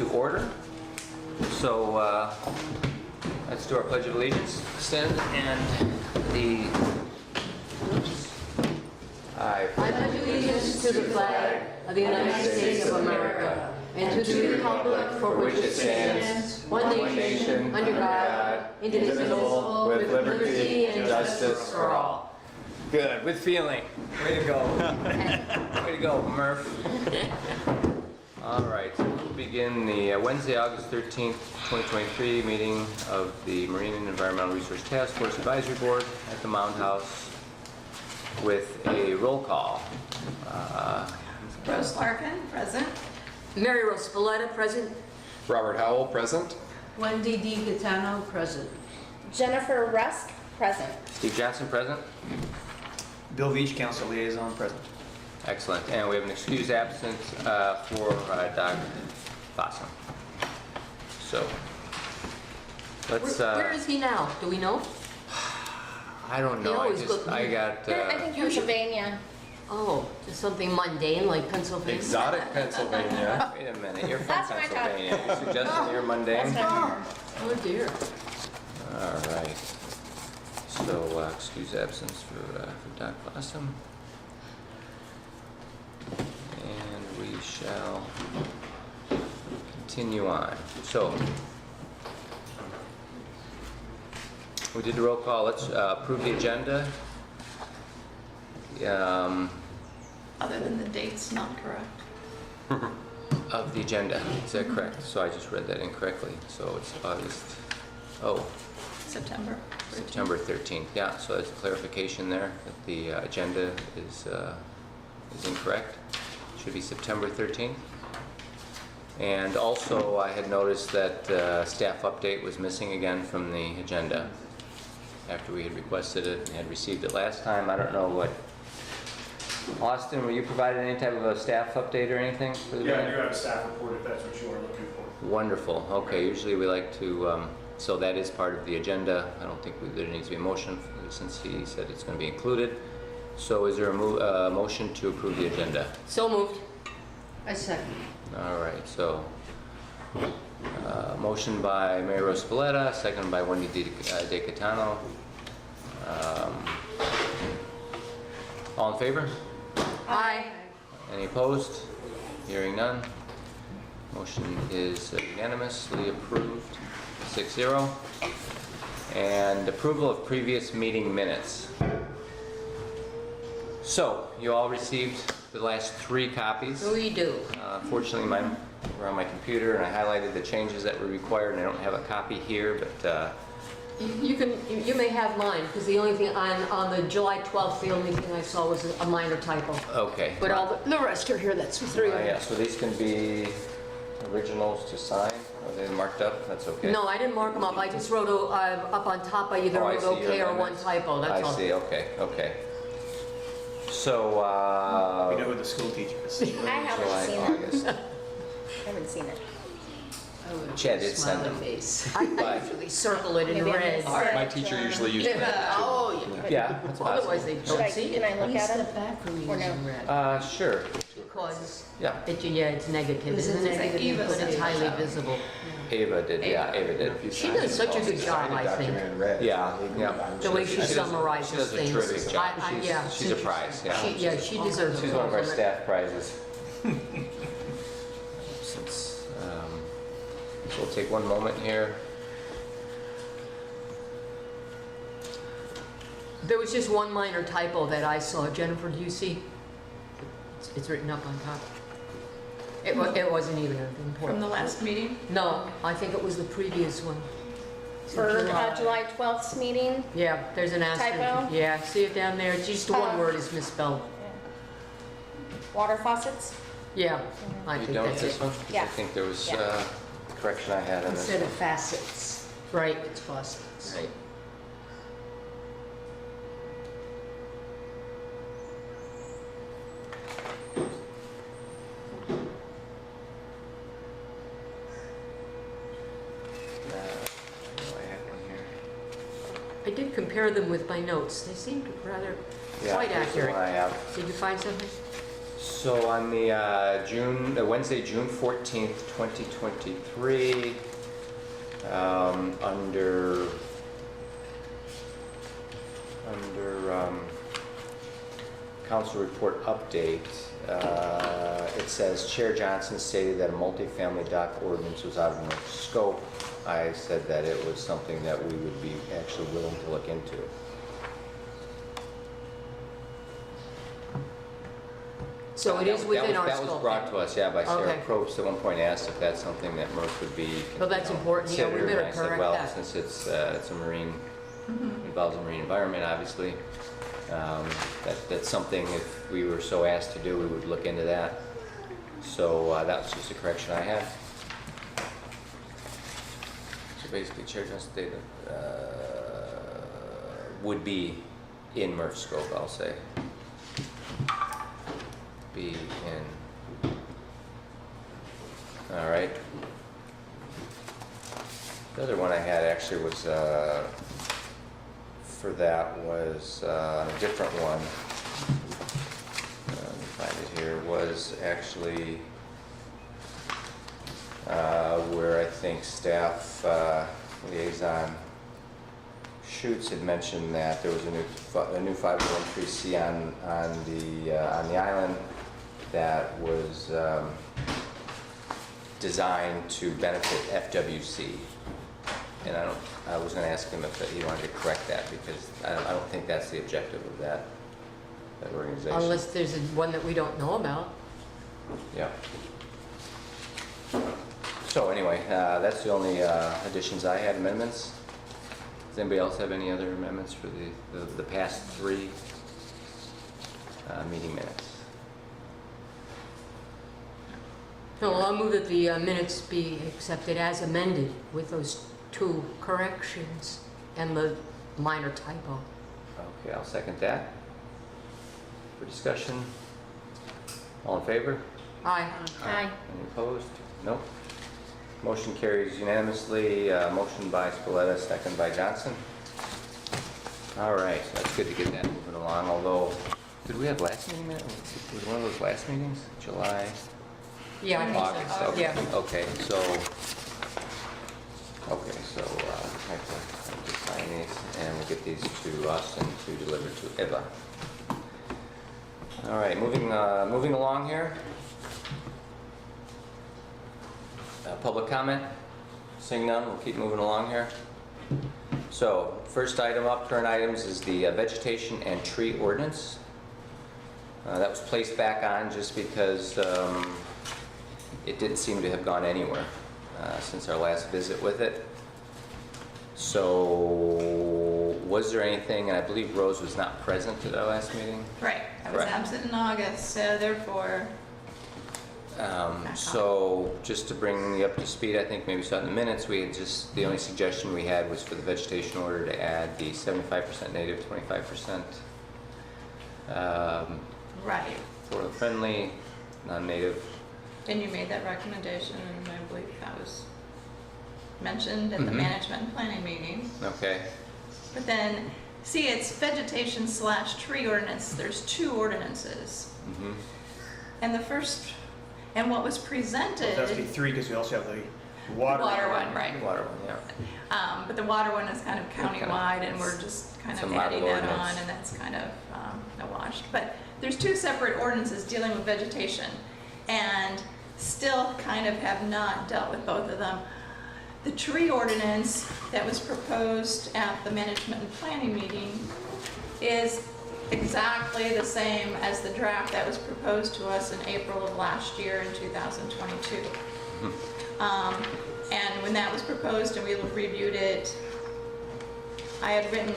to order. So let's do our Pledge of Allegiance. Stand and the... I pledge allegiance to the flag of the United States of America and to the republic for which it stands, one nation, under God, indivisible, with liberty and justice for all. Good, with feeling. Way to go. Way to go, Murph. All right, so we'll begin the Wednesday, August 13th, 2023 meeting of the Marine and Environmental Resource Task Force Advisory Board at the Mound House with a roll call. Rose Larkin, present. Mary Rose Valletta, present. Robert Howell, present. Wendy D. Gaetano, present. Jennifer Rusk, present. Steve Johnson, present. Bill Veach, Council Liaison, present. Excellent. And we have an excused absence for Doc Fossum. So, let's... Where is he now? Do we know? I don't know. I got... I think Pennsylvania. Oh, just something mundane like Pennsylvania. Exotic Pennsylvania. Wait a minute. You're from That's what I thought. Pennsylvania. You suggesting you're mundane? That's what Oh dear. All right. So, excuse absence for Doc Fossum. And we shall continue on. So, we did the roll call. Let's approve the agenda. Other than the dates not correct. Of the agenda. Is that correct? So I just read that incorrectly. So it's August... Oh. September 13th. September 13th, yeah, so that's a clarification there, that the agenda is incorrect. Should be September 13th. And also, I had noticed that staff update was missing again from the agenda after we had requested it and had received it last time. I don't know what... Austin, were you provided any type of a staff update or anything for the Yeah, meeting? I do have a staff report if that's what you are looking for. Wonderful, okay, usually we like to... So that is part of the agenda. I don't think there needs to be a motion since he said it's going to be included. So is there a motion to approve the agenda? So moved. I second. All right, so motion by Mary Rose Valletta, second by Wendy D. Gaetano. All in favor? Aye. Any opposed? Hearing none. Motion is unanimously approved. 6-0. And approval of previous meeting minutes. So, you all received the last 3 copies. We do. Fortunately, mine were on my computer and I highlighted the changes that were required, and I don't have a copy here, but... You may have mine, because the only thing on the July 12th, the only thing I saw was a minor typo. Okay. But all the rest are here, that's 3 of them. Yeah, so these can be originals to sign. Are they marked up? That's okay. No, I didn't mark them up. I just wrote up on top. I either Oh, I wrote see your okay or one amendments. typo. That's all. I see. Okay. Okay. So We know who the school teacher is. I haven't July, seen August. it. I haven't seen it. Chad did send them. Face. I But- usually circle it in Maybe I red. missed it. My teacher usually uses that. Oh, yeah. Yeah, that's possible. Otherwise they Should I, don't see can it. I look Please at step it? back from Or no? using red. Sure. Because Yeah. it's negative, Is it isn't it? negative? But it's highly visible. Ava did. Yeah, Ava did. She does such a good job, I think. Yeah. Yeah. The way she does- summarizes She does a things. terrific job. Yeah. She's a prize. Yeah. She deserves a She's one of our compliment. staff prizes. Since, so we'll take one moment here. There was just one minor typo that I saw. Jennifer, do you see? It's written up on top. It wasn't even important. From the last meeting. No, I think it was the previous one. For July 12th meeting? Yeah, there's an asterisk. Typo? Yeah, see it down there? It's just one word is misspelled. Water faucets? Yeah, I You think done with that's this it. one? 'Cause I Yeah. think there was Yeah. correction I had on this Instead one. of facets, Right, it's faucets. right. I did compare them with my notes. They seemed rather Yeah, quite here's the accurate. one I have. Did you find something? So on the Wednesday, June 14th, 2023, under council report update, it says Chair Johnson stated that a multifamily dock ordinance was out of our scope. I said that it was something that we would be actually willing to look into. So it is within our That was scope. brought to us, yeah, by Sarah Okay. Probst at one point, asked if that's something that METRF would be. Well, that's important. Yeah, we considered, better and I said, correct well, that. since it's a marine, involves a marine environment, obviously, that's something if we were so asked to do, we would look into that. So that was just a correction I had. So basically, Chair Johnson stated would be in MERF scope, I'll say. Be in. All right. The other one I had actually was, for that was a different one. Let me find it here. Was actually where I think staff liaison Schutz had mentioned that there was a new 501(c) on the island that was designed to benefit FWC, and I was going to ask him if he wanted to correct that, because I don't think that's the objective of that organization. Unless there's one that we don't know about. Yeah. So anyway, that's the only additions I had. Amendments. Does anybody else have any other amendments for the past 3 meeting minutes? No, I'll move that the minutes be accepted as amended with those 2 corrections and the minor typo. Okay, I'll second that. For discussion, all in favor? Aye. Aye. Any opposed? Nope. Motion carries unanimously. Motion by Spalletta, second by Johnson. All right, that's good to get that moving along. Although, did we have last meeting? Was one of those last meetings? July, Yeah, I think so. August? Okay. Yeah. Okay, so I have to sign these, and we'll get these to us and to deliver to Eva. All right, moving along here. Public comment? Seeing none, we'll keep moving along here. So, first item up, current items, is the vegetation and tree ordinance. That was placed back on just because it didn't seem to have gone anywhere since our last visit with it. So, was there anything, and I believe Rose was not present at our last meeting? Right, I was Correct. absent in August, so therefore, So just to bring you up to speed, I think maybe saw in the minutes, we had just, the only suggestion we had was for the vegetation order to add the 75% native, 25% right. flora friendly, non-native. And you made that recommendation, and I believe that was mentioned at the management and planning meeting. Okay, But then, see, it's vegetation/tree ordinance, there's 2 ordinances. mhm, And the first, and what was presented. That's be 3, because we also have the water. One, right. water one, yeah. But the water one is kind of kind of- countywide, and we're just kind it's of a model adding that ordinance. on, and that's kind of a wash. But there's 2 separate ordinances dealing with vegetation, and still kind of have not dealt with both of them. The tree ordinance that was proposed at the management and planning meeting is exactly the same as the draft that was proposed to us in April of last year in 2022. And when that was proposed and we reviewed it, I had written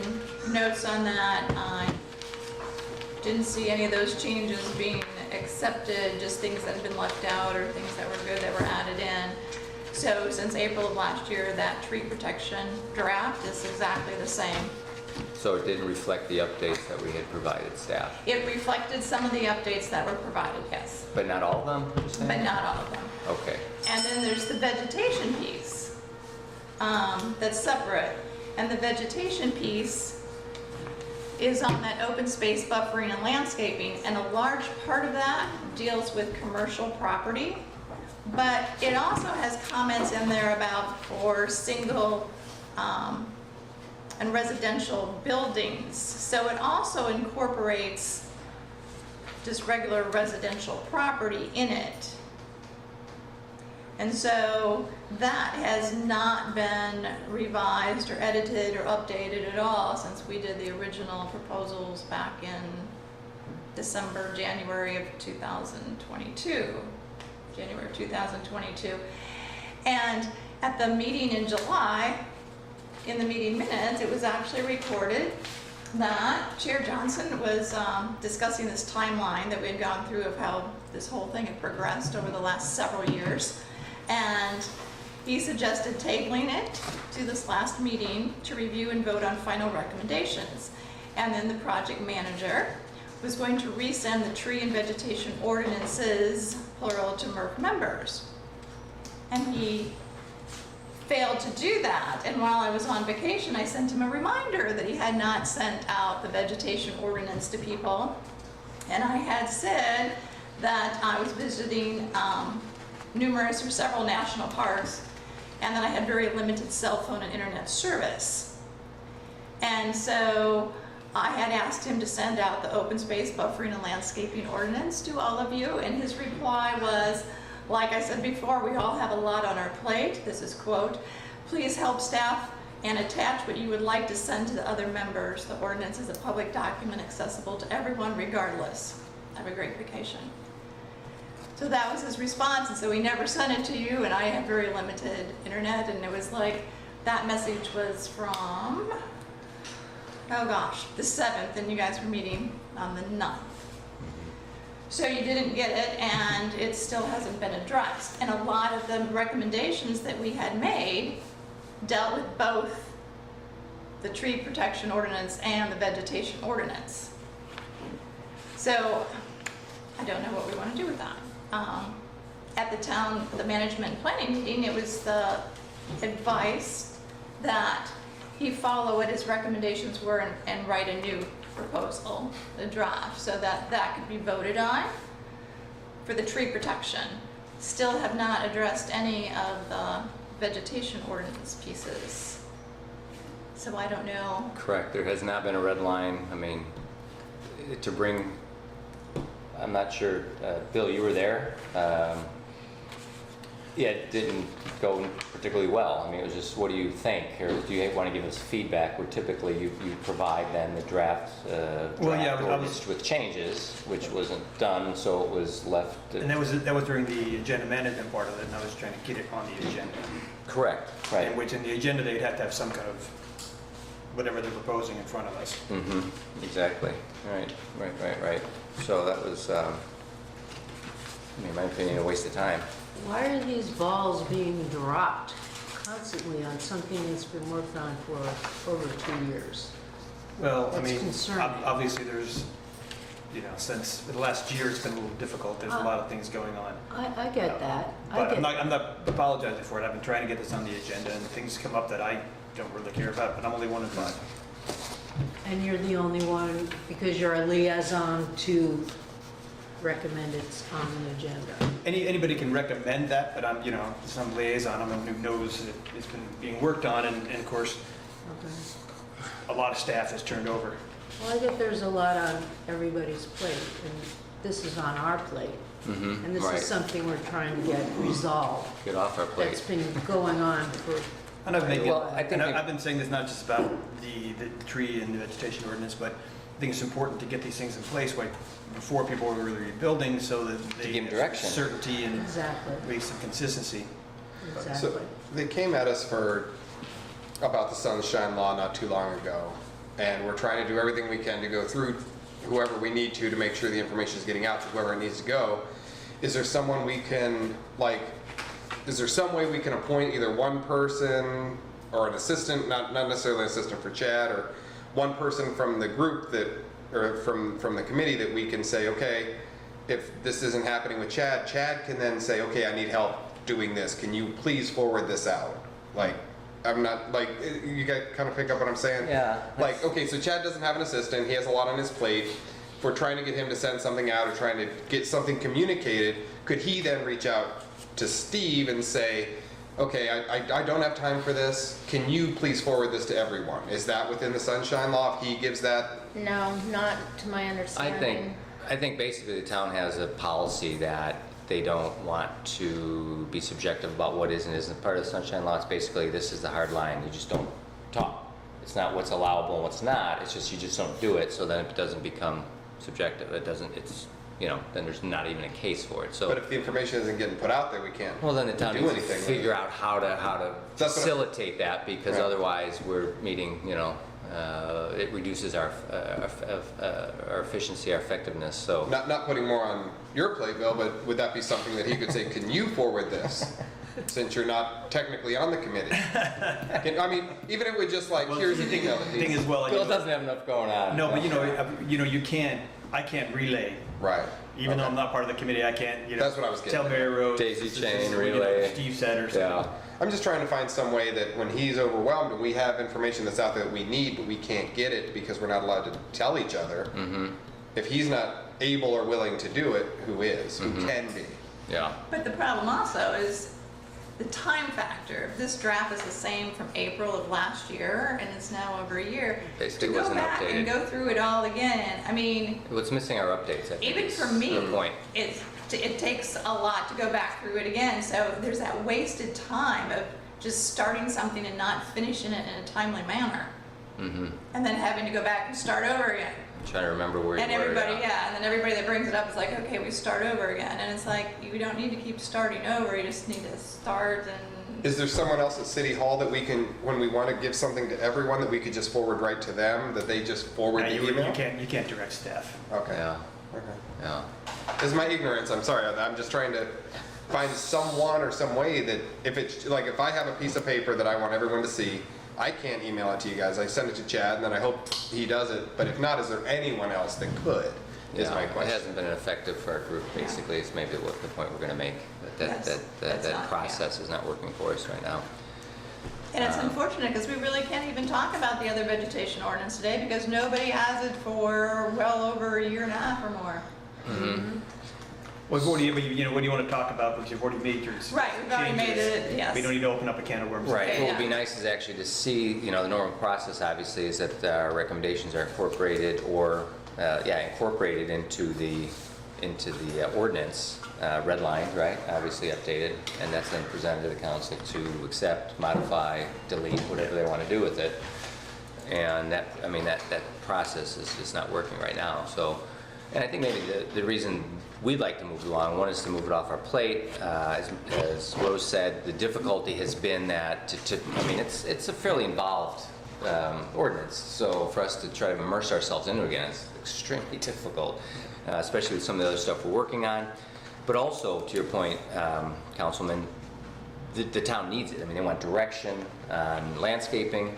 notes on that. I didn't see any of those changes being accepted, just things that had been left out or things that were good that were added in. So since April of last year, that tree protection draft is exactly the same. So it didn't reflect the updates that we had provided staff, It reflected some of the updates that were provided, yes, but not all of them, you're saying? but not all of them. Okay, And then there's the vegetation piece that's separate. And the vegetation piece is on that open space buffering and landscaping, and a large part of that deals with commercial property. But it also has comments in there about for single and residential buildings. So it also incorporates just regular residential property in it. And so that has not been revised or edited or updated at all since we did the original proposals back in January of 2022. January of 2022. And at the meeting in July, in the meeting minutes, it was actually recorded that Chair Johnson was discussing this timeline that we had gone through of how this whole thing had progressed over the last several years. And he suggested tabling it to this last meeting to review and vote on final recommendations. And then the project manager was going to resend the tree and vegetation ordinances, plural, to MERC members. And he failed to do that. And while I was on vacation, I sent him a reminder that he had not sent out the vegetation ordinance to people. And I had said that I was visiting numerous or several national parks, and that I had very limited cell phone and internet service. And so I had asked him to send out the open space buffering and landscaping ordinance to all of you, and his reply was, like I said before, we all have a lot on our plate. This is quote, "Please help staff and attach what you would like to send to the other members. The ordinance is a public document accessible to everyone regardless. Have a great vacation." So that was his response, and so he never sent it to you, and I have very limited internet, and it was like, that message was from, oh gosh, the 7th, and you guys were meeting on the 9th. So you didn't get it, and it still hasn't been addressed. And a lot of the recommendations that we had made dealt with both the tree protection ordinance and the vegetation ordinance. So I don't know what we want to do with that. At the management and planning meeting, it was the advice that he follow what his recommendations were and write a new proposal, a draft, so that that could be voted on for the tree protection. Still have not addressed any of the vegetation ordinance pieces. So I don't know. Correct, there has not been a red line. I mean, to bring, I'm not sure, Bill, you were there. Yeah, it didn't go particularly well. I mean, it was just, what do you think? Or do you want to give us feedback where typically you provide then the draft, Well, yeah, draft ordinance with changes, which wasn't done, so it was left. And that was during the agenda management part of it, and I was trying to get it on the agenda. Correct, right. In which in the agenda, they'd have to have some kind of whatever they're proposing in front of us. Mm-hmm, exactly. Right. So that was, in my opinion, a waste of time. Why are these balls being dropped constantly on something that's been worked on for over 2 years? Well, I That's mean, concerning. obviously there's, since the last year it's been a little difficult. There's a lot of things going on. I get that. But I'm not apologizing for it. I've been trying to get this on the agenda, and things come up that I don't really care about, but I'm only one in 5. And you're the only one, because you're a liaison to recommend it's on an agenda. Anybody can recommend that, but I'm some liaison. I'm the one who knows that it's been being worked on, and of course, Okay. a lot of staff has turned over. Well, I get there's a lot on everybody's plate, and this is on our plate. Mm-hmm, And this right. is something we're trying to get resolved. Get off our plate. That's been going on for, And I've made, Well, I think I've been saying this not just about the tree and the vegetation ordinance, but I think it's important to get these things in place before people are really rebuilding, so that they give them have direction. certainty and exactly, make some consistency. exactly. So they came at us about the sunshine law not too long ago, and we're trying to do everything we can to go through whoever we need to make sure the information is getting out to whoever it needs to go. Is there someone we can, is there some way we can appoint either one person or an assistant, not necessarily an assistant for Chad, or one person from the group or from the committee that we can say, okay, if this isn't happening with Chad can then say, okay, I need help doing this. Can you please forward this out? I'm not, like, you guys kind of pick up what I'm saying? Yeah. Like, okay, so Chad doesn't have an assistant, he has a lot on his plate. If we're trying to get him to send something out or trying to get something communicated, could he then reach out to Steve and say, okay, I don't have time for this, can you please forward this to everyone? Is that within the sunshine law, if he gives that? No, not to my I understanding. think basically the town has a policy that they don't want to be subjective about what is and isn't part of the sunshine law. It's basically, this is the hard line, you just don't talk. It's not what's allowable and what's not, it's just you just don't do it, so then it doesn't become subjective. It doesn't, it's, you know, then there's not even a case for it, so. But if the information isn't getting put out there, we can't Well, then the town do needs to anything with figure it. out how to That's what I- facilitate that, because Right. otherwise we're meeting, you know, it reduces our efficiency, our effectiveness, so. Not putting more on your plate, Bill, but would that be something that he could say, can you forward this? Since you're not technically on the committee. I mean, even if it would just like, Well, here's the an thing, email. the thing is, well, Bill doesn't have enough going on. no, but you can't, I can't relay. Right. Even though Okay. I'm not part of the committee, I can't, That's what I was getting tell at. Mary Rose. Daisy this is chain, what, you know, relay. Steve said or Yeah. something. I'm just trying to find some way that when he's overwhelmed and we have information that's out there that we need, but we can't get it because we're not allowed to tell each other. If he's not able or willing to do it, who is? Who can be? Yeah, But the problem also is the time factor. This draft is the same from April of last year, and it's now over a year. Basically To go wasn't back and updated. go through it all again, I mean, what's missing are updates, I think. even is for me, the point. it takes a lot to go back through it again. So there's that wasted time of just starting something and not finishing it in a timely manner. And then having to go back and start over again. I'm trying to remember where you And were. everybody, yeah, and then everybody that brings it up is like, okay, we start over again. And it's like, you don't need to keep starting over, you just need to start and, Is there someone else at City Hall that we can, when we want to give something to everyone, that we could just forward right to them, that they just forward Yeah, the email? you can't direct staff. Okay. Yeah, Okay. yeah. This is my ignorance, I'm sorry, I'm just trying to find someone or some way that if it's, like, if I have a piece of paper that I want everyone to see, I can't email it to you guys, I send it to Chad, and then I hope he does it, but if not, is there anyone else that could, is Yeah, my It question. hasn't been effective for our group, basically, is maybe what the point we're gonna make, That's not- that process is not working for us right now. and it's unfortunate because we really can't even talk about the other vegetation ordinance today because nobody has it for well over a year and a half or more. Well, what do you want to talk about, because you've already made your Right, we've already made changes. it, yes. We don't need to open up a can of worms. Right, Okay, what would be yeah. nice is actually to see, you know, the normal process obviously is that our recommendations are incorporated or, incorporated into the ordinance, redlined, right, obviously updated, and that's then presented to the council to accept, modify, delete, whatever they want to do with it. And that, I mean, that process is just not working right now, so, and I think maybe the reason we'd like to move it along, one is to move it off our plate. As Rose said, the difficulty has been that I mean, it's a fairly involved ordinance, so for us to try to immerse ourselves into it again is extremely difficult, especially with some of the other stuff we're working on. But also, to your point, Councilman, the town needs it. I mean, they want direction on landscaping.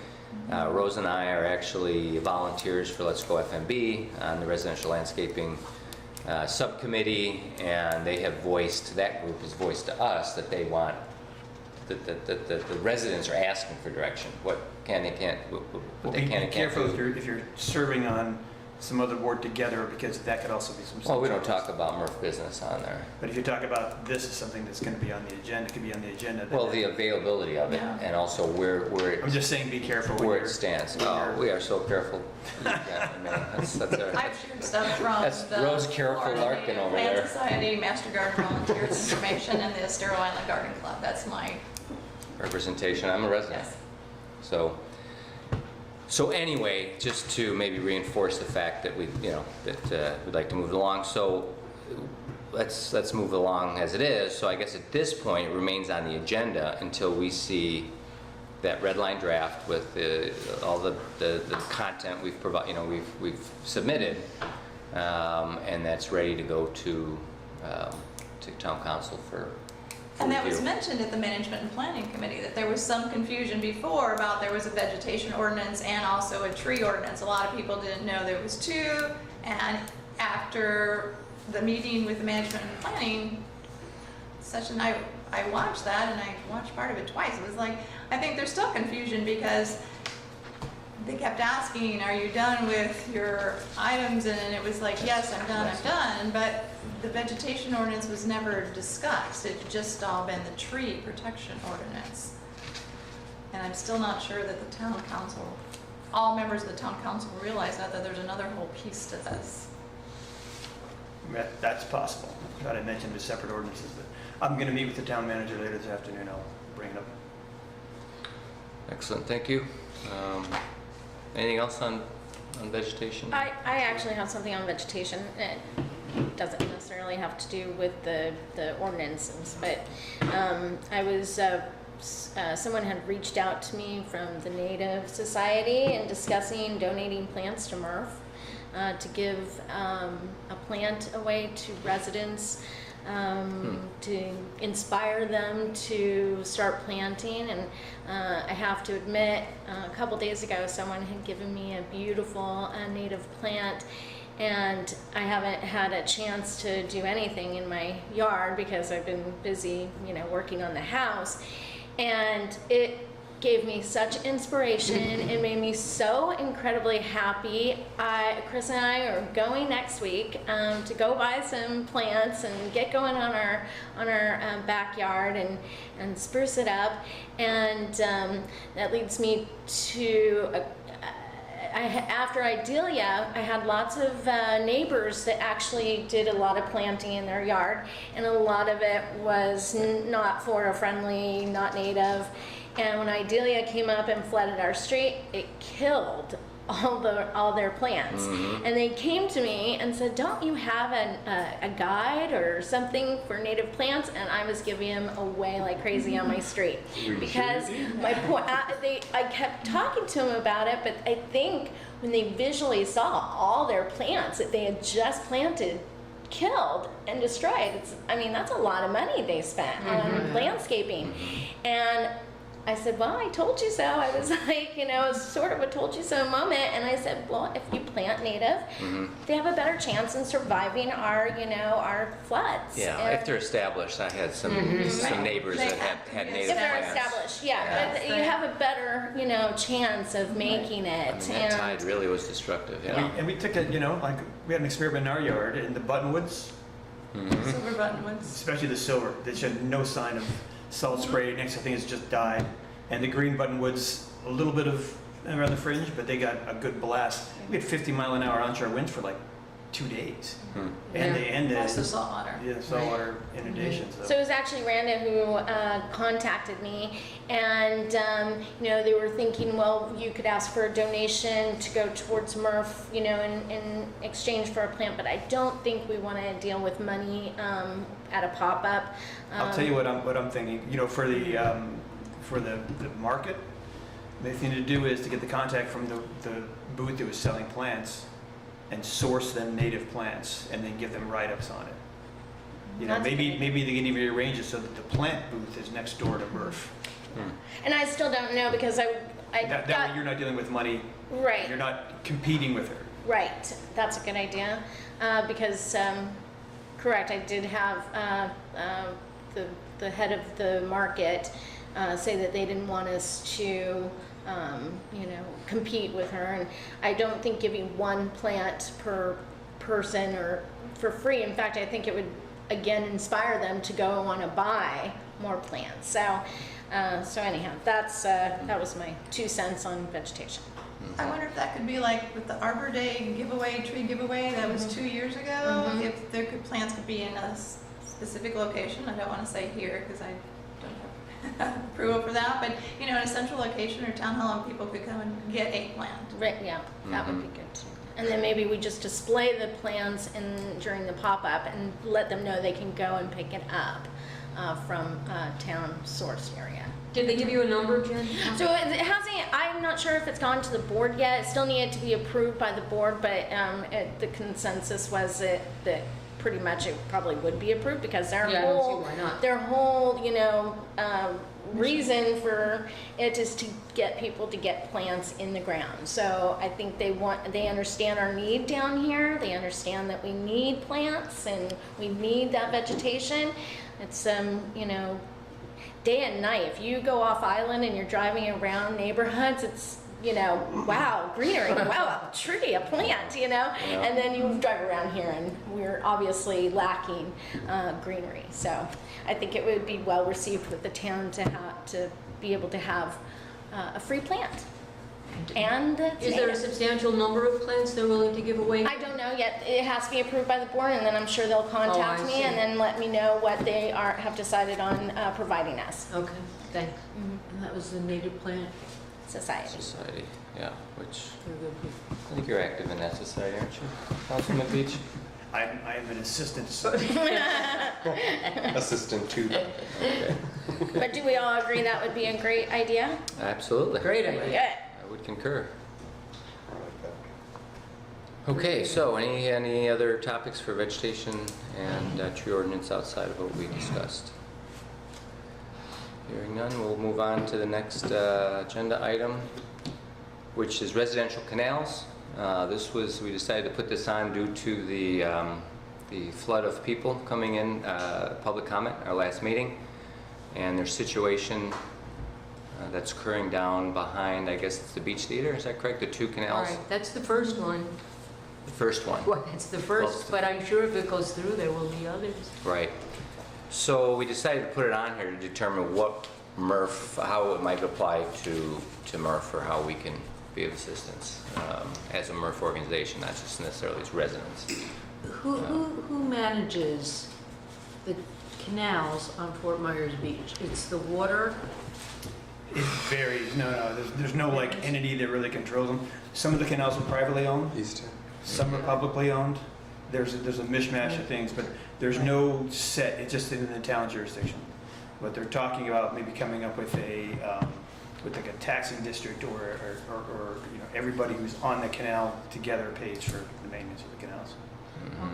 Rose and I are actually volunteers for Let's Go FMB on the residential landscaping subcommittee, and they have voiced, that group has voiced to us that they want, that the residents are asking for direction. What can they can't, what they Be can and can't careful do. if you're serving on some other board together, because that could also be some. Well, we don't talk about MRF business on there. But if you talk about this is something that's going to be on the agenda, could be on the agenda. then Well, the availability of it, Yeah. and also where I'm just saying, be careful when where you're. it stands. when Oh, you're- we are so careful. Yeah, I mean, that's our, I've shared stuff from That's the Rose Careful Florida Larkin Native over Plant there. Society, Master Garden Volunteers Information, and the Estero Island Garden Club. That's my, representation. I'm a resident. yes. So anyway, just to maybe reinforce the fact that we'd like to move it along. So let's move it along as it is. So I guess at this point, it remains on the agenda until we see that red line draft with all the content we've provided, we've submitted, and that's ready to go to town council for And that was review. mentioned at the Management and Planning Committee, that there was some confusion before about there was a vegetation ordinance and also a tree ordinance. A lot of people didn't know there was two, and after the meeting with the Management and Planning session, I I watched that and I watched part of it twice. It was like, I think there's still confusion because they kept asking, are you done with your items? And it was like, yes, I'm done. But the vegetation ordinance was never discussed. It's just all been the tree protection ordinance. And I'm still not sure that the town council, all members of the town council realize that there's another whole piece to this. That's possible. I thought I mentioned the separate ordinances, but I'm going to meet with the town manager later this afternoon. I'll bring it up. Excellent, thank you. Anything else on vegetation? I actually have something on vegetation. It doesn't necessarily have to do with the ordinances, but I was, someone had reached out to me from the Native Society and discussing donating plants to METRF to give a plant away to residents to inspire them to start planting. And I have to admit, a couple days ago, someone had given me a beautiful native plant, and I haven't had a chance to do anything in my yard because I've been busy, working on the house. And it gave me such inspiration. It made me so incredibly happy. Chris and I are going next week to go buy some plants and get going on our backyard and spruce it up. And that leads me to after Idalia, I had lots of neighbors that actually did a lot of planting in their yard, and a lot of it was not Florida friendly, not native. And when Idalia came up and flooded our street, it killed all their plants. And they came to me and said, don't you have a guide or something for native plants? And I was giving them away like crazy on my street because my point, I kept talking to them about it, but I think when they visually saw all their plants that they had just planted killed and destroyed, that's a lot of money they spent on landscaping. And I said, well, I told you so. I was like, it was sort of a told you so moment. And I said, well, if you plant native, they have a better chance in surviving our floods. Yeah, And if they're established. I had some neighbors that had native if they're plants. established, but you have a better, chance of making it. That tide really was destructive, And we took it, like we had an experiment in our yard in the buttonwoods, Silver buttonwoods. especially the silver. They showed no sign of salt spray. Next thing is just died. And the green buttonwoods, a little bit of around the fringe, but they got a good blast. We had 50-mile-an-hour onshore winds for like 2 days. And they ended. That's the saltwater. Yeah, saltwater inundations. So it was actually Randa who contacted me, and they were thinking, well, you could ask for a donation to go towards METRF, in exchange for a plant, but I don't think we want to deal with money at a pop-up. I'll tell you what I'm thinking. For the market, the thing to do is to get the contact from the booth that was selling plants and source them native plants and then give them write-ups on it. That's Maybe great. they can even arrange it so that the plant booth is next door to METRF. And I still don't know because That way you're not dealing with money. right. You're not competing with her. Right, that's a good idea, because, correct, I did have the head of the market say that they didn't want us to, compete with her, and I don't think giving one plant per person or for free, in fact, I think it would, again, inspire them to go want to buy more plants, so anyhow, that was my 2 cents on vegetation. I wonder if that could be like with the Arbor Day giveaway, tree giveaway, that was 2 years ago. If plants could be in a specific location, I don't want to say here because I don't have approval for that, but in a central location or town hall, and people could come and get a plant. Right, yeah, that would be good too. And then maybe we just display the plants during the pop-up and let them know they can go and pick it up from a town source area. Did they give you a number, Jen? So it hasn't, I'm not sure if it's gone to the board yet. It still needed to be approved by the board, but the consensus was that pretty much it probably would be approved because Yeah, I don't see why not. their whole, reason for it is to get people to get plants in the ground. So I think they understand our need down here. They understand that we need plants and we need that vegetation. It's day and night. If you go off island and you're driving around neighborhoods, it's, you know, wow, greenery, wow, a tree, a plant, you know? Yeah. And then you drive around here and we're obviously lacking greenery. So I think it would be well received with the town to be able to have a free plant. And Is there a substantial number of plants they're willing to give away? I don't know yet. It has to be approved by the board, and then I'm sure they'll contact I me see. and then let me know what they have decided on providing us. Okay, thanks. And that was the native plant. Society. Society, yeah, which, They're good people. I think you're active in that society, aren't you, Councilman Beach? I am an assistant. Assistant to them. Okay, But do we all agree that would be a great idea? absolutely. Great idea. Yeah. I would concur. I like that. Okay, so any other topics for vegetation and tree ordinance outside of what we discussed? Hearing none, we'll move on to the next agenda item, which is residential canals. We decided to put this on due to the flood of people coming in, public comment, our last meeting, and their situation that's occurring down behind, I guess it's the Beach Theater, is that correct? The two All canals? right, that's the first one. The first one. Well, it's the first, but I'm sure if it goes through, there will be others. Right. So we decided to put it on here to determine what METRF, how it might apply to METRF, or how we can be of assistance as a METRF organization, not just necessarily as residents. Who manages the canals on Fort Myers Beach? It's the water? It varies. No, there's no like entity that really controls them. Some of the canals are privately owned, These two. some are publicly owned. There's a mishmash of things, but there's no set, it's just in the town jurisdiction. But they're talking about maybe coming up with with like a taxing district or you know, everybody who's on the canal together pays for the maintenance of the canals.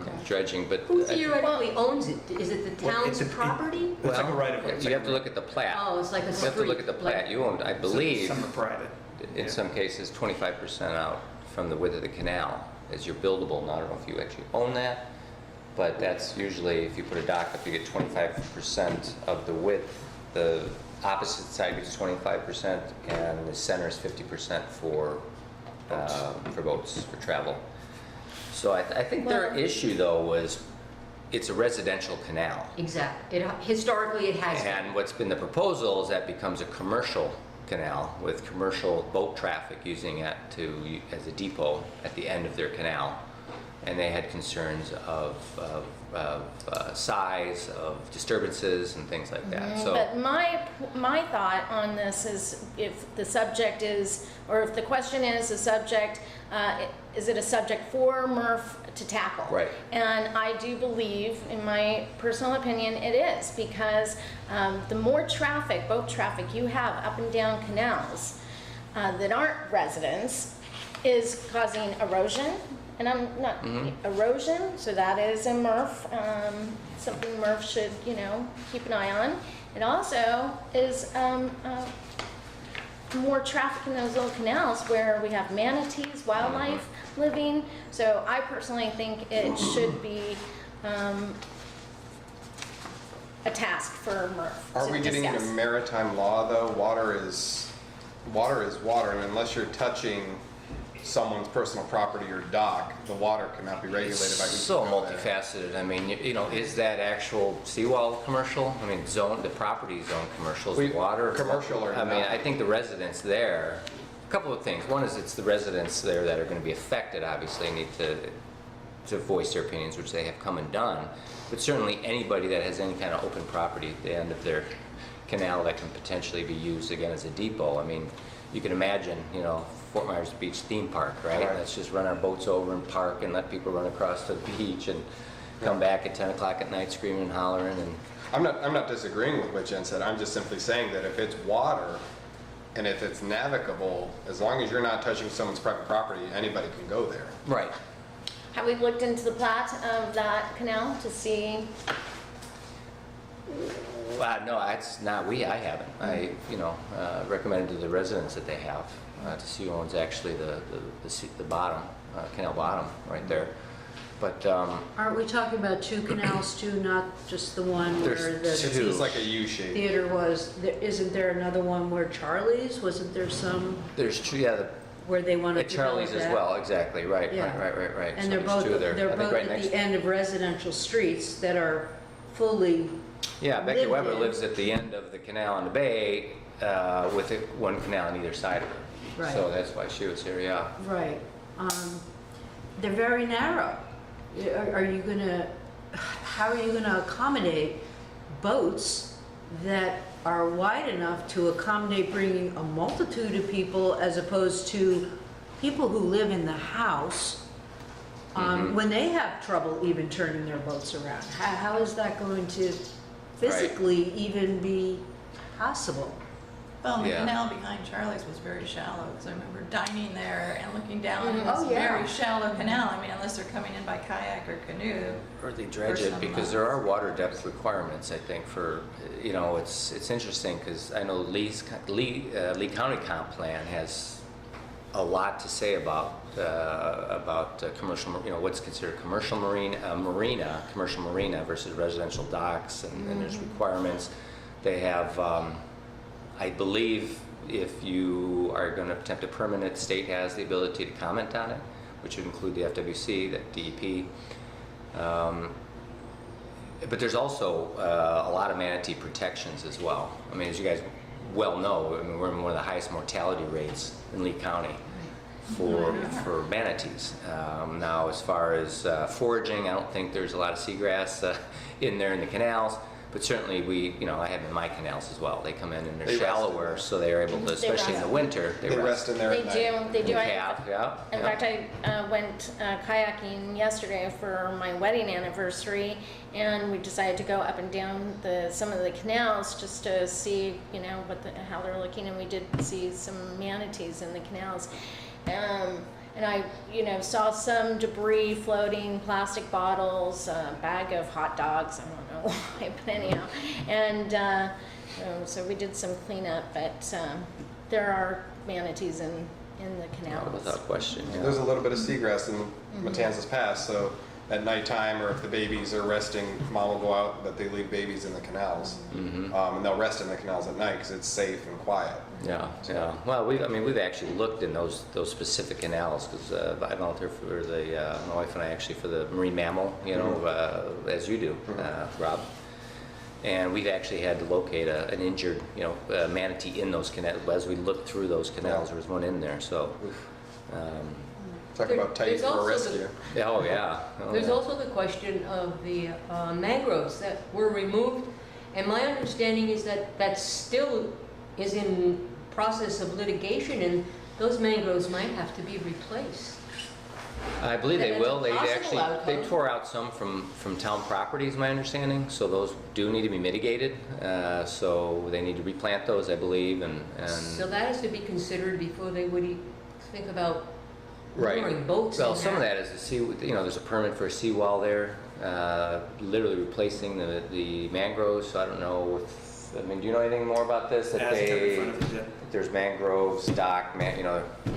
Okay. Dredging, but Who theoretically owns it? Is it the Well, town's property? It's like a right of way. you have to look at the plat. Oh, it's like a You street. have to look at the plat. You own, I believe, Some are private. in some cases, 25% out from the width of the canal as your buildable. Now, I don't know if you actually own that, but that's usually, if you put a dock up, you get 25% of the width. The opposite side gets 25%, and the center is 50% for boats, for travel. So I think their Well- issue, though, was it's a residential canal. Exactly. Historically, it has been. And what's been the proposal is that becomes a commercial canal with commercial boat traffic using it as a depot at the end of their canal. And they had concerns of size, of disturbances and things like that. So But my thought on this is, if the subject is, or if the question is a subject, is it a subject for METRF to tackle? Right. And I do believe, in my personal opinion, it is, because the more traffic, boat traffic you have up and down canals that aren't residents is causing erosion. And I'm not, erosion, so that is a METRF, something METRF should, you know, keep an eye on. It also is more traffic in those little canals where we have manatees, wildlife living. So I personally think it should be a task for METRF Are to we getting into discuss. maritime law though? Water is water, and unless you're touching someone's personal property or dock, the water cannot be regulated by who's so going there. multifaceted. I mean, you know, is that actual seawall commercial? I mean, the property zone commercial, is the water Commercial or I mean, not. I think the residents there, a couple of things. One is it's the residents there that are going to be affected, obviously, need to voice their opinions, which they have come and done. But certainly anybody that has any kind of open property at the end of their canal that can potentially be used again as a depot. I mean, you can imagine, you know, Fort Myers Beach theme park, right? Right. Let's just run our boats over and park and let people run across to the beach and come back at 10 o'clock at night screaming and hollering. And I'm not disagreeing with what Jen said. I'm just simply saying that if it's water and if it's navigable, as long as you're not touching someone's private property, anybody can go there. right. Have we looked into the plat of that canal to see? No, that's not, I haven't. I, you know, recommended to the residents that they have to see who owns actually the bottom, canal bottom right there. But Aren't we talking about 2 canals too, not just the one where There's the two. It's like a U shape. theater was? Isn't there another one where Charlie's? Wasn't there some there's two, yeah, where they the, wanted at to develop Charlie's as that? well, exactly, right, Yeah. right. And So they're there's both, two there. they're I think both right at next- the end of residential streets that are fully, Yeah, Becky lived Weber in. lives at the end of the canal in the bay, with one canal on either side of her. Right. So that's why she was here, yeah. right. They're very narrow. Are you gonna, how are you gonna accommodate boats that are wide enough to accommodate bringing a multitude of people as opposed to people who live in the house when they have trouble even turning their boats around? How is that going to physically even be possible? Well, the Yeah. canal behind Charlie's was very shallow, because I remember dining there and looking down, and Oh, it's a yeah. very shallow canal. I mean, unless they're coming in by kayak or canoe. Or they dredge For it some because there are water depth requirements, I think, for, you know, it's interesting because I know Lee County Comp Plan has a lot to say about commercial, you know, what's considered commercial commercial marina versus residential docks, and there's requirements. They have, I believe, if you are going to attempt a permanent, state has the ability to comment on it, which would include the FWC, the DEP. But there's also a lot of manatee protections as well. I mean, as you guys well know, I mean, we're in one of the highest mortality rates in Lee County for manatees. Now, as far as foraging, I don't think there's a lot of seagrass in there in the canals. But certainly I have in my canals as well. They come in and they're They rest in shallower, there. so they're able to, They especially in the rest. winter, They rest in there They at night. do, they do. We I- have, yeah. In yeah. fact, I went kayaking yesterday for my wedding anniversary, and we decided to go up and down some of the canals just to see, how they're looking, and we did see some manatees in the canals. And I, saw some debris floating, plastic bottles, a bag of hot dogs, I don't know why, but anyhow. And so we did some cleanup, but there are manatees in the canals. Without question, yeah. There's a little bit of seagrass in Matanzas Pass, so at nighttime or if the babies are resting, mom will go out, but they leave babies in the canals. And they'll rest in the canals at night because it's safe and quiet. Yeah, yeah. Well, we've actually looked in those specific canals because I volunteer for my wife and I actually for the marine mammal, as you do, Rob. And we've actually had to locate an injured, manatee in those canals. As we looked through those canals, there was one in there. So, Talk about tight There's for a also rescue. oh yeah. Oh, There's yeah. also the question of the mangroves that were removed, and my understanding is that that still is in process of litigation, and those mangroves might have to be replaced. I believe they That's will. a They possible actually outcome. tore out some from town properties, my understanding. So those do need to be mitigated. So they need to replant those, I believe, and So that has to be considered before they would think about right. lowering boats Well, in some of there. that is there's a permit for a seawall there, literally replacing the mangroves. So I don't know. Do you know anything more about this? That As it in front of it, there's mangroves,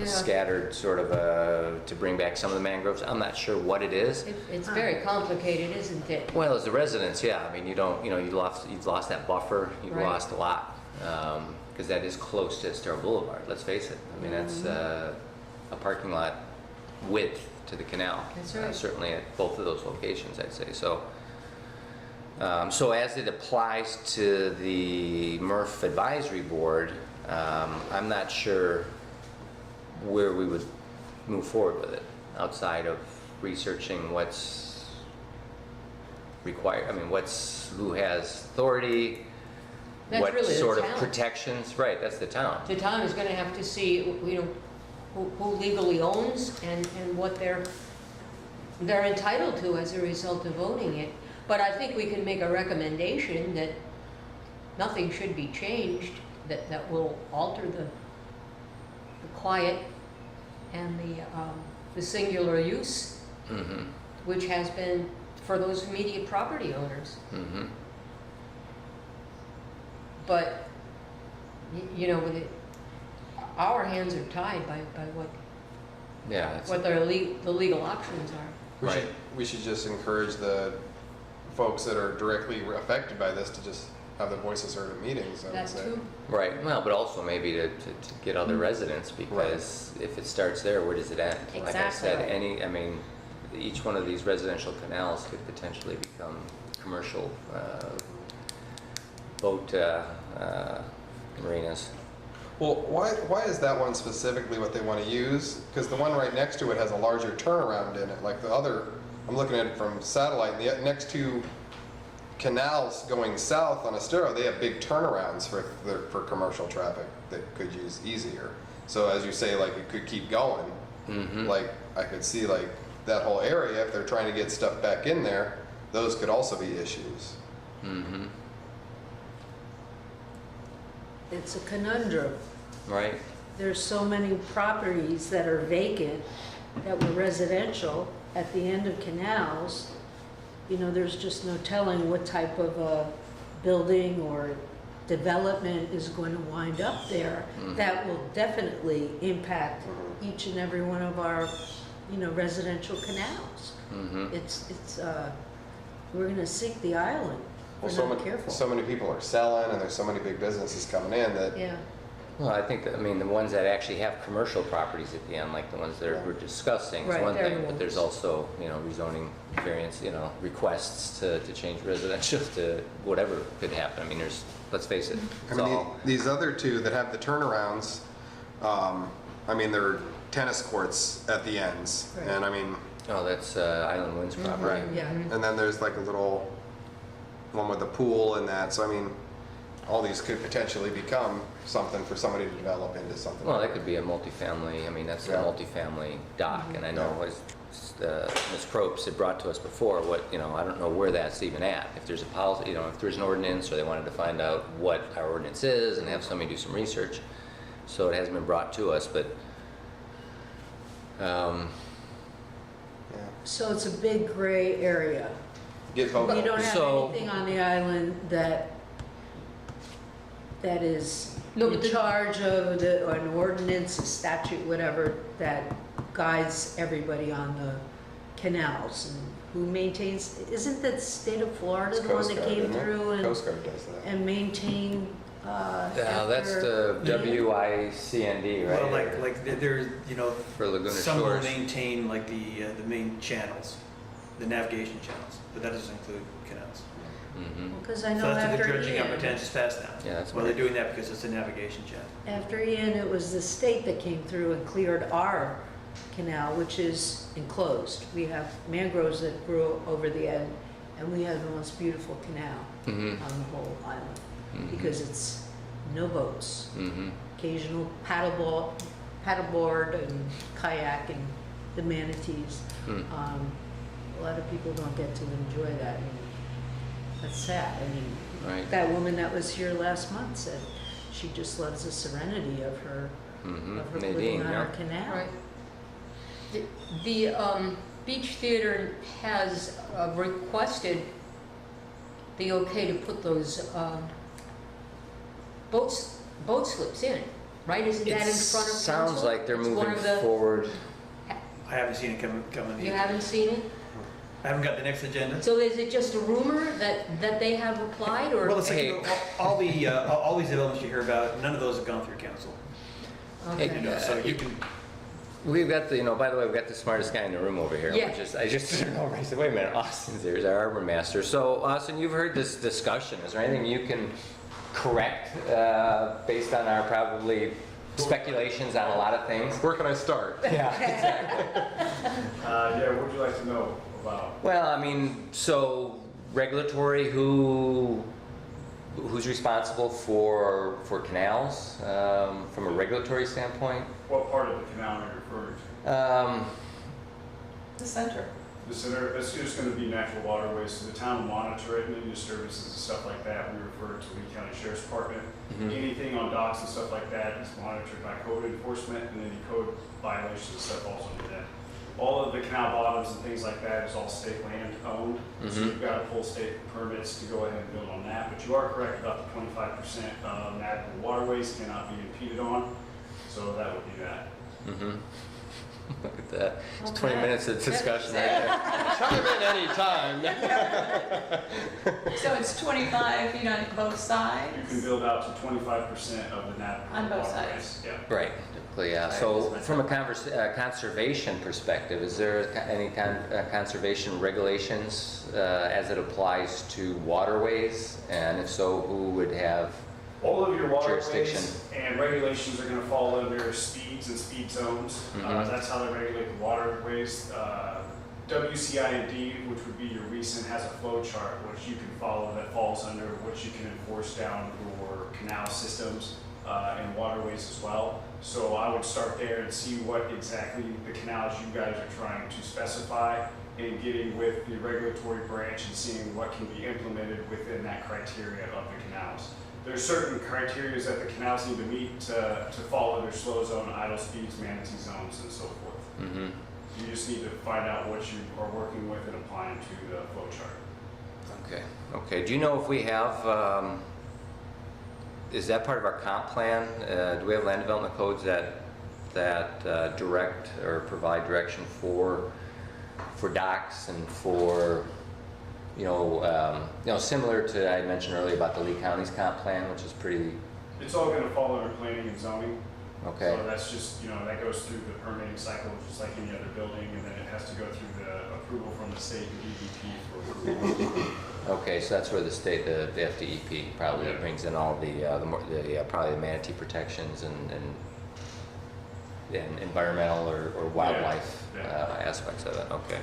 scattered sort of to bring back some of the mangroves. I'm not sure what it is. It's very complicated, isn't it? Well, as a resident, yeah. I mean, you've lost that buffer. You've Right. lost a lot because that is close to Estero Boulevard. Let's face it. I mean, that's a parking lot width to the canal. That's right. Certainly at both of those locations, I'd say. So, so as it applies to the METRF advisory board, I'm not sure where we would move forward with it outside of researching what's required. I mean, who has authority, That's what really the sort of town. protections. Right, that's the town. The town is going to have to see, who legally owns and what they're entitled to as a result of owning it. But I think we can make a recommendation that nothing should be changed that will alter the quiet and the singular use, which has been for those immediate property owners. But our hands are tied by what Yeah, that's the legal options are. Right. We should just encourage the folks that are directly affected by this to just have their voices heard at meetings, I would That say. too. Right, well, but also maybe to get Mm-hmm. other residents, because if it starts there, where does it end? Like I said, Exactly. each one of these residential canals could potentially become commercial boat marinas. Well, why is that one specifically what they want to use? Because the one right next to it has a larger turnaround in it, like the other, I'm looking at it from satellite, and the next two canals going south on Estero, they have big turnarounds for commercial traffic that could use easier. So as you say, like it could keep going. Mm-hmm. Like I could see like that whole area, if they're trying to get stuff back in there, those could also be issues. Mm-hmm. It's a conundrum. Right, There's so many properties that are vacant that were residential at the end of canals. You know, there's just no telling what type of a building or development is going to wind up there. That will definitely impact each and every one of our, residential canals. mm-hmm. We're gonna sink the island Well, if we're not careful. so many people are selling, and there's so many big businesses coming in that Yeah, Well, I think that, the ones that actually have commercial properties at the end, like the ones that we're discussing, is Right, one they're thing, the but there's ones. also, rezoning variance, requests to change residential to whatever could happen. Let's face it, I it's mean, all, these other two that have the turnarounds, they're tennis courts at the ends, Right. and that's Island Winds property. yeah. and then there's like a little one with a pool and that. So all these could potentially become something for somebody to develop into something. Well, that could be a multifamily, that's a Yeah. multifamily dock, and I know as Ms. Probst had brought to us before, I don't know where that's even at. If there's a policy, if there's an ordinance, or they wanted to find out what our ordinance is and have somebody do some research. So it hasn't been brought to us, but, Yeah. So it's a big gray area. Get voted. You don't have So- anything on the island that is No, in but the- charge of an ordinance, a statute, whatever, that guides everybody on the canals and who maintains, isn't the state of Florida It's the one Coast that Guard, came isn't it? through Coast Guard does that. and maintain, that's the WICND, right? Well, like there's, For Laguna some will Shores. maintain like the main channels, the navigation channels, but that doesn't include canals. Mhm. because I know So that's what after the dredging up Ian, pretends past now. Yeah, that's Well, what they're doing that because it's a navigation channel. after Ian, it was the state that came through and cleared our canal, which is enclosed. We have mangroves that grew over the end, and we have the most beautiful canal Mhm. on the whole island, Mhm. because it's no boats, Mhm. occasional paddleboard and kayak and the manatees. Hmm. A lot of people don't get to enjoy that, and that's sad. Right. That woman that was here last month said she just loves the serenity of her Mhm. putting Nadine, on yeah. our canal. Right. The Beach Theater has requested the okay to put those boat slips in, right? Isn't that in front of council? Sounds like they're It's one moving of the- forward. I haven't seen it come in. You haven't seen it? I haven't got the next agenda. So is it just a rumor that they have applied, or? Well, it's like, Hey. all these developments you hear about, none of those have gone through council. Okay. Hey, So you can, We've got by the way, we've got the smartest guy in the room over here. Yeah. I just turned over, I said, wait a minute, Austin's there, he's our harbor master. So Austin, you've heard this discussion. Is there anything you can correct based on our probably speculations on a lot of things? Where can I start? Yeah, exactly. Yeah, what would you like to know about? Well, so regulatory, who's responsible for canals from a regulatory standpoint? What part of the canal are you referring to? The center. The center, it's just going to be natural waterways, so the town will monitor it, and any disturbances and stuff like that, we refer to Lee County Sheriff's Department. Mhm. Anything on docks and stuff like that is monitored by code enforcement, and any code violations and stuff also do that. All of the canal bottoms and things like that is all state land owned, so Mhm. you've got to pull state permits to go ahead and build on that. But you are correct about the 25% navigable waterways cannot be impeded on, so that would be that. Mm-hmm. Look at that. It's 20 minutes of discussion right there. Chime in anytime. So it's 25 feet on both You sides? can build out to 25% of the navigable On both waterways. sides. Yeah. Right, typically, yeah. So from a conservation perspective, is there any conservation regulations as it applies to waterways? And if so, who would have? All of your Jurisdiction. waterways and regulations are going to fall under speeds and speed zones. Mhm. That's how they regulate the waterways. WCIND, which would be your recent, has a flow chart which you can follow that falls under which you can enforce down your canal systems and waterways as well. So I would start there and see what exactly the canals you guys are trying to specify and getting with the regulatory branch and seeing what can be implemented within that criteria of the canals. There's certain criteria that the canals need to meet to fall under slow zone, idle speeds, manatee zones, and so forth. Mhm. You just need to find out what you are working with and applying to the flow chart. Okay, okay. Do you know if we have, is that part of our comp plan? Do we have land development codes that direct or provide direction for docks and for, similar to, I mentioned earlier about the Lee County's comp plan, which is pretty, It's all going to fall under planning and zoning. okay. So that's just, that goes through the permitting cycle, just like any other building, and then it has to go through the approval from the state and DEP for approval. Okay, so that's where the state, the FDEP probably Yeah. brings in all probably the manatee protections and environmental or wildlife Yeah. aspects of it. Okay.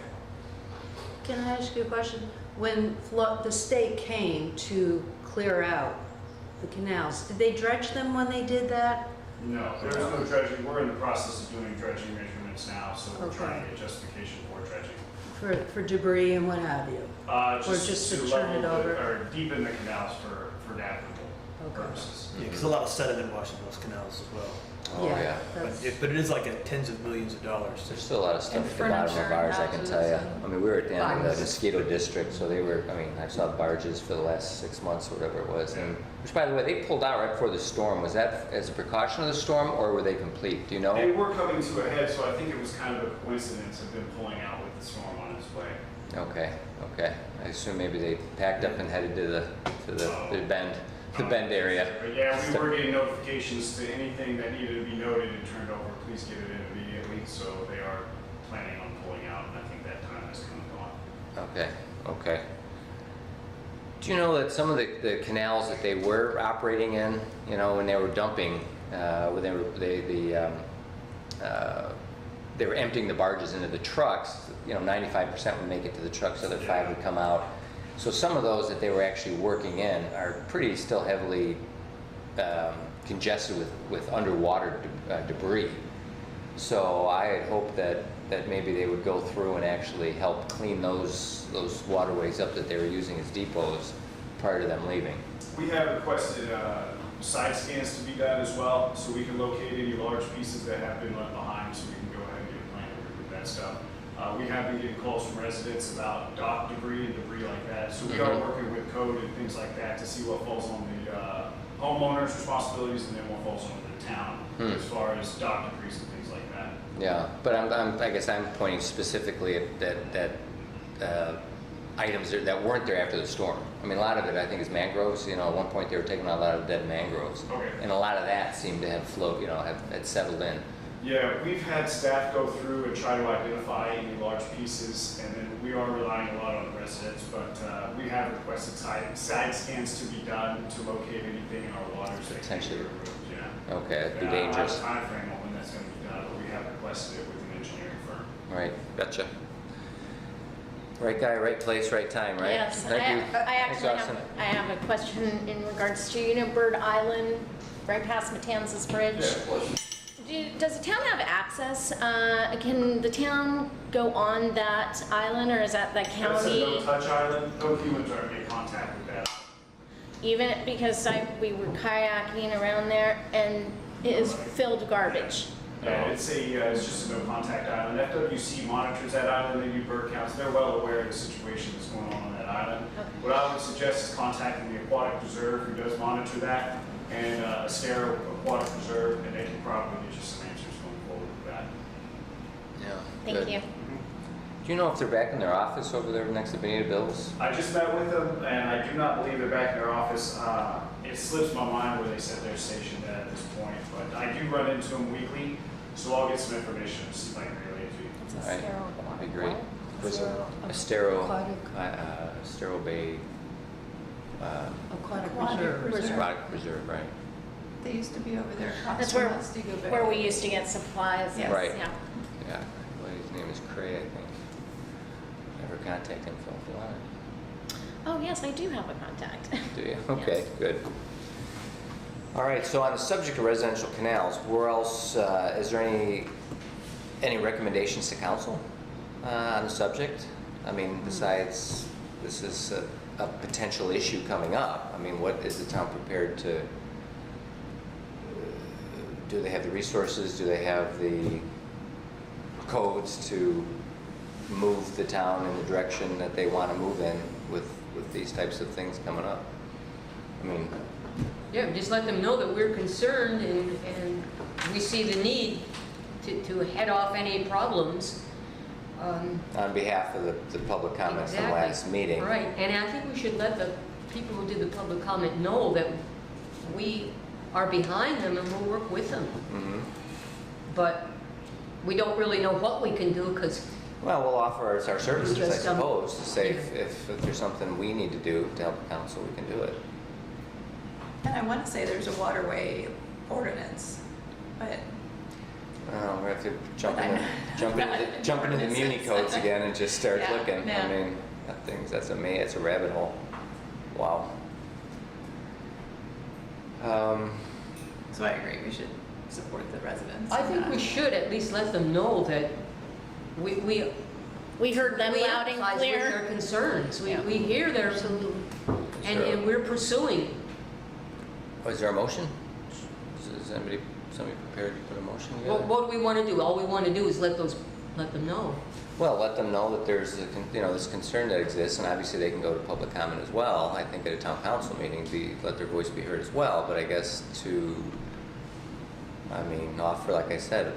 Can I ask you a question? When the state came to clear out the canals, did they dredge them when they did that? No, there's no dredging. We're in the process of doing dredging measurements now, so we're Okay. trying to get justification for dredging. For debris and what have you? just to turn it level over? or deepen the canals for navigable Okay. purposes. Yeah, because a lot of sediment washing those canals as well. Oh, yeah. that's- But it is like at tens of millions of dollars. There's still a lot of stuff And at the bottom of furniture ours, and I can tell you. houses and I mean, we were at the end of the bodies. mosquito district, so they were, I saw barges for the last 6 months or whatever it was. And, which, by the way, they pulled out right before the storm. Was that as a precaution of the storm, or were they complete? Do you know? They were coming to a head, so I think it was kind of a coincidence of them pulling out with the storm on its way. Okay, okay. I assume maybe they packed up and headed to the bend area. But yeah, we were getting notifications to anything that needed to be noted and turned over, please get it in immediately. So they are planning on pulling out, and I think that time has come and gone. Okay, okay. Do you know that some of the canals that they were operating in, when they were dumping, when they were emptying the barges into the trucks, 95% would make it to the trucks, the other 5 would come out. So some of those that they were actually working in are pretty still heavily congested with underwater debris. So I had hoped that maybe they would go through and actually help clean those waterways up that they were using as depots prior to them leaving. We have requested side scans to be done as well, so we can locate any large pieces that have been left behind, so we can go ahead and get a plan to remove that stuff. We have been getting calls from residents about dock debris and debris like that, so we are working with code and things like that to see what falls on the homeowner's responsibilities and then what falls on the town as far as dock debris and things like that. Yeah, but I guess I'm pointing specifically at that items that weren't there after the storm. I mean, a lot of it I think is mangroves. At one point they were taking out a lot of dead mangroves, Okay. and a lot of that seemed to have had settled in. Yeah, we've had staff go through and try to identify any large pieces, and then we are relying a lot on the residents, but we have requested side scans to be done to locate anything in our waters that can be Potentially. removed. Yeah. Okay, that'd be I don't dangerous. have a time frame on when that's going to be done, but we have requested it with an engineering firm. Right, gotcha. Right guy, right place, right time, right? Yes, Thank you. I actually Austin. have a question in regards to, Bird Island, right past Matanzas Bridge. Yeah, of course. Does the town have access? Can the town go on that island, or is that the That's a county? no-touch island. No humans are in contact with that. Even because we were kayaking around there and it is filled with garbage. Yeah, it's just a no-contact island. FWC monitors that island. They do bird counts. They're well aware of the situation that's going on that island. Okay. What I would suggest is contacting the aquatic preserve, who does monitor that, and Astera Aquatic Preserve, and they can probably get you some answers going forward with that. Yeah. Thank good. you. Do you know if they're back in their office over there next to Benita Bill's? I just met with them, and I do not believe they're back in their office. It slips my mind where they said they're stationed at this point, but I do run into them weekly, so I'll get some information, see if I can relay it to you. It's a All right. sterile That'd be great. Aquatic- Estero Bay Aquatic Aquatic reserve. Aquatic Reserve, right? They used to be over there across That's from where- Muskego Bay. Where we used to get supplies. Yes. Right. Yeah. Yeah, well, his name is Cray, I think. Have her contact info if you want it. Oh, yes, I do have a contact. Do you? Okay, good. All right, so on the subject of residential canals, where else, is there any recommendations to council on the subject? I mean, besides, this is a potential issue coming up. I mean, what is the town prepared to, do they have the resources? Do they have the codes to move the town in the direction that they want to move in with these types of things coming up? I mean, Yeah, just let them know that we're concerned and we see the need to head off any problems. on behalf of the public comments from Exactly. last meeting. Right, and I think we should let the people who did the public comment know that we are behind them and we'll work with them. Mhm. But we don't really know what we can do because, Well, we'll offer our services, I Just, suppose, to say yeah. if there's something we need to do to help the council, we can do it. And I want to say there's a waterway ordinance, but Well, we have to jump But into, I'm jump not into, in jump into the muni ordinances. codes again and just start Yeah, looking. yeah. I mean, that's it's a rabbit hole. Wow. so I agree, we should support the residents. I in think that. we should at least let them know that we We heard them we loud and empathize with their clear. concerns. We hear their, and Sure. we're pursuing. Oh, is there a motion? Is somebody prepared to put a motion together? What do we want to do? All we want to do is let them know. Well, let them know that there's this concern that exists, and obviously they can go to public comment as well. I think at a town council meeting, let their voice be heard as well. But I guess offer, like I said,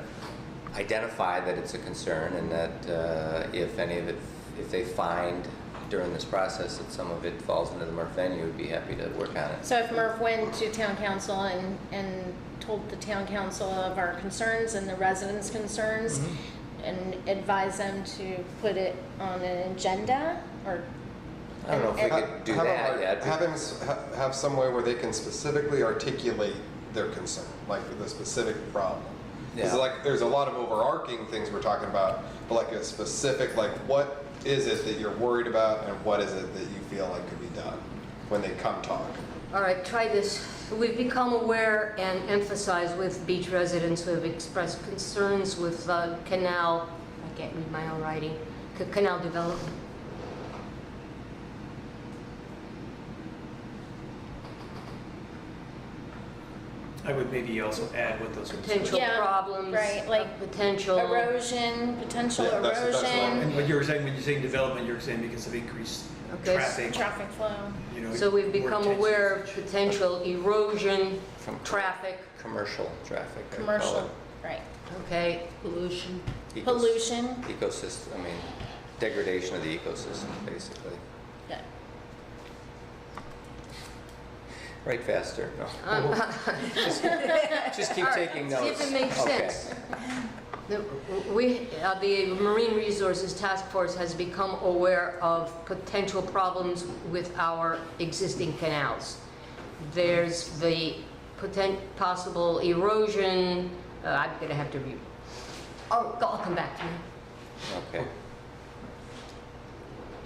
identify that it's a concern, and that if they find during this process that some of it falls into the MERF venue, we'd be happy to work on it. So if Murph went to town council and told the town council of our concerns and the residents' concerns, and advise them to put it on an agenda, or? I don't know if we could do that yet. Have some way where they can specifically articulate their concern, like the specific problem. Because Yeah. like, there's a lot of overarching things we're talking about, but like a specific, like what is it that you're worried about and what is it that you feel like could be done when they come talk? All right, try this. We've become aware and emphasized with beach residents who have expressed concerns with canal, I can't read my own writing, canal development. I would maybe also add what those Potential Yeah, problems. right, like Potential. Erosion, potential Yeah, that's what erosion, And what you're saying, when you're saying development, you're saying because of increased Okay. traffic, traffic flow. you know. So we've more become tension. aware of potential erosion, From traffic, commercial traffic. I call Commercial, it. right. okay, pollution. Pollution. Ecosystem, degradation of the ecosystem, basically. Yeah. Write faster, no. Just keep All right, taking see if notes. it makes Okay. sense. The Marine Resources Task Force has become aware of potential problems with our existing canals. There's the possible erosion, I'm gonna have to read. I'll come back to you. Okay.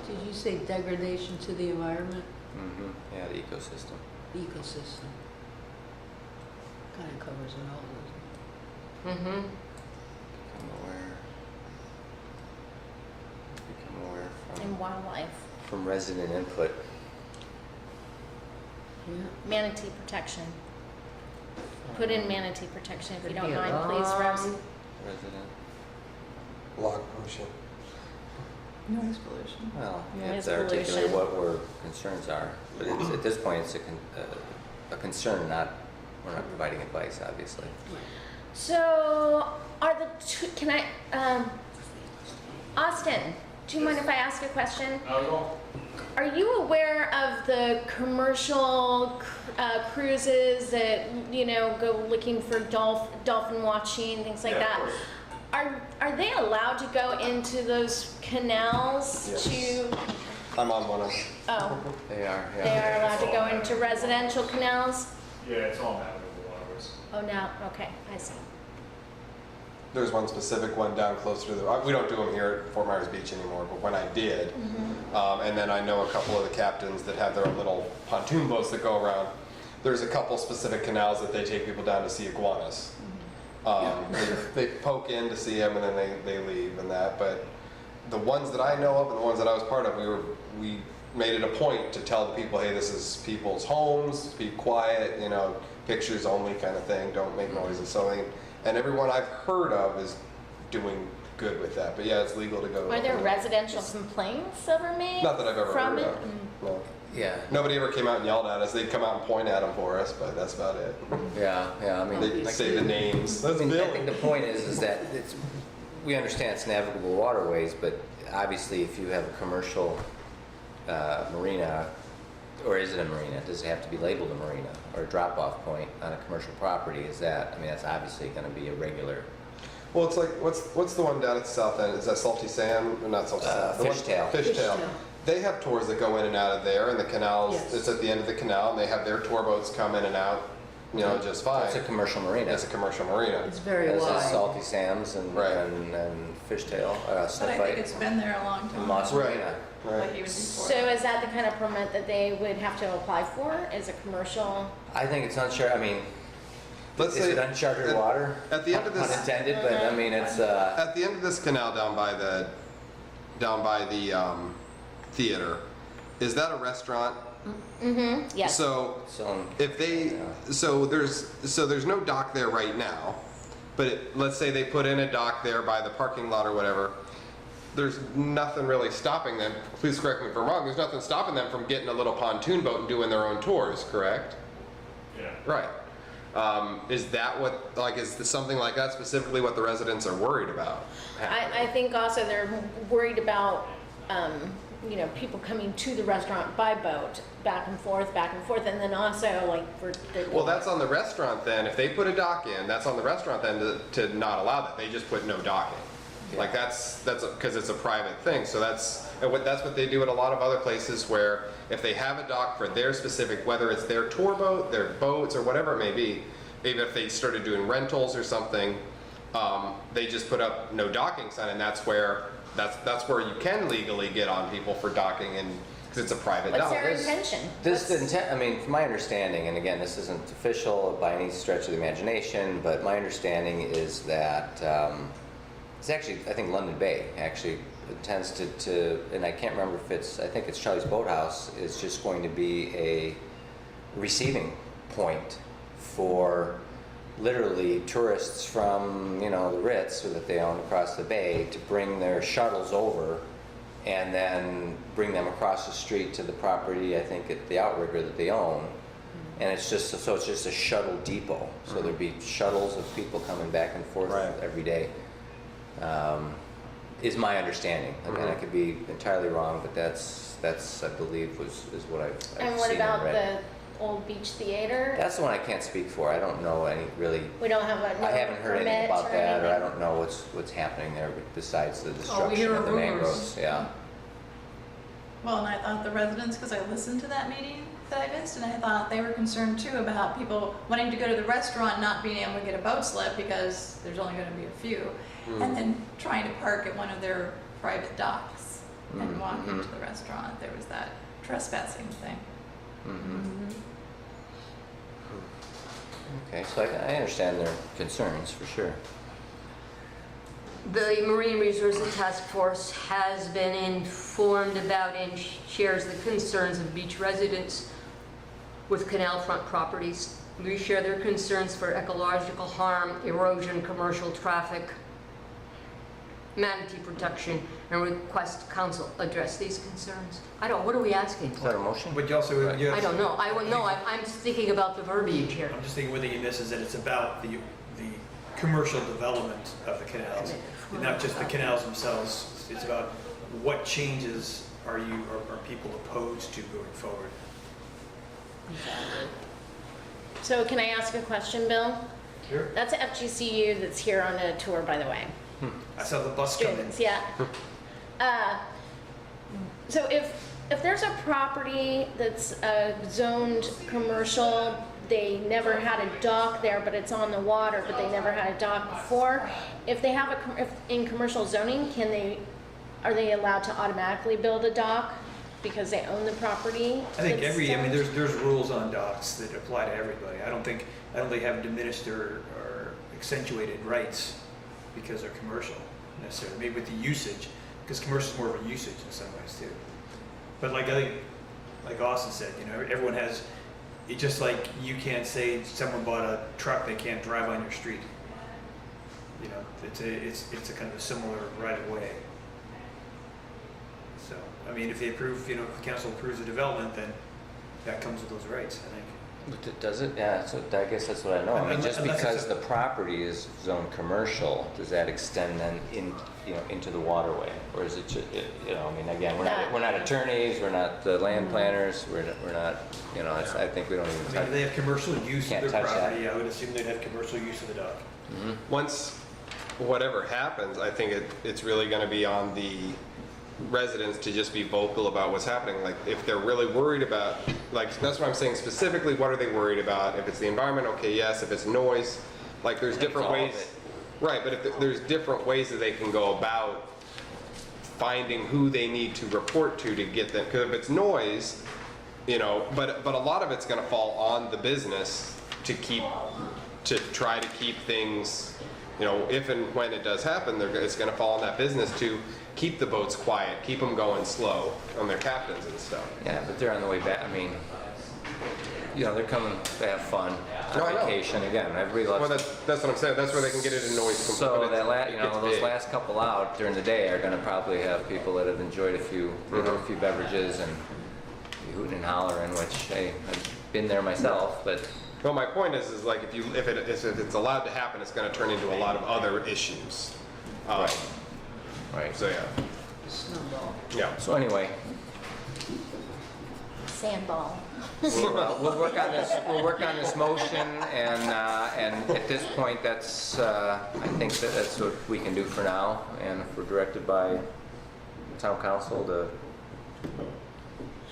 Did you say degradation to the environment, Yeah, the ecosystem. ecosystem? Kind of covers it all, doesn't Mm-hmm. Become aware And wildlife. from resident input. it? Yeah. Manatee protection. Put in manatee protection if you don't Could be a mind, please, Rose. long- Resident, Log motion. Noise pollution. well, you Noise have to articulate pollution. what our concerns are. But at this point, it's a concern, we're not providing advice, obviously. So, are the two, can I, Austin, do you mind if I ask a question? Go. Are you aware of the commercial cruises that, you know, go looking for dolphin watching, things like Yeah, of that? course. Are they allowed to go into those canals Yes. to, I'm on one of them. oh, They are, they yeah. are allowed to go into residential canals? Yeah, it's all navigable waterways. Oh, now, okay, I see. There's one specific one down closer to the, we don't do them here at Fort Myers Beach anymore, but when I did, and then I know a couple of the captains that have their own little pontoon boats that go around. There's a couple specific canals that they take people down to see iguanas. They poke in to see them and then they leave and that, but the ones that I know of and the ones that I was part of, we made it a point to tell the people, hey, this is people's homes, be quiet, you know, pictures only kind of thing, don't make noises. So, and everyone I've heard of is doing good with that. But yeah, it's legal to go. Are there residential complaints ever made Not that I've ever from heard it? of. No. Yeah, Nobody ever came out and yelled at us. They'd come out and point at them for us, but that's about it. yeah, I mean. They'd like- say the names. I That's mean, I Billy. think the point is that we understand it's navigable waterways, but obviously if you have a commercial marina, or is it a marina? Does it have to be labeled a marina or a drop-off point on a commercial property? Is that, I mean, that's obviously going to be a regular Well, it's like, what's the one down at the south end? Is that Salty Sam? Or not Salty Sam? The one- Fishtail. Fishtail. Fishtail. They have tours that go in and out of there, and the canals, Yes. it's at the end of the canal, and they have their tour boats come in and out, you know, just fine. It's a commercial marina. It's a commercial marina. It's very As is wide. Salty Sam's and, Right. and Fishtail, But I Sniff think Fight, it's been there a long and time. Moss Right. Marina. Like Right. even before. So is that the kind of permit that they would have to apply for as a commercial? I think it's uncharted, I mean, Let's is say it uncharted at- water? at the end of this- Pun intended, but I mean, it's, At the end of this canal down by the theater, is that a restaurant? Mm-hmm, yes. So so, if they, so there's no dock there right now, but let's say they put in a dock there by the parking lot or whatever, there's nothing really stopping them, please correct me if I'm wrong, there's nothing stopping them from getting a little pontoon boat and doing their own tours, correct? Yeah. Right. Is that what, like, is something like that specifically what the residents are worried about? I think also they're worried about, you know, people coming to the restaurant by boat, back and forth, and then also like for the. Well, that's on the restaurant then. If they put a dock in, that's on the restaurant then to not allow that. They just put no docking. Like that's because it's a private thing. So that's what they do at a lot of other places where if they have a dock for their specific, whether it's their tour boat, their boats, or whatever it may be, maybe if they started doing rentals or something, they just put up no docking sign, and that's where you can legally get on people for docking, and because it's a private What's No, their this- intention? This What's- intent, I mean, from my understanding, and again, this isn't official by any stretch of the imagination, but my understanding is that it's actually, I think London Bay actually intends to, and I can't remember if I think it's Charlie's Boathouse, is just going to be a receiving point for literally tourists from, you know, the Ritz, or that they own across the bay, to bring their shuttles over and then bring them across the street to the property, I think at the outrigger that they own. And it's just, so it's just a shuttle depot. So there'd be shuttles of people coming back and forth Right. every day. Is my understanding. I mean, I could be entirely wrong, but that's I believe is what I've And seen what and about read. the old beach theater? That's the one I can't speak for. I don't know any really. We don't have a, no I haven't heard anything permit about that, or I anything? don't know what's happening there besides the destruction hear of the rumors. mangroves. Yeah. Well, and I thought the residents, because I listened to that meeting that I missed, and I thought they were concerned too about people wanting to go to the restaurant, not being able to get a boat slip because there's only going to be a few, and then trying to park at one of their private docks and walk into the restaurant. There was that trespassing thing. Okay, so I understand their concerns for sure. The Marine Resources Task Force has been informed about and shares the concerns of beach residents with canal front properties. We share their concerns for ecological harm, erosion, commercial traffic, manatee protection, and request council address these concerns. What are we asking Is that a for? motion? But you also, you I don't know. I'm thinking about the verbiage here. I'm just thinking one thing you miss is that it's about the commercial development of the canals, and not just the canals themselves It's about what changes are people opposed to going forward? So can I ask a question, Bill? Sure. That's a FGCU that's here on a tour, by the way. I saw the bus come in. Students, yeah. So if there's a property that's zoned commercial, they never had a dock there, but it's on the water, but they never had a dock before. If they have if in commercial zoning, are they allowed to automatically build a dock because they own the property? I think that's I mean, zoned? there's rules on docks that apply to everybody. I don't think they have diminished or accentuated rights because they're commercial necessarily. Maybe with the usage, because commercial is more of a usage in some ways too. But I think, like Austin said, everyone has, it's just like you can't say someone bought a truck they can't drive on your street. It's a kind of a similar right of way. So, I mean, if they approve, if the council approves the development, then that comes with those rights, I think. But does it? Yeah, so I guess that's what I know. I mean, just Unless because it's the property is zoned commercial, does that extend then into the waterway? Or is it just, I mean, again, we're not attorneys, we're not the land planners, we're not, I think we don't even I mean, touch. if they have commercial use of Can't their touch that. property, I would assume they'd have commercial use of the dock. Once whatever happens, I think it's really going to be on the residents to just be vocal about what's happening. Like if they're really worried about, that's what I'm saying specifically, what are they worried about? If it's the environment, okay, yes. If it's noise, there's different all of ways. it. Right, but if there's different ways that they can go about finding who they need to report to get them, because if it's noise, but a lot of it's going to fall on the business to try to keep things, if and when it does happen, it's going to fall on that business to keep the boats quiet, keep them going slow on their captains and stuff. Yeah, but they're on the way back. I mean, they're coming to have fun No, I on know. vacation. Again, everybody loves. Well, that's what I'm saying. That's where they can get it in noise. So but it gets those big. last couple out during the day are going to probably have people that have enjoyed a few beverages and be hooting and hollering. Which, hey, I've been there myself, but. Well, my point is if it's allowed to happen, it's going to turn into a lot of other issues. Right. So yeah. Snowball. Yeah. So anyway, Sandball. we'll work on this. We'll work on this motion, and at this point, that's I think that's what we can do for now. And if we're directed by the town council to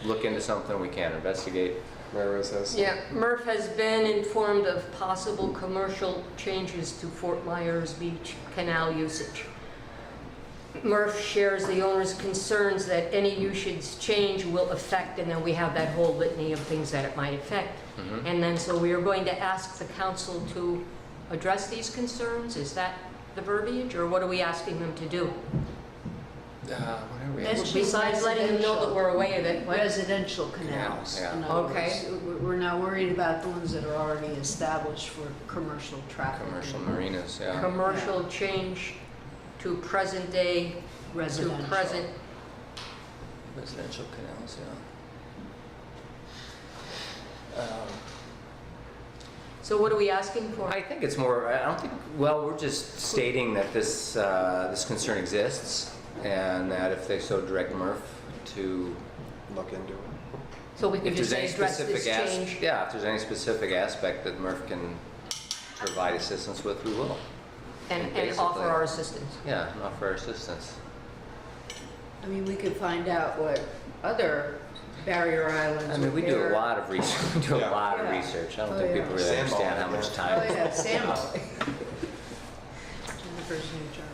look into something, we can investigate. Mary Rose says. Yeah, METRF has been informed of possible commercial changes to Fort Myers Beach canal usage. METRF shares the owner's concerns that any usage change will affect, and then we have that whole litany of things that it might affect. And then so we are going to ask the council to address these concerns. Is that the verbiage, or what are we asking them to do? Besides letting them know that we're aware of it. what- Residential canals. Yeah. In other Okay. words. We're not worried about the ones that are already established for commercial traffic. Commercial marinas, yeah. Commercial change to present day, to Residential. present. Residential canals, yeah. So what are we asking for? I think it's more. I don't think. Well, we're just stating that this concern exists, and that if they so direct METRF to, Look into it. So we can if just there's any say address this specific change. if there's any specific aspect that METRF can provide assistance with, we will. And basically. offer our assistance. Yeah, and offer our assistance. I mean, we could find out what other barrier islands. I mean, we do a repair- lot of research. We do a Yeah. lot of Yeah. research. I don't Oh, think yeah. people really Sandball, understand how much time. Oh, yeah, Sandball. Jennifer's new job.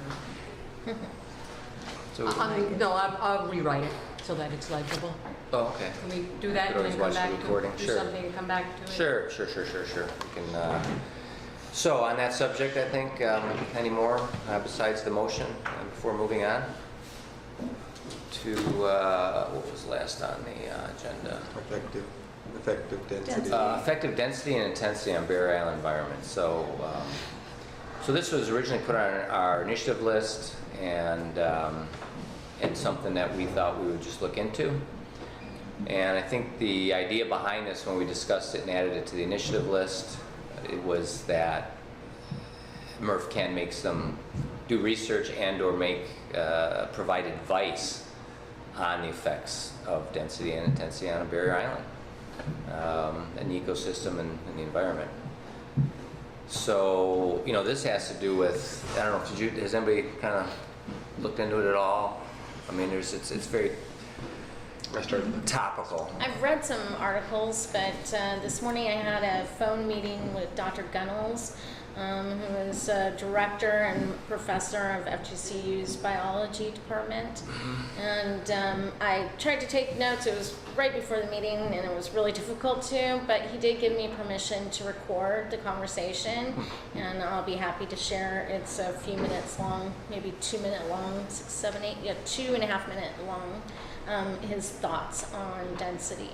So, No, I'll rewrite it so that it's legible. oh, okay. Can we do that Could and always then come watch the back to recording, do sure. something and come back to it? Sure. We can. So on that subject, I think any more besides the motion before moving on to what was last on the agenda? Effective density. Effective density and intensity on Bear Island environment. So this was originally put on our initiative list, and it's something that we thought we would just look into. And I think the idea behind this, when we discussed it and added it to the initiative list, it was that METRF can make some do research and/or provide advice on the effects of density and intensity on a barrier island, an ecosystem and the environment. So, this has to do with, I don't know, has anybody kind of looked into it at all? I mean, it's very topical. I've read some articles, but this morning I had a phone meeting with Dr. Gunnels, who is director and professor of FGCU's biology department. And I tried to take notes. It was right before the meeting, and it was really difficult to, but he did give me permission to record the conversation, and I'll be happy to share. It's a few minutes long, maybe 2 minute long, 6, 7, 8, 2.5 minute long, his thoughts on density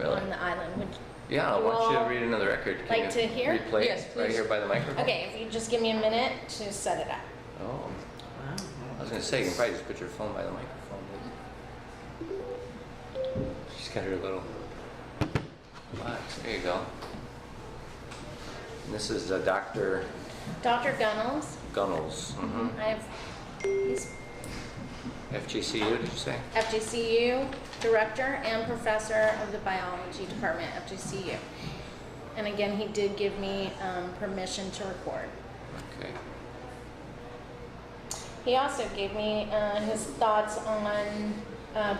on the island. Yeah, I want you to read another record. Can like you to hear? replay Yes, it right please. here by the microphone? Okay, if you just give me a minute to set it up. Oh, Wow. I was going to say, you can probably just put your phone by the microphone. She's got her little box. There you go. And this is Dr. Dr. Gunnels, Gunnels. I have, he's FGCU, did you say? FGCU director and professor of the biology department, FGCU. And again, he did give me permission to record. Okay. He also gave me his thoughts on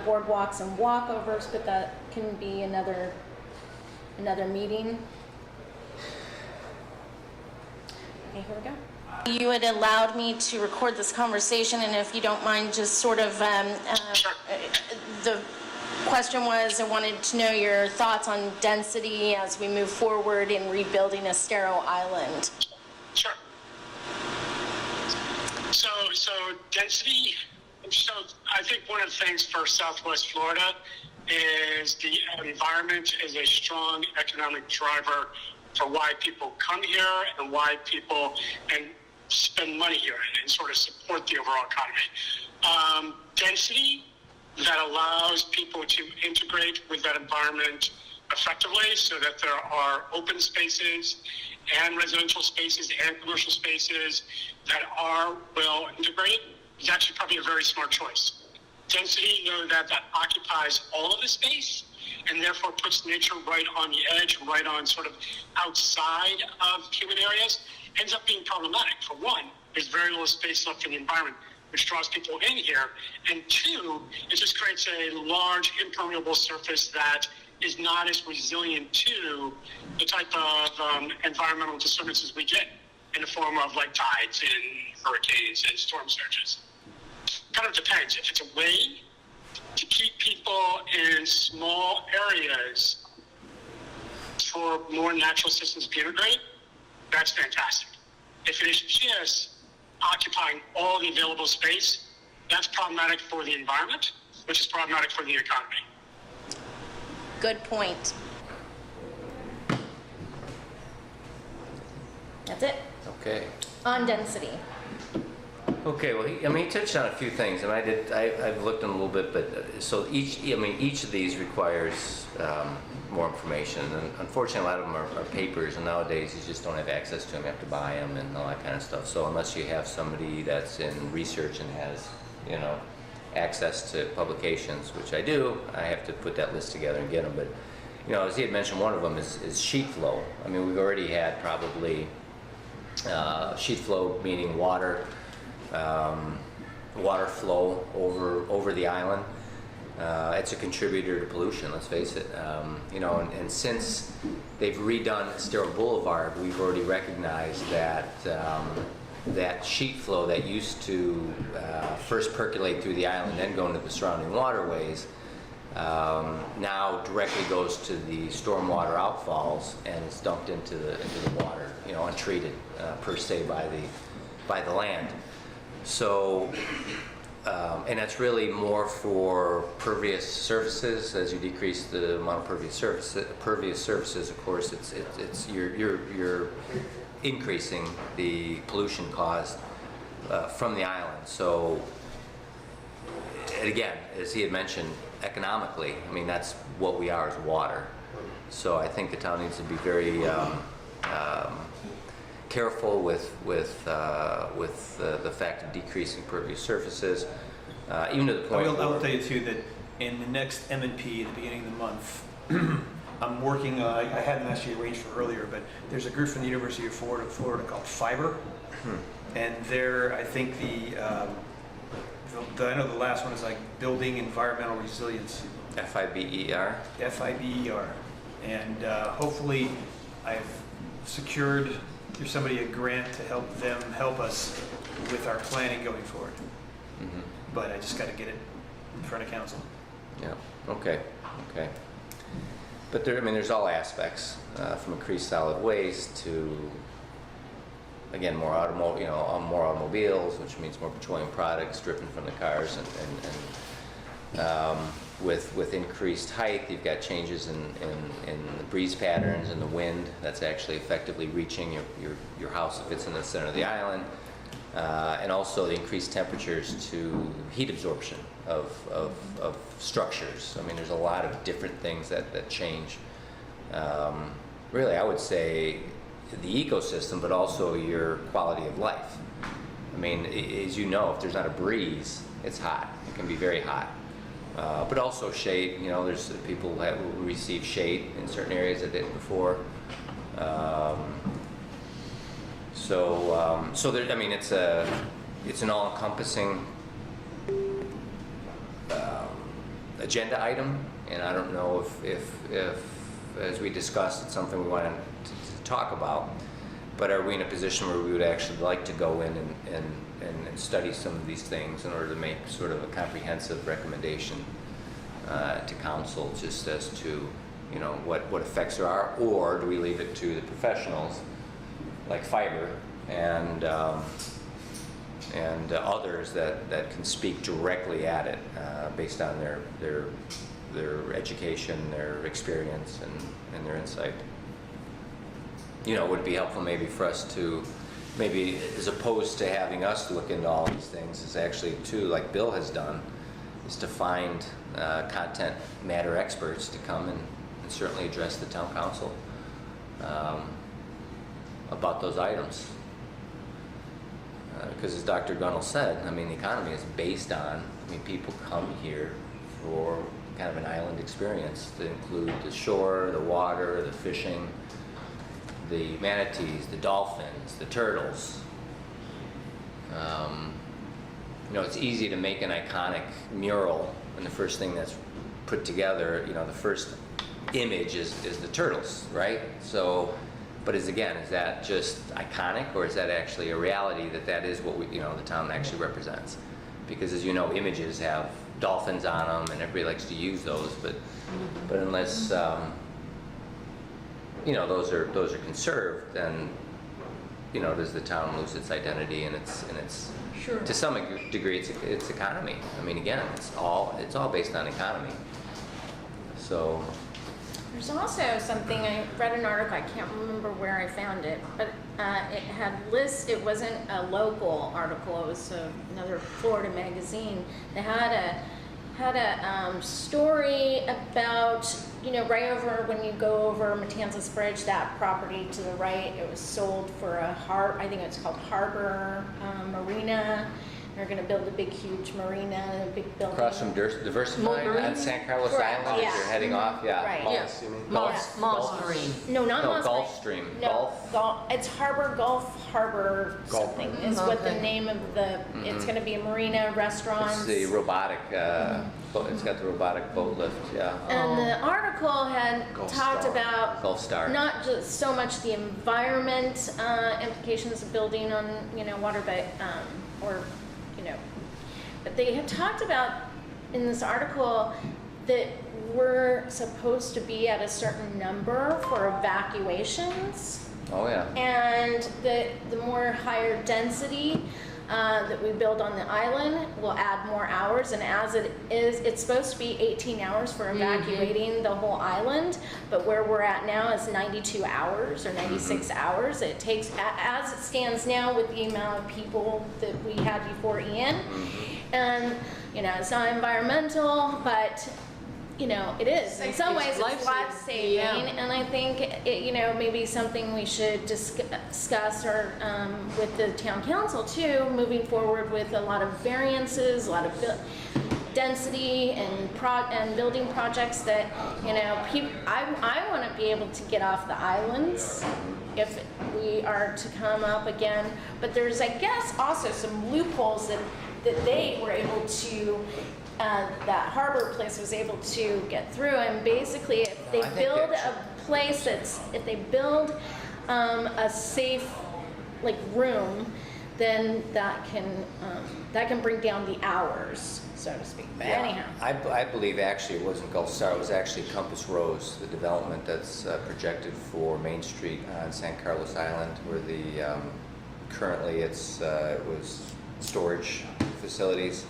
boardwalks and walkovers, but that can be another meeting. Okay, here we go. You had allowed me to record this conversation, and if you don't mind, just sort of, the question was, I wanted to know your thoughts on density as we move forward in rebuilding a sterile island. Sure. So density, so I think one of the things for Southwest Florida is the environment is a strong economic driver for why people come here and why people and spend money here and sort of support the overall economy. Density that allows people to integrate with that environment effectively so that there are open spaces and residential spaces and commercial spaces that are well integrated is actually probably a very smart choice. Density, that occupies all of the space and therefore puts nature right on the edge, right on sort of outside of human areas, ends up being problematic. For one, there's very little space left in the environment, which draws people in here. And two, it just creates a large impermeable surface that is not as resilient to the type of environmental disturbances we get in the form of like tides and hurricanes and storm surges. Kind of depends. If it's a way to keep people in small areas for more natural systems to integrate, that's fantastic. If it is just occupying all the available space, that's problematic for the environment, which is problematic for the economy. Good point. That's it. Okay. On density. Okay, well, he touched on a few things, and I've looked in a little bit, but so each of these requires more information, and unfortunately a lot of them are papers, and nowadays you just don't have access to them, you have to buy them and all that kind of stuff. So unless you have somebody that's in research and has, access to publications, which I do, I have to put that list together and get them. But, as he had mentioned, one of them is sheet flow. I mean, we've already had probably sheet flow, meaning water flow over the island. It's a contributor to pollution, let's face it. And since they've redone Sterile Boulevard, we've already recognized that that sheet flow that used to first percolate through the island, then go into the surrounding waterways, now directly goes to the stormwater outfalls and is dumped into the water, untreated per se by the land. So, and that's really more for pervious surfaces. As you decrease the amount of pervious surfaces, of course, it's you're increasing the pollution caused from the island. So, and again, as he had mentioned, economically, I mean, that's what we are, is water. So I think the town needs to be very careful with the fact of decreasing pervious surfaces, even to the point. I will tell you too that in the next M&P at the beginning of the month, I'm working. I hadn't actually arranged for earlier, but there's a group from the University of Florida called Fiber, and they're, I think I know the last one is like building environmental resilience. FIBER. FIBER, and hopefully I've secured through somebody a grant to help them help us with our planning going forward. But I just got to get it in front of council. Yeah. Okay. But there's all aspects from increased solid waste to, again, more automobiles, which means more petroleum products dripping from the cars, and with increased height, you've got changes in the breeze patterns and the wind that's actually effectively reaching your house if it's in the center of the island, and also the increased temperatures to heat absorption of structures. I mean, there's a lot of different things that change. Really, I would say the ecosystem, but also your quality of life. I mean, as you know, if there's not a breeze, it's hot. It can be very hot. But also shade. There's people who receive shade in certain areas that didn't before. So there, it's an all-encompassing agenda item, and I don't know if as we discussed, it's something we wanted to talk about. But are we in a position where we would actually like to go in and study some of these things in order to make sort of a comprehensive recommendation to council, just as to what effects there are, or do we leave it to the professionals like Fiber and others that can speak directly at it based on their education, their experience, and their insight. Would it be helpful maybe for us to, maybe as opposed to having us look into all these things, is actually too, like Bill has done, is to find content matter experts to come and certainly address the town council about those items. Because as Dr. Gunnell said, the economy is based on, people come here for kind of an island experience to include the shore, the water, the fishing, the manatees, the dolphins, the turtles. It's easy to make an iconic mural, and the first thing that's put together, the first image is the turtles, right? So, but is that just iconic, or is that actually a reality that is what the town actually represents? Because as you know, images have dolphins on them, and everybody likes to use those, but unless those are conserved, then does the town lose its identity and its Sure. to some degree its economy. Again, it's all based on economy. So There's also something, I read an article, I can't remember where I found it, but it had lists, it wasn't a local article, it was another Florida magazine. They had a story about, right over when you go over Matanzas Bridge, that property to the right, it was sold for I think it's called Harbor Marina. They're going to build a big, huge marina, a big building. across from Diversified on San Carlos Correct, Island, yeah. as you're heading off, yeah. Right. Yes. Gulf- Moss Marine. No, not No, Moss Gulfstream. No, it's Harbor something is what the Okay. name of the, it's going to be a marina, restaurants. It's the robotic, it's got the robotic boat lift, yeah. And the article had Gulf talked Star. about Gulf Star. not just so much the environment implications of building on water, but but they had talked about in this article that we're supposed to be at a certain number for evacuations, Oh, yeah. and the more higher density that we build on the island will add more hours, and as it is, it's supposed to be 18 hours for evacuating the whole island, but where we're at now is 92 hours or 96 hours. It takes, as it stands now with the amount of people that we had before Ian, and it's not environmental, but you know, it is. In some ways, It's it's life-saving, yeah. and I think, you know, maybe something we should discuss or with the town council too, moving forward with a lot of variances, a lot of density and building projects that, you know, I want to be able to get off the islands if we are to come up again. But there's, I guess, also some loopholes that they were able to, that harbor place was able to get through. And basically, if they build a place if they build a safe, like, room, then that can bring down the hours, so to speak. But anyhow. I believe actually it wasn't Gulf Star, it was actually Compass Rose, the development that's projected for Main Street on San Carlos Island, where the, currently it was storage facilities,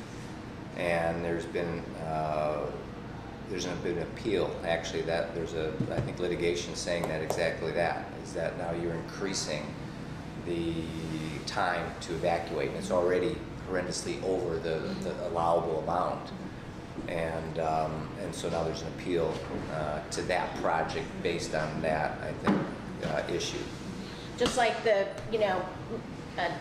and there's been an appeal, actually, that there's I think litigation saying that exactly that, is that now you're increasing the time to evacuate, and it's already horrendously over the allowable amount, and so now there's an appeal to that project based on that, I think, issue. Just like the, you know,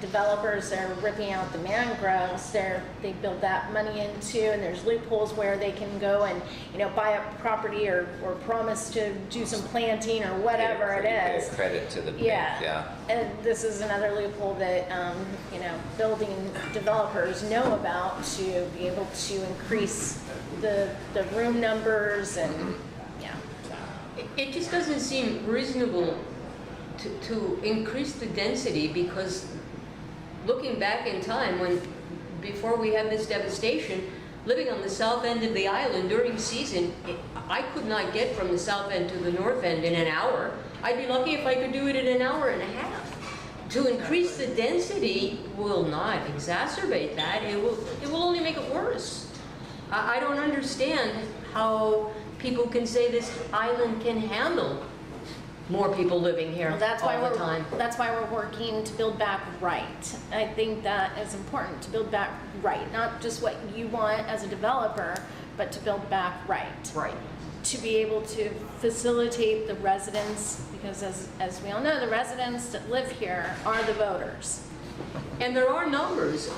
developers are ripping out the mangroves, they build that money into, and there's loopholes where they can go and, you know, buy up property or promise to do some planting or whatever it is. Pay credit to the bank, Yeah. And this is another loophole that, you know, building developers know about to be able to increase the room numbers and, yeah. It just doesn't seem reasonable to increase the density, because looking back in time, before we had this devastation, living on the south end of the island during season, I could not get from the south end to the north end in an hour. I'd be lucky if I could do it in an hour and a half. To increase the density will not exacerbate that. It will only make it worse. I don't understand how people can say this island can handle more people living here Well, that's why all the time. That's why we're working to build back right. I think that is important, to build back right, not just what you want as a developer, but to build back right. Right. To be able to facilitate the residents, because as we all know, the residents that live here are the voters. And there are numbers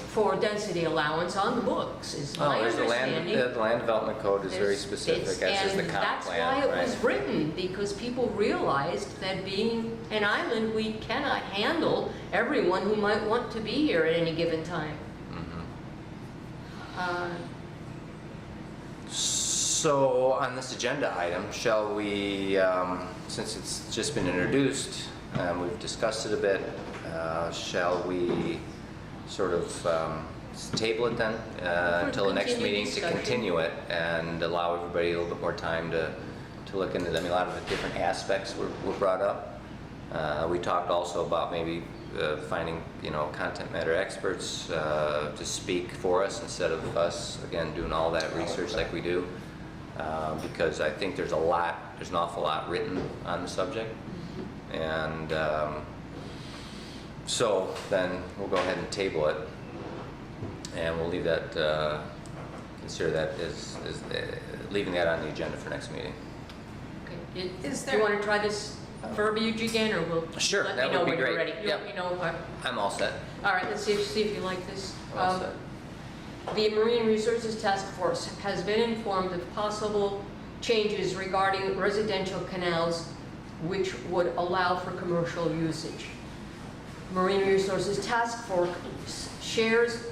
for density allowance on the books, is my There's the understanding. land development code is very specific, as is the comp plan, And that's why it was right? written, because people realized that being an island, we cannot handle everyone who might want to be here at any given time. So on this agenda item, shall we, since it's just been introduced, we've discussed it a bit, shall we sort of table it then until the next continued meeting to discussion. continue it and allow everybody a little bit more time to look into them? I mean, a lot of the different aspects were brought up. We talked also about maybe finding, you know, content matter experts to speak for us instead of us, again, doing all that research like we do. Because I think there's an awful lot written on the subject. And so then we'll go ahead and table it, and we'll leave that, consider that as leaving that on the agenda for next meeting. Okay. Do you there- want to try this verbiage again, or will Sure, let that me know would be when you're great. ready? You'll Yep. let me know if I'm all set. all right, let's see if you like this. I'm all set. The Marine Resources Task Force has been informed of possible changes regarding residential canals which would allow for commercial usage. Marine Resources Task Force shares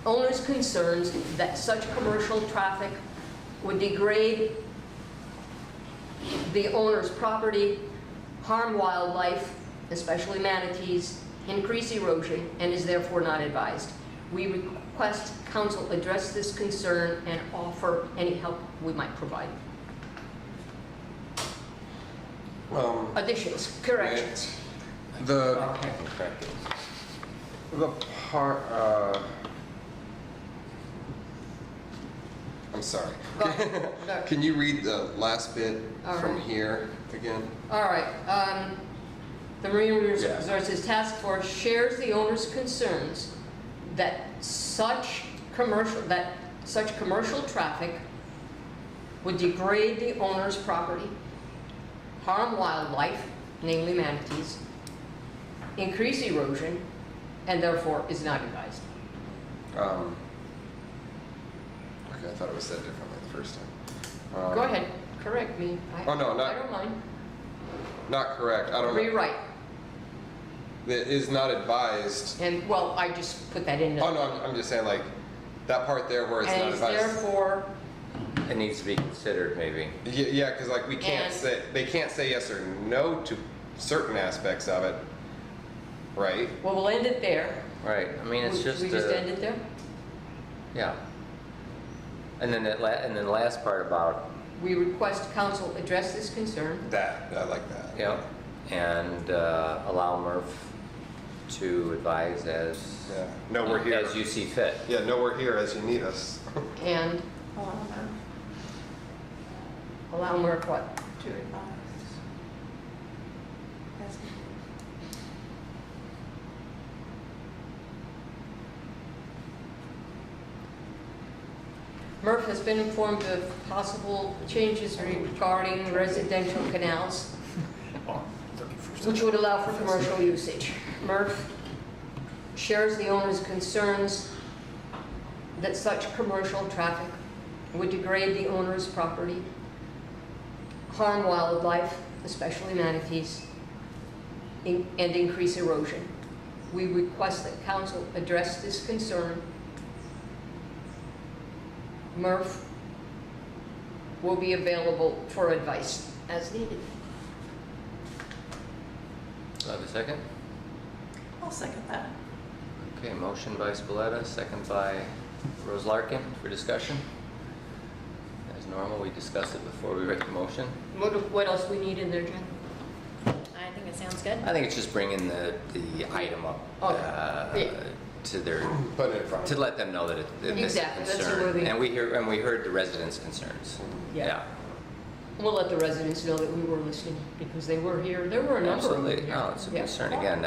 owners' concerns that such commercial traffic would degrade the owner's property, harm wildlife, especially manatees, increase erosion, and is therefore not advised. We request council address this concern and offer any help we might provide. Additions, corrections. The Correct. part, I'm sorry. Go ahead. Can you read the last bit All from right. here again? All right, the Marine Resources Task Force shares the owner's concerns that such commercial traffic would degrade the owner's property, harm wildlife, namely manatees, increase erosion, and therefore is not advised. Okay, I thought it was said differently the first time. Go ahead, correct me. Oh, no, not- I don't mind. Not correct, I don't know. Rewrite. It is not advised. And, well, I just put that in. Oh, no, I'm just saying like, that part there where it's not And is advised. therefore, It needs to be considered maybe. Yeah, because like we can't And- say, they can't say yes or no to certain aspects of it, right? well, we'll end it there. Right, I mean, it's just. We just end it there? Yeah. And then and then the last part about, We request council address this concern That, I like that. you know, and allow Murph to advise as. Yeah, no, we're here. As you see fit. Yeah, no, we're here as you need us. and allow Murph what? To advise. As- Murph has been informed of possible changes regarding residential canals, Oh, looking for which would allow for commercial usage. Murph shares the owner's concerns that such commercial traffic would degrade the owner's property, harm wildlife, especially manatees, and increase erosion. We request that council address this concern. Murph will be available for advice as needed. Do I have a second? I'll second that. Okay, motion by Spalletta, second by Rose Larkin for discussion. As normal, we discuss it before we write the motion. What else we need in there, Jen? I think it sounds good. I think it's just bringing the item up Yeah. to their, Put it in front. to let them know that this is a Exactly, that's concern. where we- And we heard the residents' concerns. Yeah. We'll let the residents know that we were listening because they were here. There were a number of them Absolutely, here. no, it's a Yeah. concern. Again,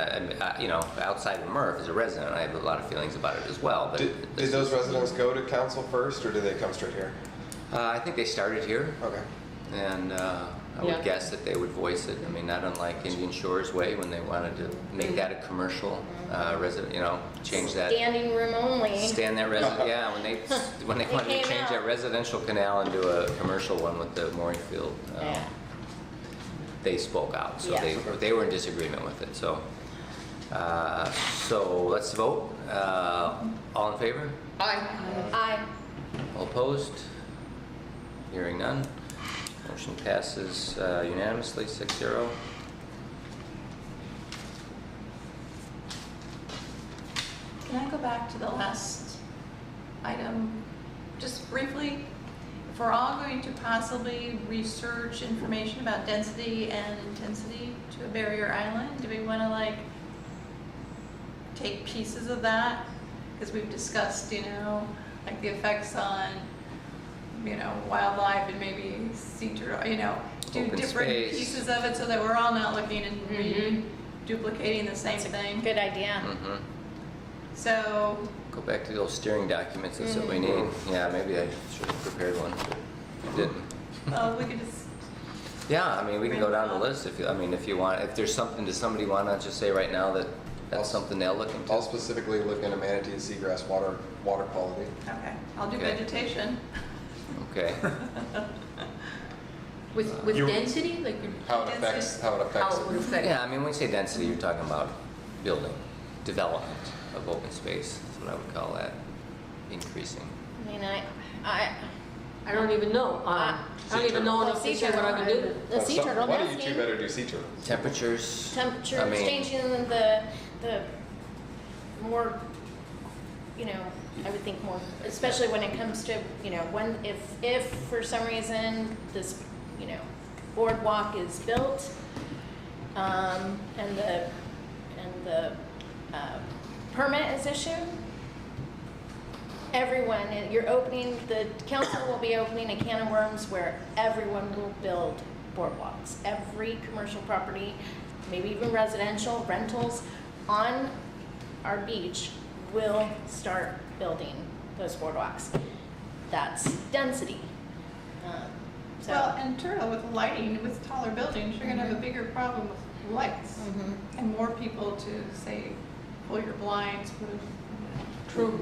you know, outside of Murph, as a resident, I have a lot of feelings about it as well, but. Did this those is- residents go to council first, or did they come straight here? I think they started here, Okay. and I Yeah. would guess that they would voice it. I mean, not unlike Indian Shores Way, when they wanted to make that a commercial resident, you know, change that. Standing room only. Stand that resident, yeah, when they wanted to came change out. that residential canal into a commercial one with the mooring field, Yeah. they spoke out, so Yeah. they were in disagreement with it, so. So let's vote. All in favor? I All opposed? Hearing none. Motion passes unanimously, 6-0. Can I go back to the last item, just briefly? If we're all going to possibly research information about density and intensity to a barrier island, do we want to like take pieces of that? Because we've discussed, you know, like the effects on, you know, wildlife and maybe sea turtle, you know, do Open different space. pieces of it so that we're all not looking and Mhm. duplicating the same thing. good idea. Mhm. So, Go back to those steering documents, that's what we need. Yeah, maybe I should have prepared one, but you didn't. we could just, Yeah, I mean, we can go down the list if you, I mean, if you want, if there's something, does somebody want to just say right now that that's something they'll look into? I'll specifically look into manatee and seagrass water quality. okay, I'll do Okay. vegetation. Okay. With You- density, like How it affects, how it how affects. it would affect. Yeah, I mean, when you say density, you're talking about building, development of open space. That's what I would call that, increasing. I mean, I, I don't even know. I don't even know well, enough to sea say what I would do. turtle, the sea turtle One of you two nesting, better do sea turtle. Temperatures. temperature I mean, changing, the more, you know, I would think more, especially when it comes to, you know, when, if for some reason this, you know, boardwalk is built, and the permit is issued, everyone, you're opening, the council will be opening a can of worms where everyone will build boardwalks. Every commercial property, maybe even residential, rentals on our beach will start building those boardwalks. That's density. So, Well, and Turtle with lighting, with taller buildings, you're gonna have a bigger problem with lights. And more people to say, pull your blinds, put a. True.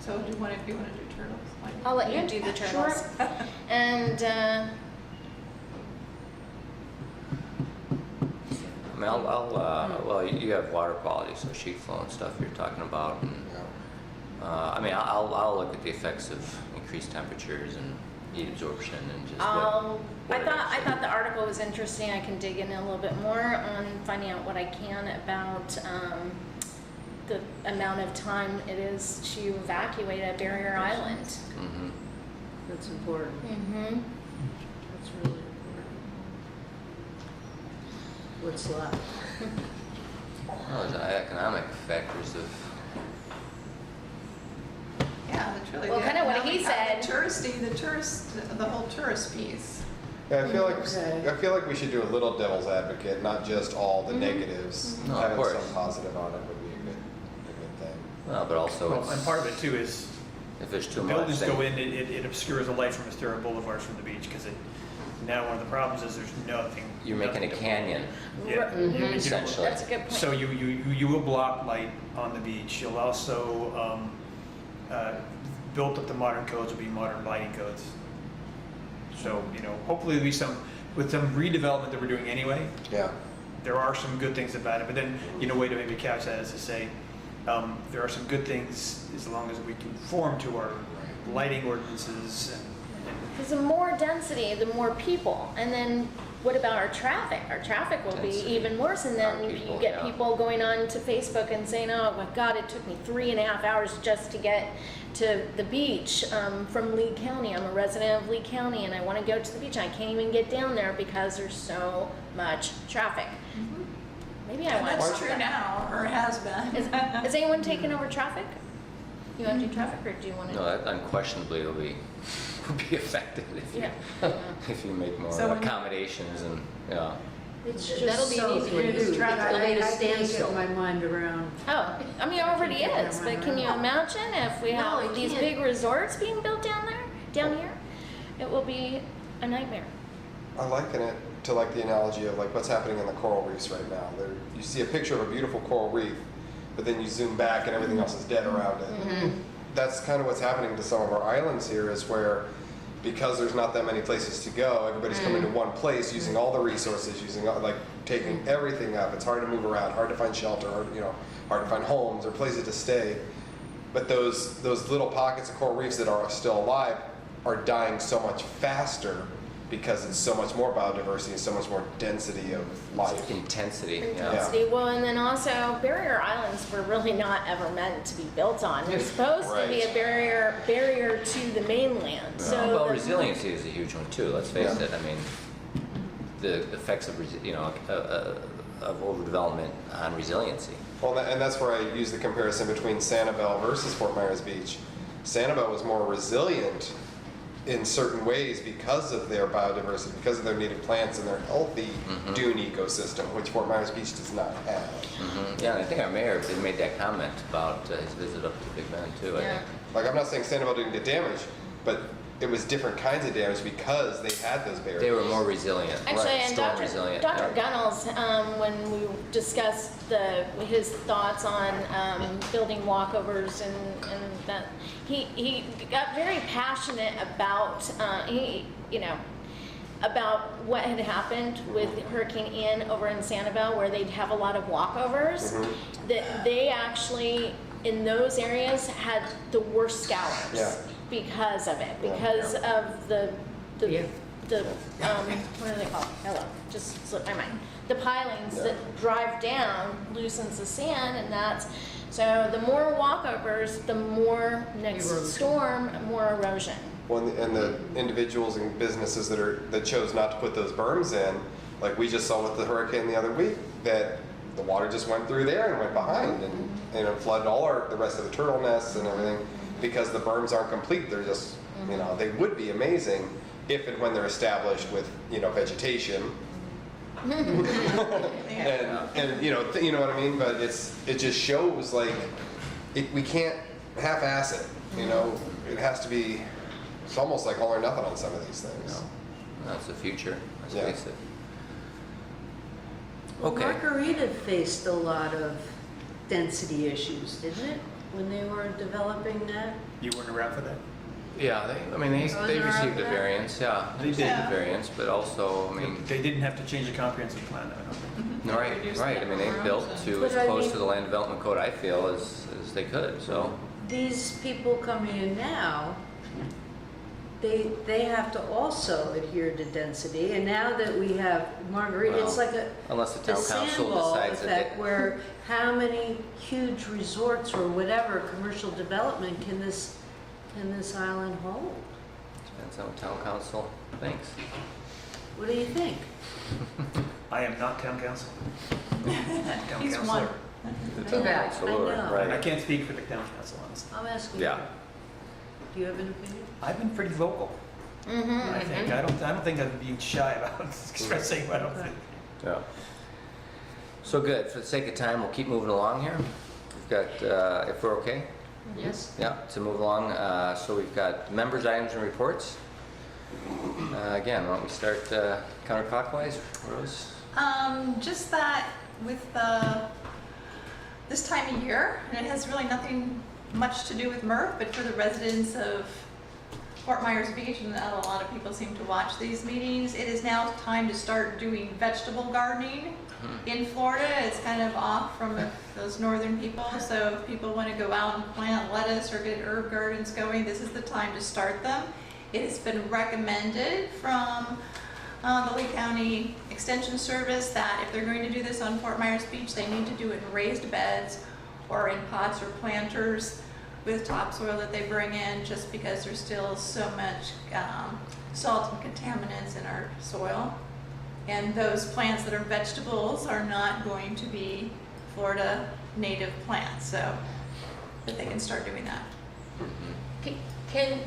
So do one if you wanna do turtles? like- I'll let you do the turtles. And, I mean, well, you have water quality, so sheet flow and stuff you're talking about. And, I mean, I'll look at the effects of increased temperatures and heat absorption and just what it I is. thought the article was interesting. I can dig in a little bit more on finding out what I can about the amount of time it is to evacuate a barrier island. Mhm. That's important. Mm-hmm. That's really important. What's left? Well, there's economic factors of, Yeah, that's really. Well, the kinda what he economic- said. the whole tourist piece. Yeah, Okay. I feel like we should do a little devil's advocate, not just all the negatives. No, of Having course. some positive on it would be a good thing. well, but also Well, and it's, part of it too is if there's too the much, buildings go then in, it obscures the light from Estero Boulevard from the beach, because now one of the problems is there's nothing. you're making a nothing to- canyon, Yeah. You know, essentially. That's a good point. So you will block light on the beach. You'll also, built up the modern codes will be modern lighting codes. So, hopefully there'll be with some redevelopment that we're doing anyway, Yeah. there are some good things about it. But then, way to maybe couch that is to say, there are some good things as long as we conform to our lighting ordinances and Because the more density, the more people. And then what about our traffic? Our traffic will be Density. even worse. And then Our you people, get yeah. people going on to Facebook and saying, oh my God, it took me 3.5 hours just to get to the beach from Lee County. I'm a resident of Lee County and I want to go to the beach. I can't even get down there because there's so much traffic. Maybe I And want that's true now, or has been. Is anyone taking over traffic? You want to do traffic or do you want to? no, that unquestionably will be affected if you, Yeah. if you make more So when- accommodations and, yeah. It's That'll be an easy way to do huge. traffic. I Made a can't get standstill. my mind around. Oh, I mean, it already is, but can you imagine if we No, have I these can't. big resorts being built down here? It will be a nightmare. I liken it to like the analogy of like what's happening in the coral reefs right now. You see a picture of a beautiful coral reef, but then you zoom back and everything else is dead around it. That's kind of what's happening to some of our islands here, is where because there's not that many places to go, everybody's coming to one place, using all the resources, taking everything up. It's hard to move around, hard to find shelter, hard to find homes or places to stay. But those little pockets of coral reefs that are still alive are dying so much faster because it's so much more biodiversity and so much more density of life. Intensity, yeah. Intensity. Well, and then also barrier islands were really not ever meant to be built on. They're supposed to be a barrier to the mainland. So Well, the- resiliency is a huge one too, let's face Yeah. it. I mean, the effects of, of overdevelopment on resiliency. Well, and that's where I use the comparison between Sanibel versus Fort Myers Beach. Sanibel was more resilient in certain ways because of their biodiversity, because of their native plants and their healthy dune ecosystem, which Fort Myers Beach does not have. Yeah, and I think our mayor did made that comment about his visit up to Big Bend too, I Yeah. think. Like, I'm not saying Sanibel didn't get damaged, but it was different kinds of damage because they had those barriers. They were more resilient. Actually, Right, and storm resilient, Dr. yeah. Gunnels, when we discussed his thoughts on building walkovers and that, he got very passionate about about what had happened with Hurricane Ian over in Sanibel, where they'd have a lot of walkovers. That they actually in those areas had the worst scours Yeah. because of it, because of the Yeah. what are they called? Hello, just slipped my mind. The pilings that drive down loosens the sand, and that's so. The more walkovers, the more next Erosion. storm, more erosion. Well, and the individuals and businesses that chose not to put those berms in, like we just saw with the hurricane the other week, that the water just went through there and went behind and flooded the rest of the turtle nests and everything because the berms aren't complete. They're just, they would be amazing if and when they're established with, vegetation. and you know what I mean? But it just shows like we can't half-ass it. It has to be It's almost like all or nothing on some of these You things. know, that's the future, let's Yeah. face it. Well, Okay. Margarita faced a lot of density issues, didn't it, when they were developing that? You weren't around for that? Yeah, Oh, they they're received up a there? variance, yeah. They did. received a variance, but also, I mean, They didn't have to change the comprehensive plan, though, I don't think. no, right, Reduce right, I the mean, they number of built rooms to But as I close mean- to the land development code, I feel, as they could, so. These people coming in now, they have to also adhere to density, and now that we have Margarita, it's Well, like Unless the the town council sandball decides that effect, they, where how many huge resorts or whatever commercial development can this island hold? depends on what town council thinks. What do you think? I am not town council. Town He's councilor. one. The Too town bad. council, I know. And I right. can't speak for the town council, honestly. I'm asking Yeah. you. Do you have an opinion? I've been pretty vocal, I think. I don't think I'm being shy about expressing what I don't think. Yeah. So good, for the sake of time, we'll keep moving along here. We've got, if we're okay? Yes. Yeah, to move along, so we've got members' items and reports. Again, why don't we start counterclockwise, Rose? Just that with this time of year, and it has really nothing much to do with METRF, but for the residents of Fort Myers Beach, and a lot of people seem to watch these meetings, it is now time to start doing vegetable gardening in Florida. It's kind of off from those northern people, so if people want to go out and plant lettuce or get herb gardens going, this is the time to start them. It has been recommended from the Lee County Extension Service that if they're going to do this on Fort Myers Beach, they need to do it in raised beds or in pots or planters with topsoil that they bring in, just because there's still so much salt and contaminants in our soil. And those plants that are vegetables are not going to be Florida native plants, so that they can start doing that. Can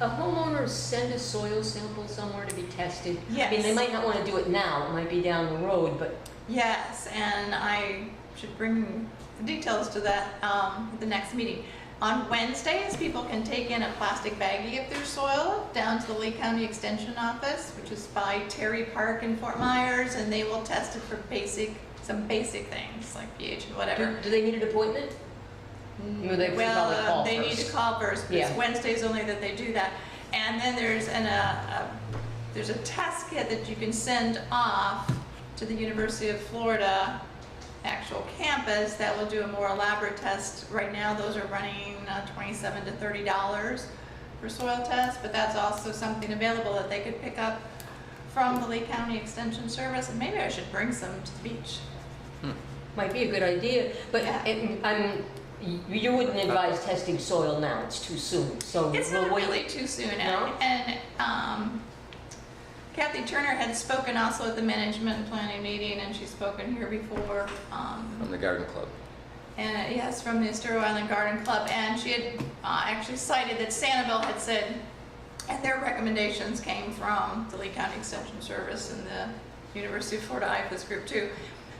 a homeowner send a soil sample somewhere to be tested? I mean, Yes. they might not want to do it now, it might be down the road, but Yes, and I should bring the details to that at the next meeting. On Wednesdays, people can take in a plastic baggie of their soil down to the Lee County Extension Office, which is by Terry Park in Fort Myers, and they will test it for some basic things like pH and whatever. do they need an appointment? Or they should probably call They need first? to call first, but it's Yeah. Wednesdays only that they do that. And then there's there's a test kit that you can send off to the University of Florida actual campus that will do a more elaborate test. Right now, those are running $27 to $30 for soil tests, but that's also something available that they could pick up from the Lee County Extension Service, and maybe I should bring some to the beach. Might be a good idea, but Yeah. you wouldn't advise testing soil now, it's too soon, so It's we'll not wait. really too soon, No? and Kathy Turner had spoken also at the management planning meeting, and she's spoken here before. From the garden club. And yes, from the Estero Island Garden Club, and she had actually cited that Sanibel had said, and their recommendations came from the Lee County Extension Service and the University of Florida IFAS group too,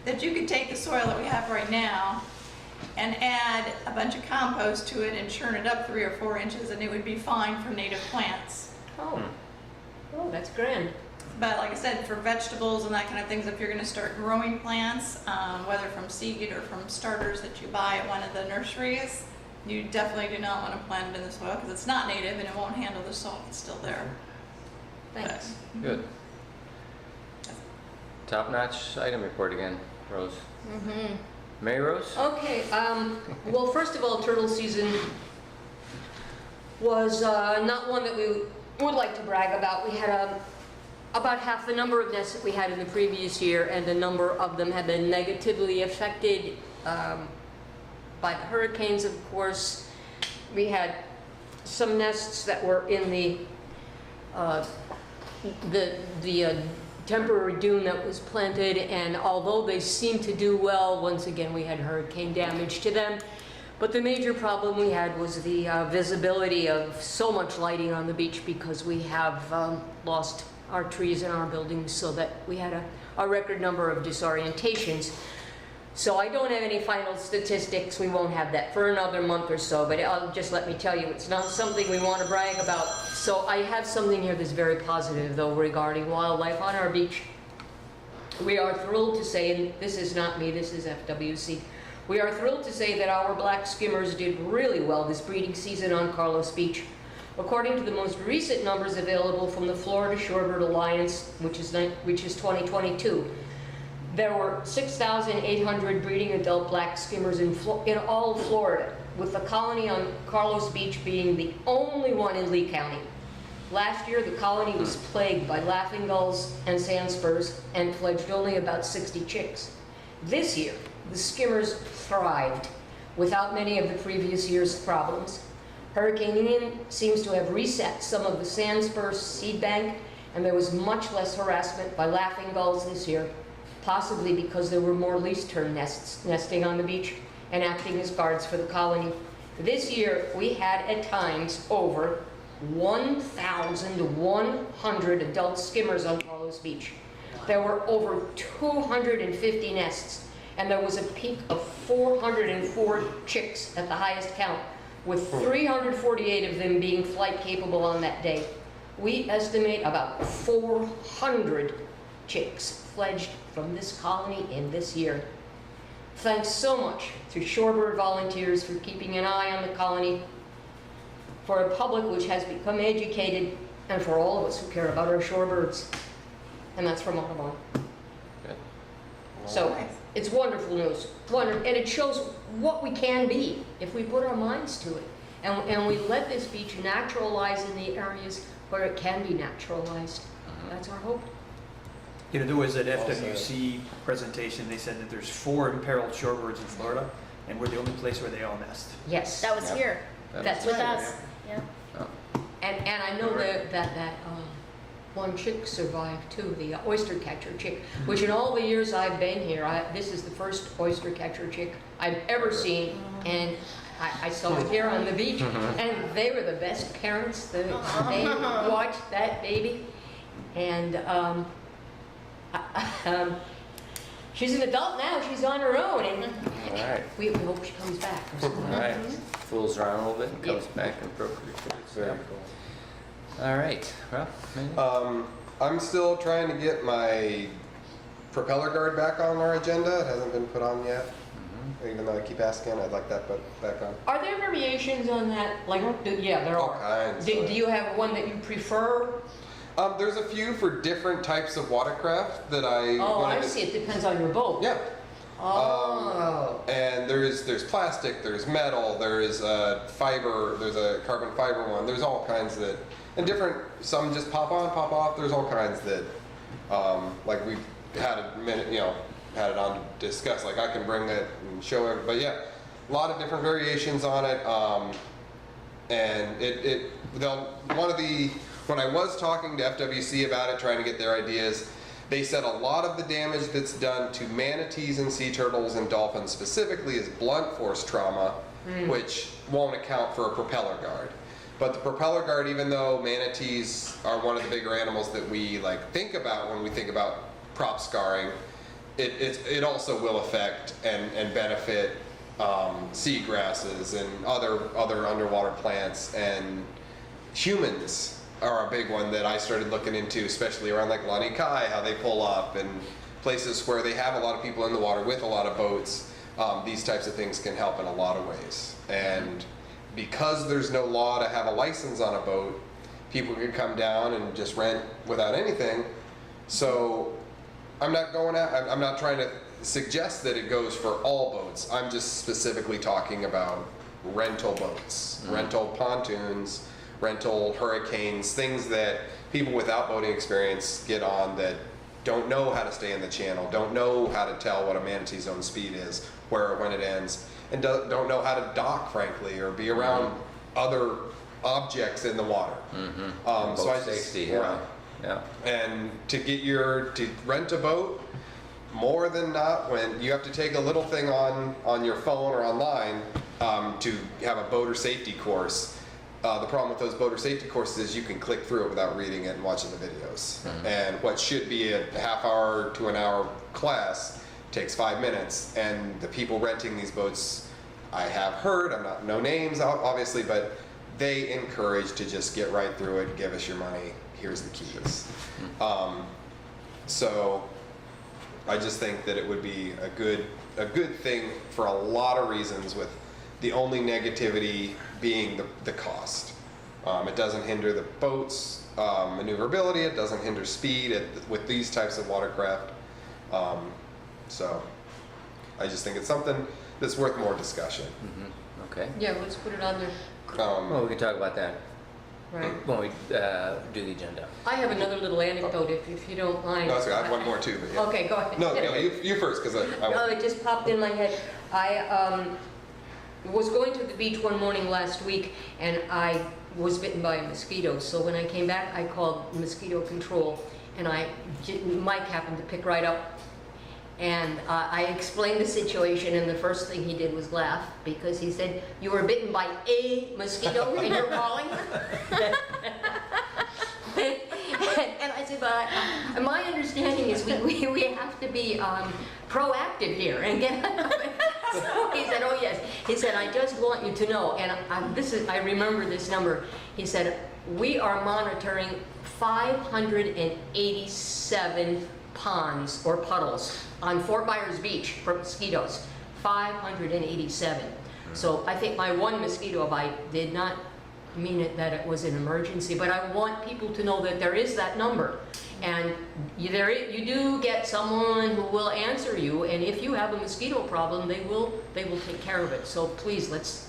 that you could take the soil that we have right now and add a bunch of compost to it and churn it up 3 or 4 inches, and it would be fine for native plants. Oh, oh, that's grand. But like I said, for vegetables and that kind of things, if you're going to start growing plants, whether from seed or from starters that you buy at one of the nurseries, you definitely do not want to plant it in the soil because it's not native and it won't handle the salt that's still there. Thanks. Good. Top-notch item report again, Rose. Mm-hmm. Mary Rose? Okay, well, first of all, turtle season was not one that we would like to brag about. We had about half the number of nests that we had in the previous year, and a number of them have been negatively affected by the hurricanes, of course. We had some nests that were in the temporary dune that was planted, and although they seemed to do well, once again we had hurricane damage to them. But the major problem we had was the visibility of so much lighting on the beach, because we have lost our trees and our buildings, so that we had a record number of disorientations. So I don't have any final statistics. We won't have that for another month or so, but I'll just let me tell you, it's not something we want to brag about. So I have something here that's very positive though regarding wildlife on our beach. We are thrilled to say, and this is not me, this is FWC, we are thrilled to say that our black skimmers did really well this breeding season on Carlos Beach. According to the most recent numbers available from the Florida Shorebird Alliance, which is 2022, there were 6,800 breeding adult black skimmers in all of Florida, with the colony on Carlos Beach being the only one in Lee County. Last year, the colony was plagued by laughing gulls and sand spurs and fledged only about 60 chicks. This year, the skimmers thrived without many of the previous year's problems. Hurricane Ian seems to have reset some of the sand spur seed bank, and there was much less harassment by laughing gulls this year, possibly because there were more least tern nests nesting on the beach and acting as guards for the colony. This year, we had at times over 1,100 adult skimmers on Carlos Beach. There were over 250 nests, and there was a peak of 404 chicks at the highest count, with 348 of them being flight capable on that day. We estimate about 400 chicks fledged from this colony in this year. Thanks so much to Shorebird volunteers for keeping an eye on the colony, for a public which has become educated, and for all of us who care about our shorebirds. And that's from Audubon. Good. So it's wonderful news. And it shows what we can be if we put our minds to it. And we let this beach naturalize in the areas where it can be naturalized. That's our hope. You know, there was an FWC presentation, they said that there's 4 imperiled shorebirds in Florida, and we're the only place where they all nest. Yes. That was Yep. here That's with right. us. Yeah. And I know that one chick survived too, the oyster catcher chick, which in all the years I've been here, this is the first oyster catcher chick I've ever seen, and I saw it here on the beach, and they were the best parents. They watched that baby, and she's an adult now. She's on her own, and All right. we hope she comes back. All right. Fools around a little bit and comes back and procreates. Very cool. All right. Well, maybe. I'm still trying to get my propeller guard back on our agenda. It hasn't been put on yet. Even though I keep asking, I'd like that put back on. Are there variations on that? Like, yeah, there All are. kinds. Do you have one that you prefer? There's a few for different types of watercraft that I Oh, wanted I to- see. It depends on your boat. Yeah. Oh. And there's plastic, there's metal, there's fiber, there's a carbon fiber one. There's all kinds that, and different. Some just pop on, pop off. There's all kinds that, like we've had a minute, had it on to discuss. Like I can bring it and show everybody. But yeah, a lot of different variations on it. And when I was talking to FWC about it, trying to get their ideas, they said a lot of the damage that's done to manatees and sea turtles and dolphins specifically is blunt force trauma, which won't account for a propeller guard. But the propeller guard, even though manatees are one of the bigger animals that we think about when we think about prop scarring, it also will affect and benefit seagrasses and other underwater plants, and humans are a big one that I started looking into, especially around like Lani Kai, how they pull up, and places where they have a lot of people in the water with a lot of boats. These types of things can help in a lot of ways. And because there's no law to have a license on a boat, people can come down and just rent without anything. So I'm not trying to suggest that it goes for all boats. I'm just specifically talking about rental boats, rental pontoons, rental hurricanes, things that people without boating experience get on that don't know how to stay in the channel, don't know how to tell what a manatee's own speed is, when it ends, and don't know how to dock, frankly, or be around other objects in the water. Boat safety. Yeah. Right. Yeah. And to rent a boat, more than not, when you have to take a little thing on your phone or online to have a boater safety course. The problem with those boater safety courses is you can click through it without reading it and watching the videos. And what should be a half hour to an hour class takes 5 minutes, and the people renting these boats, I have heard, no names obviously, but they encourage to just get right through it, give us your money, here's the keys. So I just think that it would be a good thing for a lot of reasons, with the only negativity being the cost. It doesn't hinder the boat's maneuverability, it doesn't hinder speed with these types of watercraft. So I just think it's something that's worth more discussion. Okay. Yeah, let's put it on there. Well, we can talk about that Right. when we do the agenda. I have another little anecdote, if you don't mind. No, that's good. I have one more too, but yeah. Okay, go ahead. No, you first, because No, it just popped in my head. I was going to the beach one morning last week, and I was bitten by a mosquito. So when I came back, I called mosquito control, and Mike happened to pick right up. And I explained the situation, and the first thing he did was laugh, because he said, "You were bitten by a mosquito and you're calling?" And I said, "But my understanding is we have to be proactive here and get." So he said, "Oh yes." He said, "I just want you to know," and I remember this number. He said, "We are monitoring 587 ponds or puddles on Fort Myers Beach for mosquitoes." 587. So I think my one mosquito bite did not mean that it was an emergency, but I want people to know that there is that number. And you do get someone who will answer you, and if you have a mosquito problem, they will take care of it. So please, let's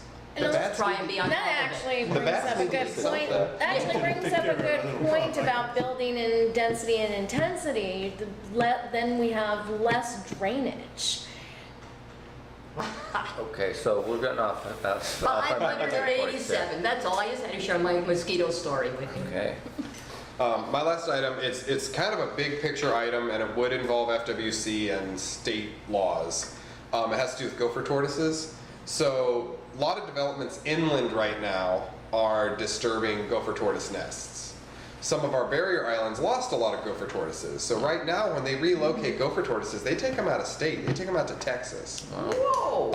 try and be on top of it. That actually The brings bats up a need to good be set point. up. That actually brings up a good point about building in density and intensity. Then we have less drainage. Okay, so we're getting off our 587, that's all. I just had to share my mosquito story with you. Okay. My last item, it's kind of a big picture item, and it would involve FWC and state laws. It has to do with gopher tortoises. So a lot of developments inland right now are disturbing gopher tortoise nests. Some of our barrier islands lost a lot of gopher tortoises. So right now, when they relocate gopher tortoises, they take them out of state. They take them out to Texas. Whoa!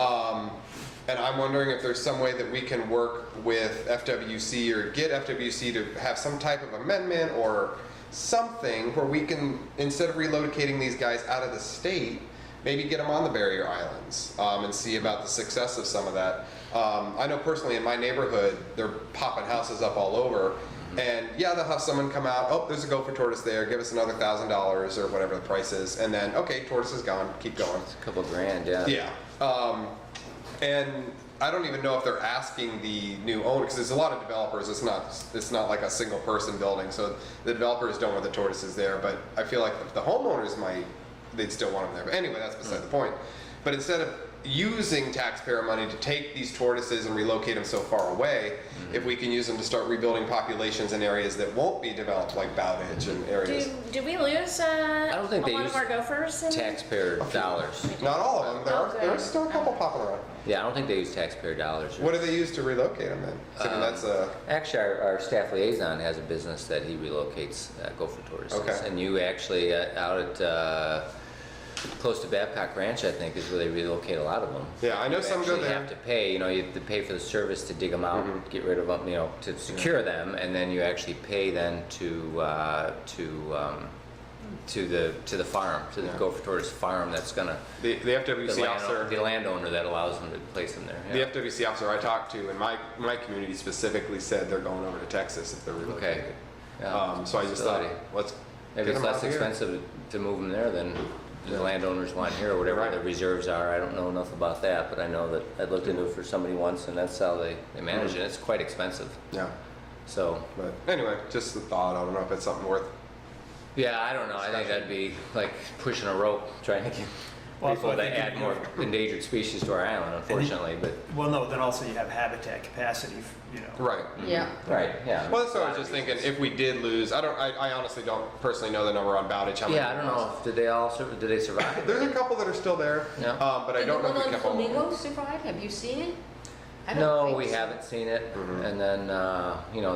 And I'm wondering if there's some way that we can work with FWC or get FWC to have some type of amendment or something where we can, instead of relocating these guys out of the state, maybe get them on the barrier islands and see about the success of some of that. I know personally in my neighborhood, they're popping houses up all over. And yeah, they'll have someone come out, "Oh, there's a gopher tortoise there, give us another $1,000 or whatever the price is." And then, okay, tortoise is gone, keep going. It's a couple grand, yeah. Yeah. And I don't even know if they're asking the new owner, because there's a lot of developers. It's not like a single person building, so the developers don't want the tortoises there. But I feel like if the homeowners they'd still want them there. But anyway, that's beside the point. But instead of using taxpayer money to take these tortoises and relocate them so far away, if we can use them to start rebuilding populations in areas that won't be developed, like Bowditch and areas. Do we lose don't think a they lot use of our gophers? Taxpayer dollars. Not all of them. There are Okay. still a couple popping around. Yeah, I don't think they use taxpayer dollars. What do they use to relocate them then? So I mean, that's a Actually, our staff liaison has a business that he relocates gopher tortoises. Okay. And you actually, out at close to Babcock Ranch, I think, is where they relocate a lot of them. Yeah, I know You some go actually there. have to pay, you have to pay for the service to dig them out, get rid of them, to secure them, and then you actually pay then to the farm, to the gopher tortoise farm that's gonna, the FWC officer. the landowner that allows them to place them there. The Yeah. FWC officer I talked to in my community specifically said they're going over to Texas if they're relocated. Okay. Yeah. So I just thought, Facility. let's Maybe get it's them less out here. expensive to move them there than the landowners want here, or whatever Right. the reserves are. I don't know enough about that, but I know that I looked into it for somebody once, and that's how they manage it. It's quite expensive. Yeah, So, but anyway, just a thought. I don't know if it's something worth. yeah, I don't know. I think that'd be like pushing a rope, trying to get Well, people I to think add more endangered species to our island, unfortunately, but, Well, no, then also you have habitat capacity, Right. Yeah. right, yeah. Well, that's what I was just thinking. If we did lose, I honestly don't personally know the number on Bowditch. How many Yeah, I don't know. Did they survive? There's a couple that are still there, Yeah. but I don't know if we Did the kept one all on of them. Flamingo survive? Have you seen it? I don't No, think we so. haven't seen it. And then,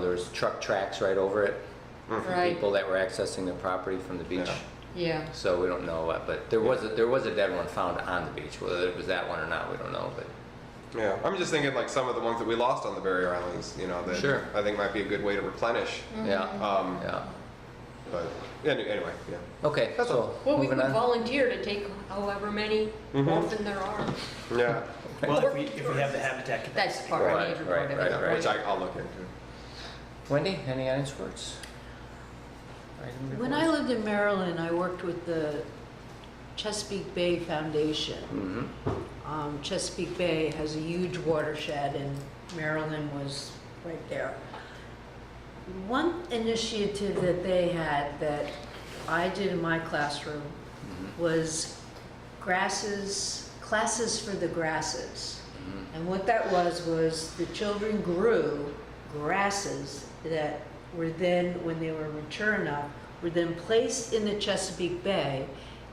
there's truck tracks right over it. Right. People that were accessing the property from the beach. Yeah. Yeah. So we don't know what, but there was a dead one found on the beach. Whether it was that one or not, we don't know. But Yeah, I'm just thinking like some of the ones that we lost on the barrier islands, that Sure. I think might be a good way to replenish. yeah, Um, yeah. But anyway, yeah. Okay, That's so Well, we moving could on. volunteer to take however many often there are. Yeah, Well, if we have the habitat capacity. That's part, Right, major right, part of right, it. right. which I'll look into. Wendy, any audience words? Item When I reports? lived in Maryland, I worked with the Chesapeake Bay Foundation. Chesapeake Bay has a huge watershed, and Maryland was right there. One initiative that they had that I did in my classroom was classes for the grasses. And what that was the children grew grasses that were then, when they were mature enough, were then placed in the Chesapeake Bay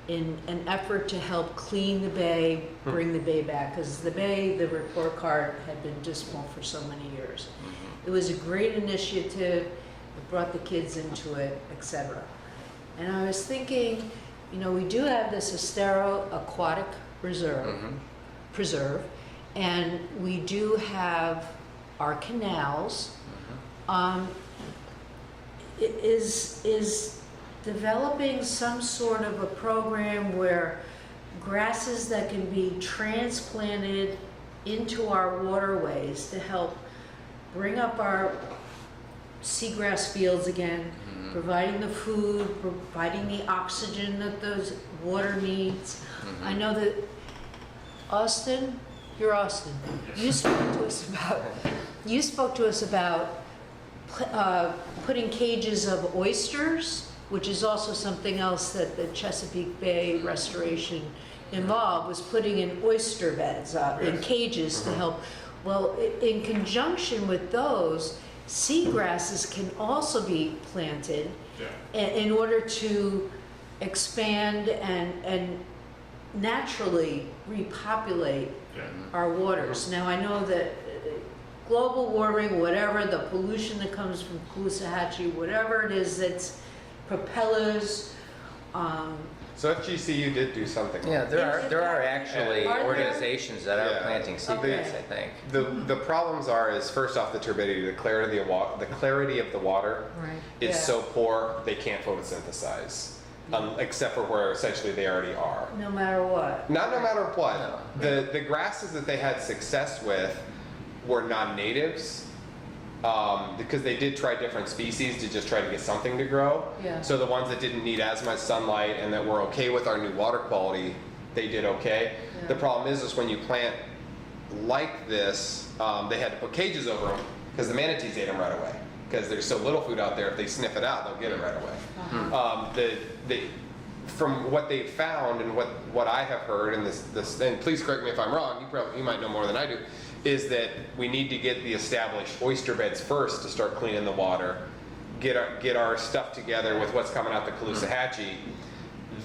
in an effort to help clean the bay, bring the bay back, because the bay, the report card had been dismal for so many years. It was a great initiative, it brought the kids into it, etc. And I was thinking, we do have this Estero Aquatic Preserve, and we do have our canals. Is developing some sort of a program where grasses that can be transplanted into our waterways to help bring up our seagrass fields again, providing the food, providing the oxygen that those water needs. I know that Austin, you're Austin. You spoke to us about putting cages of oysters, which is also something else that the Chesapeake Bay restoration involved, was putting in oyster beds in cages to help. Well, in conjunction with those, seagrasses can also be planted in order to expand and naturally repopulate our waters. Now, I know that global warming, whatever, the pollution that comes from Caloosahatchee, whatever it is, that's propellers. So FGCU did do something. Yeah, there are actually Are there? organizations that are Yeah. planting seagrasses, I think. The problems is first off the turbidity, the clarity of the water Right. is Yeah. so poor they can't photosynthesize, except for where essentially they already are. No matter what. Not no matter what. No. The grasses that they had success with were non-natives, because they did try different species to just try to get something to grow. Yeah. So the ones that didn't need as much sunlight and that were okay with our new water quality, they did okay. Yeah. The problem is when you plant like this, they had to put cages over them because the manatees ate them right away. Because there's so little food out there, if they sniff it out, they'll get it right away. From what they found and what I have heard, and and please correct me if I'm wrong, you might know more than I do, is that we need to get the established oyster beds first to start cleaning the water, get our stuff together with what's coming out the Caloosahatchee,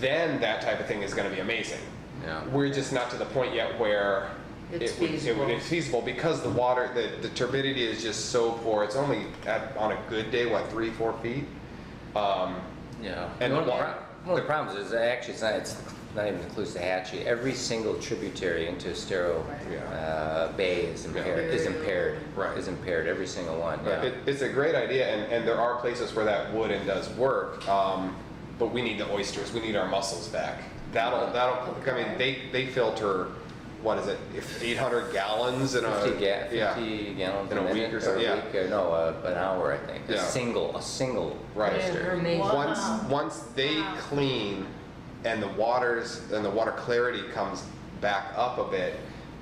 then that type of thing is going to be amazing. Yeah. We're just not to the point yet where It's feasible. it's feasible because the water, the turbidity is just so poor. It's only on a good day, 3-4 feet. Yeah. And One the of water- the problems is that actually it's not even Caloosahatchee. Every single tributary into Estero Bay is impaired. Right. Is impaired, every single one, yeah. It's a great idea, and there are places where that would and does work, but we need the oysters. We need our mussels back. That'll. I mean, they filter. What is it? 800 gallons in 50 yeah. gallons In a week minute, or so, yeah. An hour, I think. Yeah. A single Right. oyster. Amazing. Once they clean and the water clarity comes back up a bit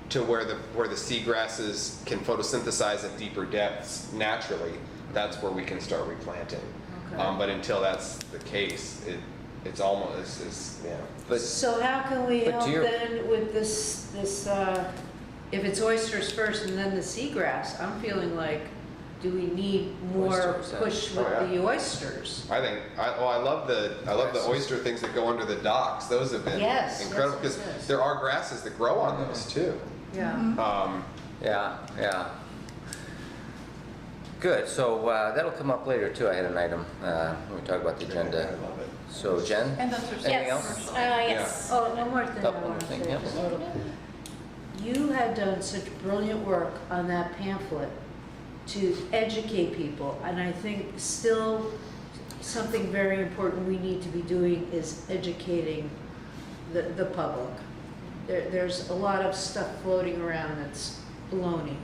to where the seagrasses can photosynthesize at deeper depths naturally, that's where we can start replanting. Okay. But until that's the case, it's almost yeah. But So how can we But help to your- then with this, if it's oysters first and then the seagrass, I'm feeling like, do we need more Oysters, push Oh, with yeah. the oysters? I think I love the oyster things that go under the docks. Those have been Yes, incredible yes, because yes. there are grasses that grow on those too. Yeah. yeah. Good, so that'll come up later too. I had an item when we talk about the agenda. So Jen, And those are anything else? commercial. Yes. Oh, one more thing I Oh, one more want to thing, say. yeah. just a little. You had done such brilliant work on that pamphlet to educate people, and I think still something very important we need to be doing is educating the public. There's a lot of stuff floating around that's baloney.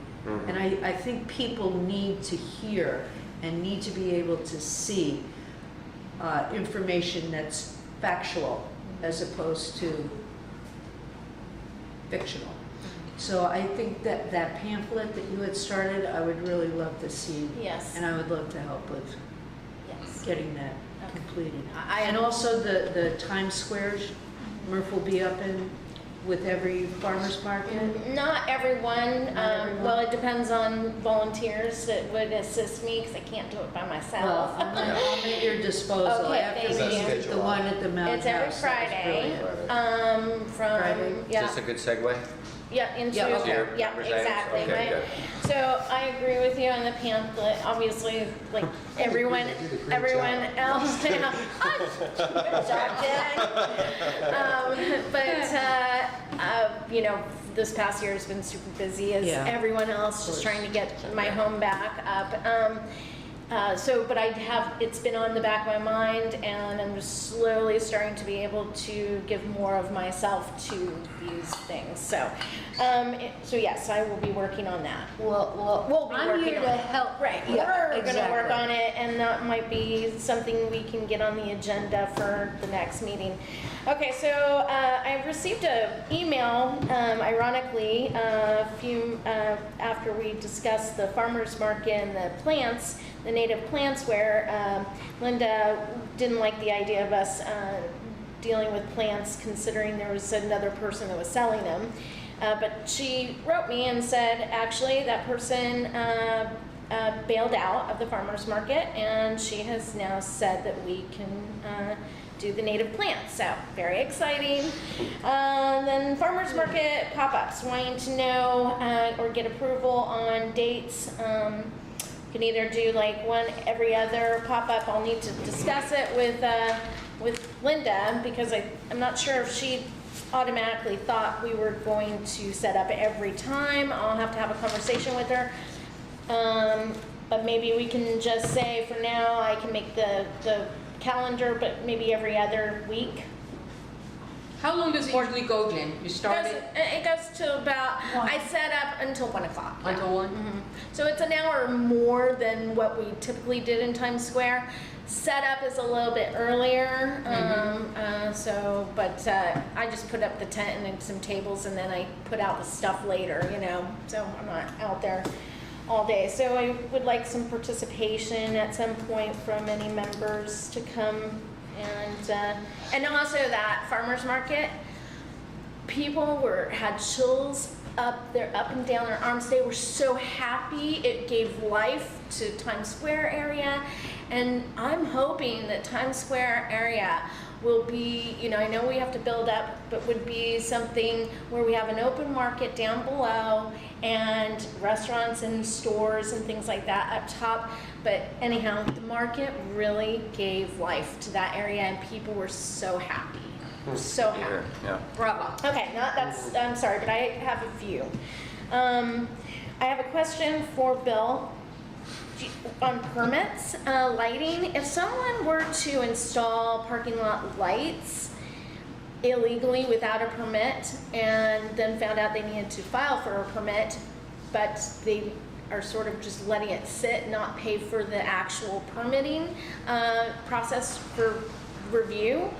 And I think people need to hear and need to be able to see information that's factual as opposed to fictional. So I think that that pamphlet that you had started, I would really love to see. Yes. And I would love to help with Yes. getting that Okay. completed. And also the Times Squares, Murph will be up in with every farmer's market. Not everyone. Not everyone? Well, it depends on volunteers that would assist me because I can't do it by Well, myself. I'm at your disposal Okay, after we thank did the one at the Mountain It's every House. That was Friday. brilliant. From Friday. Is yeah. this a good segue? Yeah, into, Yeah, okay. yeah, Members' items? exactly, Okay, right? good. So I agree with you on the pamphlet, obviously, like everyone else, yeah. Good job, Jen. You know, this past year has been super busy as Yeah. everyone else, just trying to get my home back up. But it's been on the back of my mind, and I'm just slowly starting to be able to give more of myself to these things. So yes, I will be working on that. We'll be I'm working here on to it. help. Right, Yeah, we're gonna work exactly. on it, and that might be something we can get on the agenda for the next meeting. Okay, so I received an email, ironically, a few after we discussed the farmers market and the plants, the native plants, where Linda didn't like the idea of us dealing with plants, considering there was another person that was selling them. But she wrote me and said, actually, that person bailed out of the farmer's market, and she has now said that we can do the native plants. So very exciting. Then farmer's market pop-ups, wanting to know or get approval on dates. You can either do like one every other pop-up. I'll need to discuss it with Linda, because I'm not sure if she automatically thought we were going to set up every time. I'll have to have a conversation with her. But maybe we can just say for now I can make the calendar, but maybe every other week. How long does it usually go, Jen? You start it It goes to about, I set up until 1 o'clock. Yeah. until 1? Mhm. So it's an hour more than what we typically did in Times Square. Setup is a little bit earlier, I just put up the tent and then some tables, and then I put out the stuff later, you know, so I'm not out there all day. So I would like some participation at some point from any members to come, and also that farmer's market. People had chills up and down their arms. They were so happy. It gave life to Times Square area, and I'm hoping that Times Square area will be, you know, I know we have to build up, but would be something where we have an open market down below and restaurants and stores and things like that up top. But anyhow, the market really gave life to that area, and people were so happy. So happy. Yeah. Bravo. Okay, I'm sorry, but I have a few. I have a question for Bill on permits, lighting. If someone were to install parking lot lights illegally without a permit, and then found out they needed to file for a permit, but they are sort of just letting it sit, not pay for the actual permitting process for review,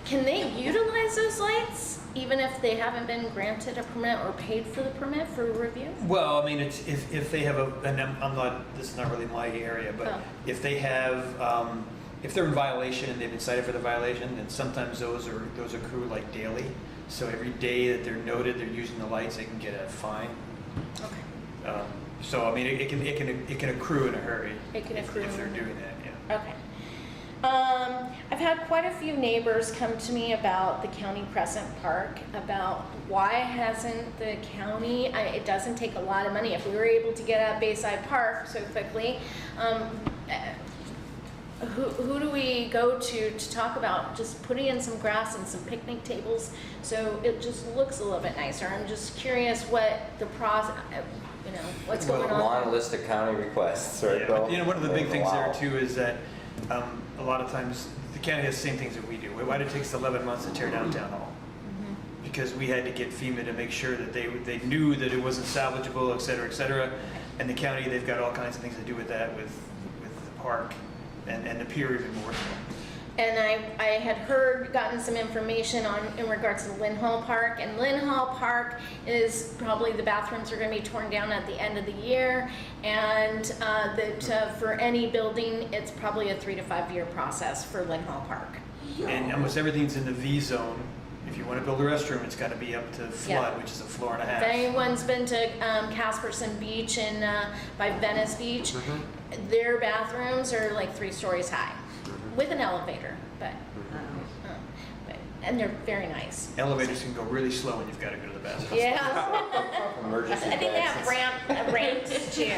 can they utilize those lights even if they haven't been granted a permit or paid for the permit for review? Well, I mean, it's if they have and I'm not, this is not really my area, but Oh. if they have, if they're in violation and they've been cited for the violation, then sometimes those accrue like daily. So every day that they're noted, they're using the lights, they can get a fine. Okay. So I mean, it can accrue in a hurry. It can accrue if they're in a- doing that. Yeah. Okay. I've had quite a few neighbors come to me about the County Crescent Park, about why hasn't the county, it doesn't take a lot of money. If we were able to get at Bayside Park so quickly, who do we go to talk about just putting in some grass and some picnic tables so it just looks a little bit nicer? I'm just curious what the process, what's going on. Long list of county requests, right, Yeah, Bill? but, one of the big things Wow. there too is that a lot of times the county has the same things that we do. Why did it take us 11 months to tear down Town Hall? Because we had to get FEMA to make sure that they knew that it wasn't salvageable, et cetera, et cetera. And the county, they've got all kinds of things to do with that, with the park and the pier even more so. And I had gotten some information in regards to Lynn Hall Park, and Lynn Hall Park is probably, the bathrooms are gonna be torn down at the end of the year, and that for any building, it's probably a 3 to 5 year process for Lynn Hall Park. And almost everything's in the V zone. If you want to build a restroom, it's got to be up to flood, Yeah. which is a floor and a half. If anyone's been to Casperson Beach and by Venice Beach, their bathrooms are like 3 stories high with an elevator, but and they're very nice. Elevators can go really slow when you've got to go to the bathroom. Yeah. Emergency I think they have ramps too.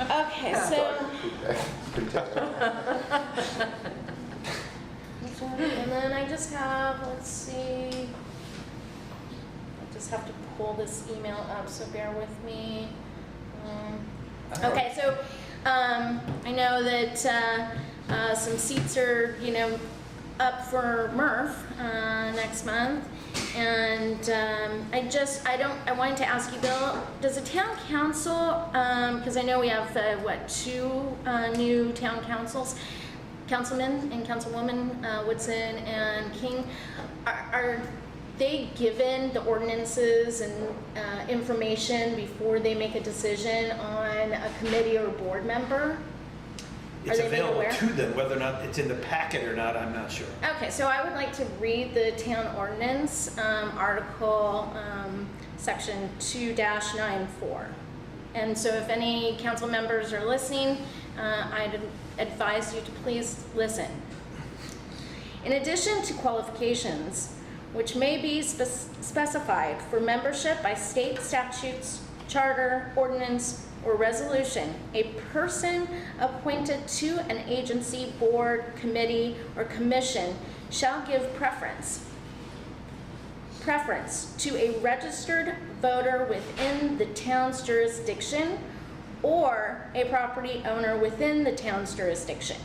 Okay, so. And then I just have, let's see. I just have to pull this email up, so bear with me. Okay, so I know that some seats are, up for METRF next month, and I wanted to ask you, Bill, does the town council, because I know we have 2 new town councilmen and councilwoman, Woodson and King, are they given the ordinances and information before they make a decision on a committee or board member? It's Are they made available aware? to them. Whether or not it's in the packet or not, I'm not sure. Okay, so I would like to read the town ordinance, article, section 2-94. And so if any council members are listening, I'd advise you to please listen. In addition to qualifications, which may be specified for membership by state statutes, charter, ordinance, or resolution, a person appointed to an agency, board, committee, or commission shall give preference to a registered voter within the town's jurisdiction or a property owner within the town's jurisdiction.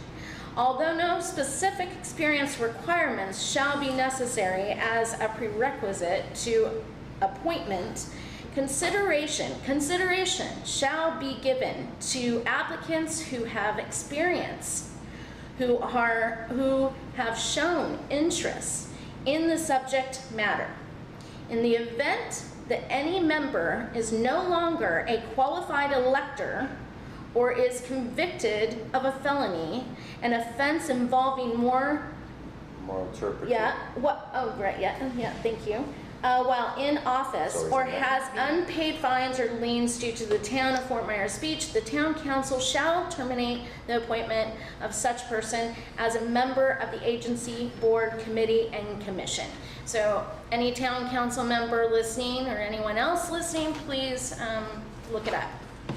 Although no specific experience requirements shall be necessary as a prerequisite to appointment, consideration shall be given to applicants who have experience, who have shown interest in the subject matter. In the event that any member is no longer a qualified elector or is convicted of a felony, an offense involving moral turpitude. Thank you. While in office or has unpaid fines or liens due to the town of Fort Myers Beach, the town council shall terminate the appointment of such person as a member of the agency, board, committee, and commission. So any town council member listening or anyone else listening, please look it up.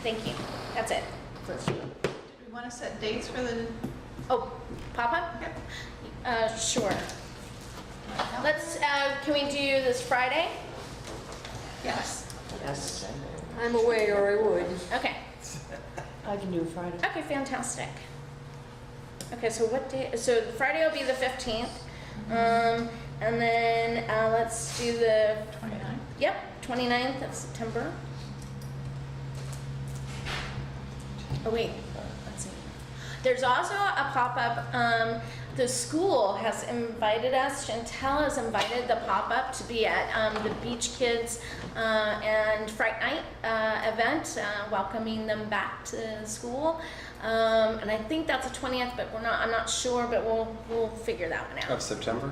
Thank you. That's it. Do we want to set dates for the? Oh, pop-up? Yep. Sure. Let's, can we do this Friday? Yes. Yes. I'm away or I would. Okay. I can do Friday. Okay, fantastic. Okay, so what day? So Friday will be the 15th. And then let's do the 29th. 29th of September. Oh wait, let's see. There's also a pop-up. The school has invited us, Chantel has invited the pop-up to be at the Beach Kids and Fright Night event, welcoming them back to school. And I think that's the 20th, but I'm not sure, but we'll figure that one Of out. September?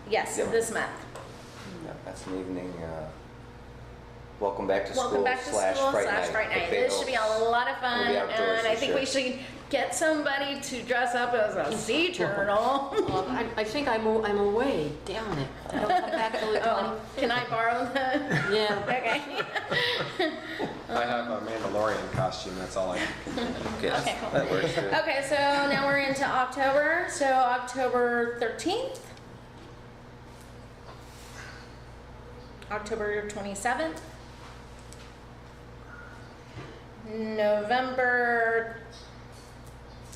Yes, Yeah. this month. Yeah, that's an evening welcome back to school Welcome back to school slash fright night. Fright But night. they This don't- should be a lot of fun, We'll be outdoors and I this think year. we should get somebody to dress up as a sea turtle. I think I'm away, damn it. I don't come back till the 20. Oh, can I borrow the? Yeah. Okay. I have a Mandalorian costume, that's all I Okay, Okay, cool. that works too. Okay, so now we're into October. So October 13th, October 27th, November.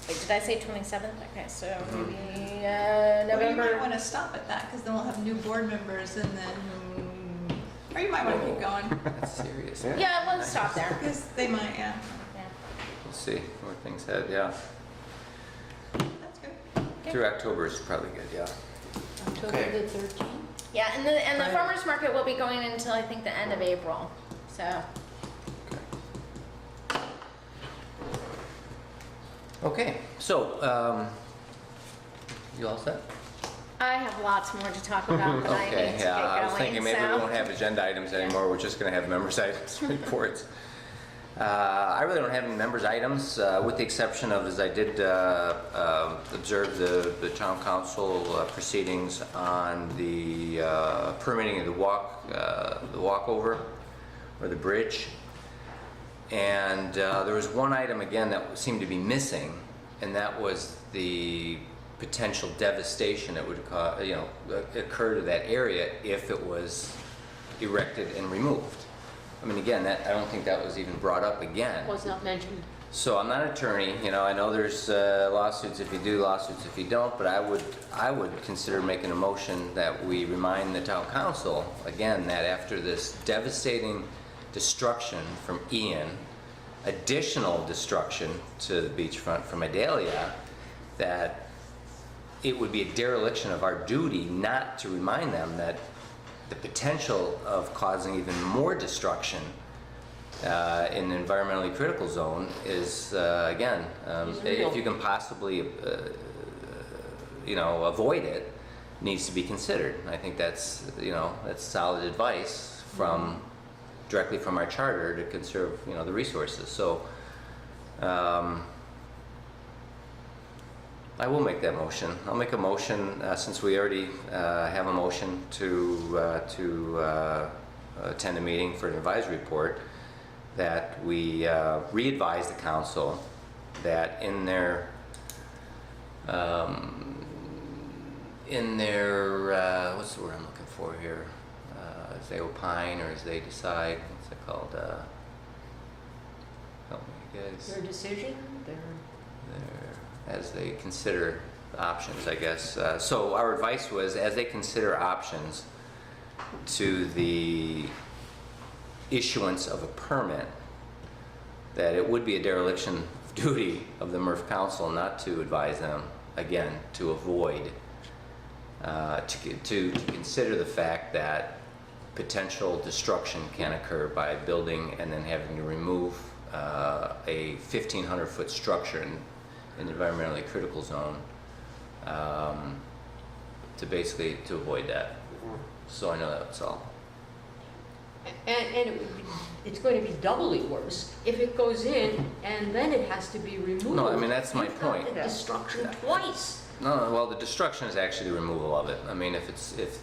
Wait, did I say 27th? Okay, so maybe Well, you November. might want to stop at that because then we'll have new board members and then, or you might want to keep going That's serious. Yeah, we'll stop there. because they might, yeah. Yeah. We'll see where things head, yeah. That's good. Through October is probably good, yeah. October Okay. the 13th? Yeah, and the farmers market will be going until I think the end of April. So Okay, so, you all set? I have lots more to talk about, but I need to Okay, get yeah, I was going, thinking maybe we so- won't have agenda items anymore, we're just gonna have members' items reports. I really don't have any members' items, with the exception of, as I did observe the town council proceedings on the permitting of the walkover, or the bridge. And there was one item again that seemed to be missing, and that was the potential devastation that would occur to that area if it was erected and removed. I mean, again, I don't think that was even brought up again. Was not mentioned. So I'm not an attorney, I know there's lawsuits if you do, lawsuits if you don't, but I would consider making a motion that we remind the town council, again, that after this devastating destruction from Ian, additional destruction to the beachfront from Idalia, that it would be a dereliction of our duty not to remind them that the potential of causing even more destruction in the environmentally critical zone is, again, Is real. if you can possibly, avoid it, needs to be considered. I think that's solid advice directly from our charter to conserve, the resources. So, I will make that motion. I'll make a motion, since we already have a motion to attend a meeting for an advisory report, that we re-advise the council that in their what's the word I'm looking for here? As they opine or as they decide, what's it called? Help me, guys. Their decision? As they consider options, I guess. So our advice was, as they consider options to the issuance of a permit, that it would be a dereliction of duty of the MRF Council not to advise them, again, to avoid, to consider the fact that potential destruction can occur by building and then having to remove a 1,500-foot structure in the environmentally critical zone, to avoid that. So I know that's all. And it's going to be doubly worse if it goes in and then it has to be removed. No, I mean, that's my You've got point. the destruction twice. No, well, the destruction is actually the removal of it. I mean, if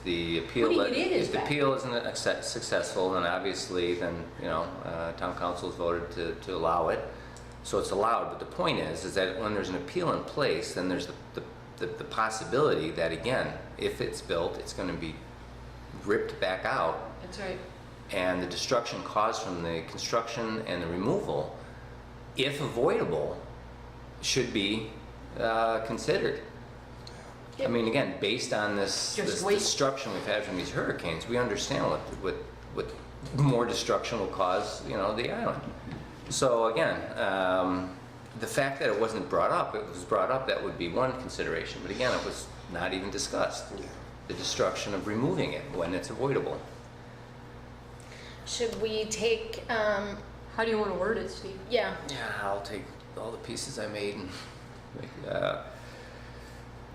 the appeal, Putting it in is if the bad. appeal isn't successful, then obviously, town council's voted to allow it, so it's allowed. But the point is that when there's an appeal in place, then there's the possibility that, again, if it's built, it's going to be ripped back out, That's right. and the destruction caused from the construction and the removal, if avoidable, should be considered. I mean, again, based on this Just wait. destruction we've had from these hurricanes, we understand what more destruction will cause, the island. So again, the fact that it wasn't brought up, that would be one consideration. But again, it was not even discussed. The destruction of removing it when it's avoidable. Should we take? How do you want to word it, Steve? Yeah. Yeah, I'll take all the pieces I made and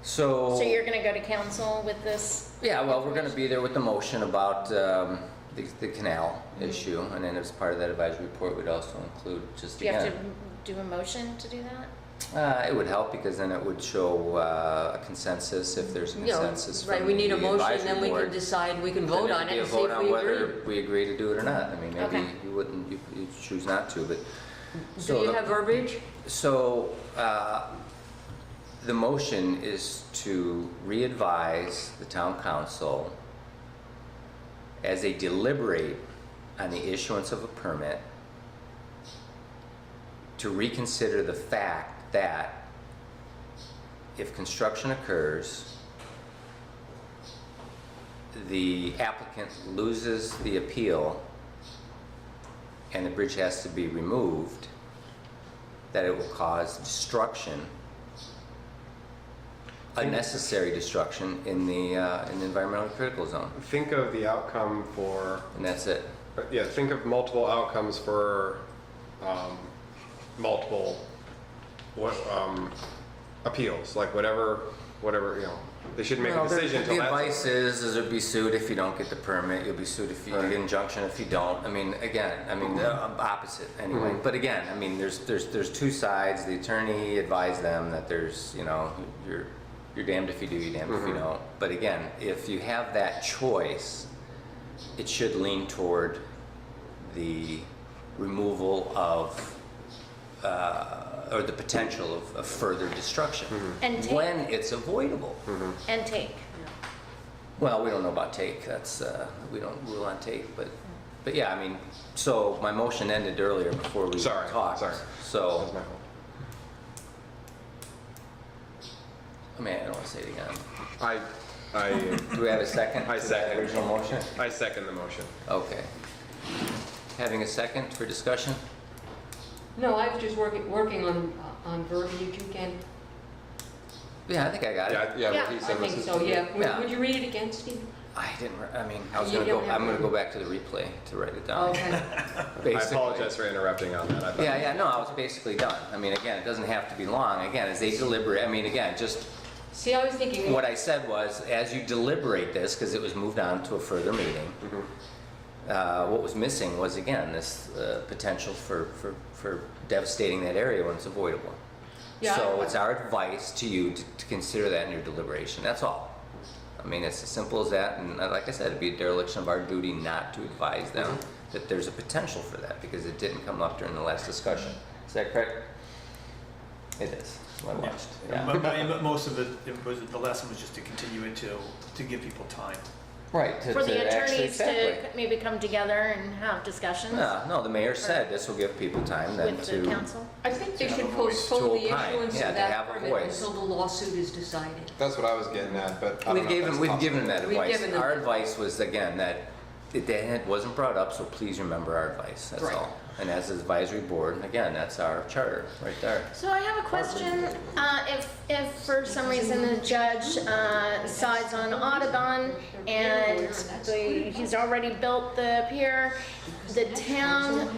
so So you're gonna go to council with this? yeah, well, we're going to be there with the motion about the canal issue, and then as part of that advisory report, we'd also include just Do you have again. to do a motion to do that? It would help because then it would show a consensus if there's a You know, consensus right, from we need a the motion, advisory then we can board. decide, we can Then vote it'd on be it a and see vote if on we whether agree. we agree to do it or not. I mean, maybe Okay. you wouldn't, you choose not to, but. Do so you the- have verbiage? So, the motion is to re-advise the town council as they deliberate on the issuance of a permit to reconsider the fact that if construction occurs, the applicant loses the appeal and the bridge has to be removed, that it will cause destruction, unnecessary destruction in the environmentally critical zone. Think of the outcome for, And that's it. yeah, think of multiple outcomes for multiple appeals, like whatever, you know, they shouldn't make a decision The until that's. advice is you'll be sued if you don't get the permit, you'll be sued if you get injunction if you don't. I mean, again, the opposite anyway. But again, I mean, there's two sides. The attorney advised them that there's, you know, you're damned if you do, you're damned if you don't. But again, if you have that choice, it should lean toward the removal of or the potential of further destruction And take. when it's avoidable. And take. Well, we don't know about take. That's we don't rule on take, but yeah, I mean, so my motion ended earlier before we talked. Sorry. So That's my fault. I mean, I don't want to say it again. I Do we have a second? I to that second. original motion. I second the motion. Okay. Having a second for discussion. No, I was just working on verbiage, you can, Yeah, I think I got it. Yeah, Yeah, what he I said was. think so, yeah. Yeah. Would you read it again, Steve? I didn't. I mean, I was You gonna go. don't have I'm gonna to. go back to the replay to write it down. Okay. I Basically. apologize for interrupting on that. I thought- Yeah, no, I was basically done. I mean, again, it doesn't have to be long. Again, as they deliberate, I mean, again, just See, I was thinking, what I said was, as you deliberate this, because it was moved on to a further meeting, what was missing was, again, this potential for devastating that area when it's avoidable. Yeah, So I- it's our advice to you to consider that in your deliberation. That's all. I mean, it's as simple as that, and like I said, it'd be a dereliction of our duty not to advise them that there's a potential for that, because it didn't come up during the last discussion. Is that correct? It is. I watched. Yeah. But most of the lesson was just to continue it to give people time. Right. For the actually- attorneys to maybe come together and have discussions No, the mayor said this will give people time then with to. the council. I think they To should have a voice. postpone To the opine, issuance yeah, of to that have a permit voice. until the lawsuit is decided. That's what I was getting at, but I don't know if that's We've given them possible. that We've advice. given them Our that. advice was, again, that it wasn't brought up, so please remember our advice, that's Right. all. And as an advisory board, again, that's our charter, right there. So I have a question. If for some reason the judge sides on Audubon and he's already built the pier, the town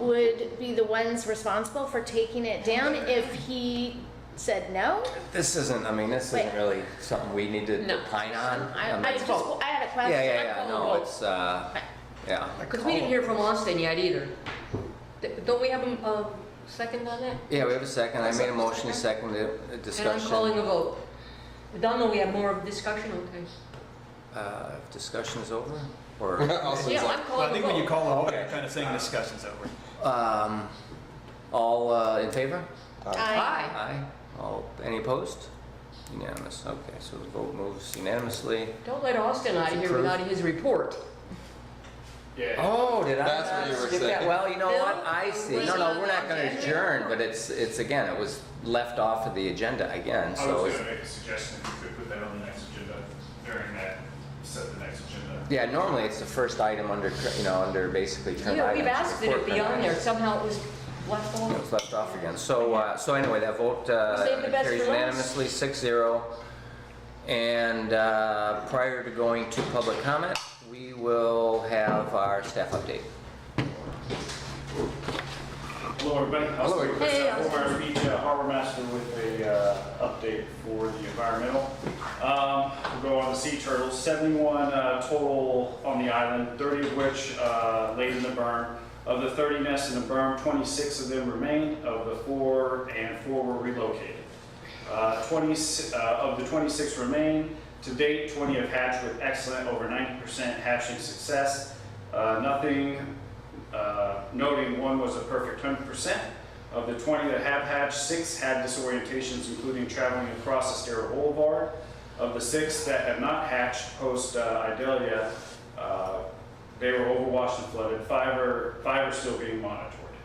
would be the ones responsible for taking it down if he said no? This isn't, this Wait. isn't really something we need to No. opine on. I had a question. Yeah, no, it's, yeah. Because we didn't hear from Austin yet either. Don't we have a second on that? Yeah, we have a second, I made a motion, a second, a And discussion. I'm calling a vote. Donald, we have more of discussion, okay? If discussion is over, or, Also, Yeah, it's like- I'm Well, I calling a think when you vote. call it, over, you're kind of saying discussion's over. all in favor? Aye. Aye. All, any opposed? Unanimous, okay, so the vote moves unanimously. Don't let Austin out of here Approved. without his report. Yeah. Oh, did I That's not what you were skip that? saying. Well, you know Bill, what, I see. was No, it no, on we're the not gonna agenda? adjourn, but it's again, it was left off of the agenda again, I so was it's. gonna make a suggestion if you could put that on the next agenda during that, set the next agenda. Yeah, normally it's the first item under, under basically You current know, items. we've asked that it report be current on there. items. Somehow it was left It off. was left off again. So anyway, that vote Save the best carries for last. unanimously, 6-0. And prior to going to public comment, we will have our staff update. Hello, everybody. Hello. Hey, Omar Beach Harbor Master with a update for the environmental. We'll go on the sea turtles. 71 total on the island, 30 of which laid in the berm. Of the 30 nests in the berm, 26 of them remain. Of the 4 were relocated. 20 of the 26 remain. To date, 20 have hatched with excellent, over 90% hatching success. Noting one was a perfect 100%. Of the 20 that have hatched, 6 had disorientations, including traveling across Estero Boulevard. Of the 6 that have not hatched post Idalia, they were overwashed and flooded. 5 are still being monitored.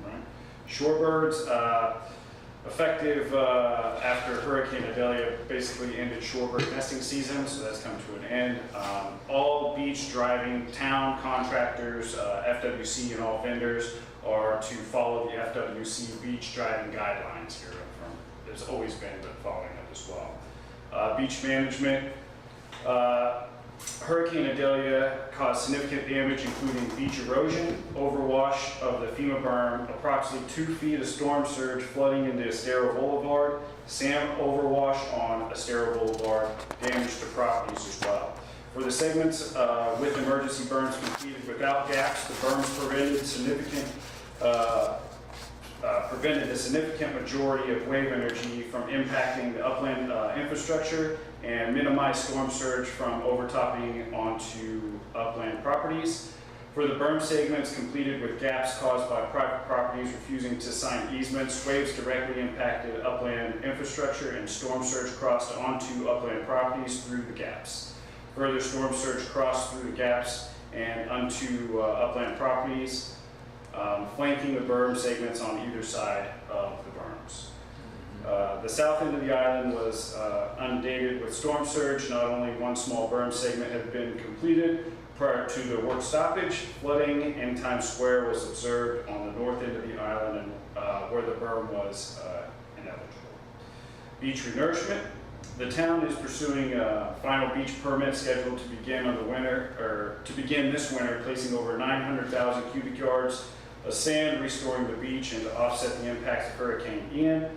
All right. Shorebirds, effective after Hurricane Idalia basically ended shorebird nesting season, so that's come to an end. All beach driving town contractors, FWC and all vendors are to follow the FWC beach driving guidelines here. There's always been, but following it as well. Beach management. Hurricane Idalia caused significant damage, including beach erosion, overwash of the FEMA berm, approximately 2 feet of storm surge flooding into Estero Boulevard, sand overwash on Estero Boulevard, damage to properties as well. For the segments with emergency berms completed without gaps, the berms prevented a significant majority of wave energy from impacting the upland infrastructure and minimized storm surge from overtopping onto upland properties. For the berm segments completed with gaps caused by private properties refusing to sign easements, waves directly impacted upland infrastructure and storm surge crossed onto upland properties through the gaps. Further storm surge crossed through the gaps and onto upland properties, flanking the berm segments on either side of the berms. The south end of the island was inundated with storm surge. Not only one small berm segment had been completed prior to the work stoppage, flooding in Times Square was observed on the north end of the island and where the berm was ineligible. Beach renourishment. The town is pursuing a final beach permit scheduled to begin this winter, placing over 900,000 cubic yards of sand, restoring the beach and to offset the impacts of Hurricane Ian.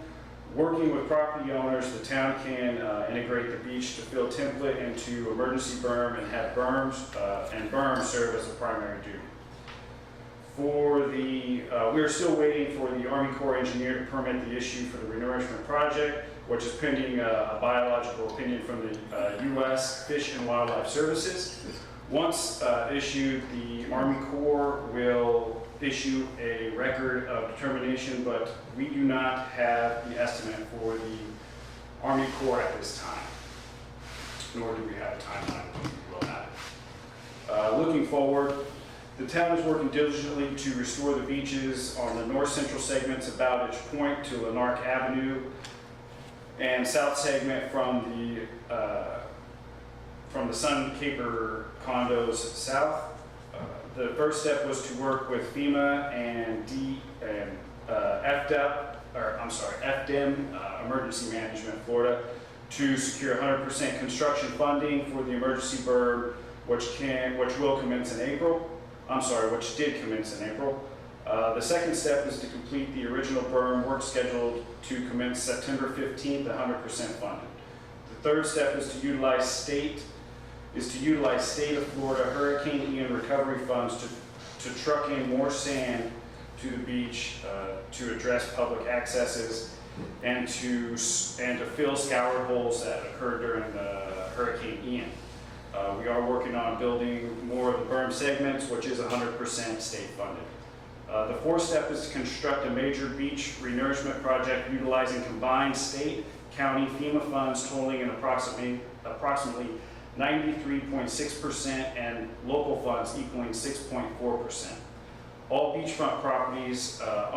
Working with property owners, the town can integrate the beach to fill template into emergency berm and have berms serve as a primary duty. We are still waiting for the Army Corps engineer to permit the issue for the renourishment project, which is pending a biological opinion from the U.S. Fish and Wildlife Services. Once issued, the Army Corps will issue a record of determination, but we do not have the estimate for the Army Corps at this time, nor do we have a timeline when we will have it. Looking forward, the town is working diligently to restore the beaches on the north central segments of Bowditch Point to Lanark Avenue and south segment from the Sun Caper condos south. The first step was to work with FEMA and FDEM, Emergency Management Florida, to secure 100% construction funding for the emergency berm, which will commence in April. Which did commence in April. The second step is to complete the original berm work scheduled to commence September 15th, 100% funded. The third step is to utilize state of Florida Hurricane Ian recovery funds to truck in more sand to the beach to address public accesses and to fill scoured holes that occurred during the Hurricane Ian. We are working on building more of the berm segments, which is 100% state funded. The fourth step is to construct a major beach renourishment project utilizing combined state, county, FEMA funds totaling in approximately 93.6% and local funds equaling 6.4%. All beachfront properties are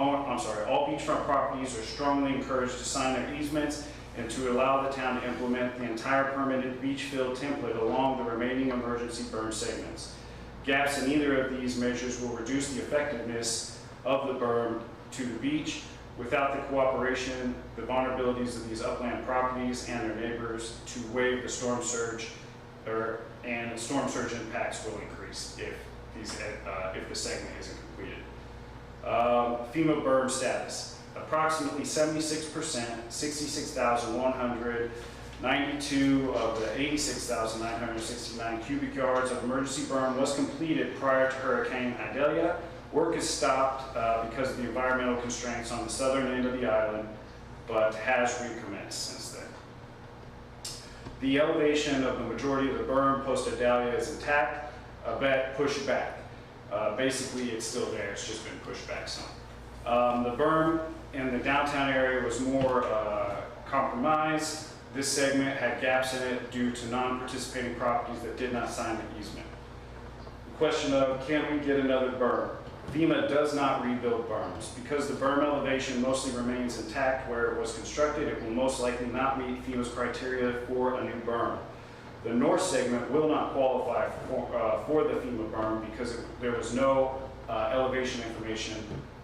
strongly encouraged to sign their easements and to allow the town to implement the entire permitted beach fill template along the remaining emergency berm segments. Gaps in either of these measures will reduce the effectiveness of the berm to the beach. Without the cooperation, the vulnerabilities of these upland properties and their neighbors to waive the storm surge and storm surge impacts will increase if the segment isn't completed. FEMA berm status, approximately 76%, 66,192 of the 86,969 cubic yards of emergency berm was completed prior to Hurricane Idalia. Work is stopped because of the environmental constraints on the southern end of the island, but has recommenced since then. The elevation of the majority of the berm post-Idalia is intact, but pushed back. Basically, it's still there, it's just been pushed back some. The berm in the downtown area was more compromised. This segment had gaps in it due to non-participating properties that did not sign the easement. The question of, can we get another berm? FEMA does not rebuild berms. Because the berm elevation mostly remains intact where it was constructed, it will most likely not meet FEMA's criteria for a new berm. The north segment will not qualify for the FEMA berm because there was no elevation information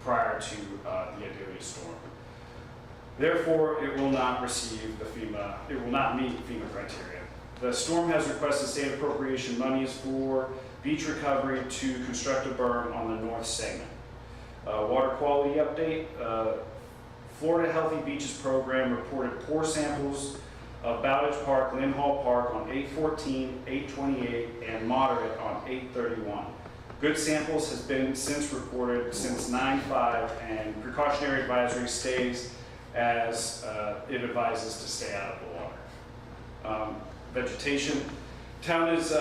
prior to the Idalia storm. Therefore, it will not receive the FEMA, it will not meet FEMA criteria. The storm has requested state appropriation monies for beach recovery to construct a berm on the north segment. Water quality update, Florida Healthy Beaches Program reported poor samples of Bowditch Park, Lynn Hall Park on 8/14, 8/28, and moderate on 8/31. Good samples has been since reported since 9/5, and precautionary advisory stays as it advises to stay out of the water. Vegetation. Town is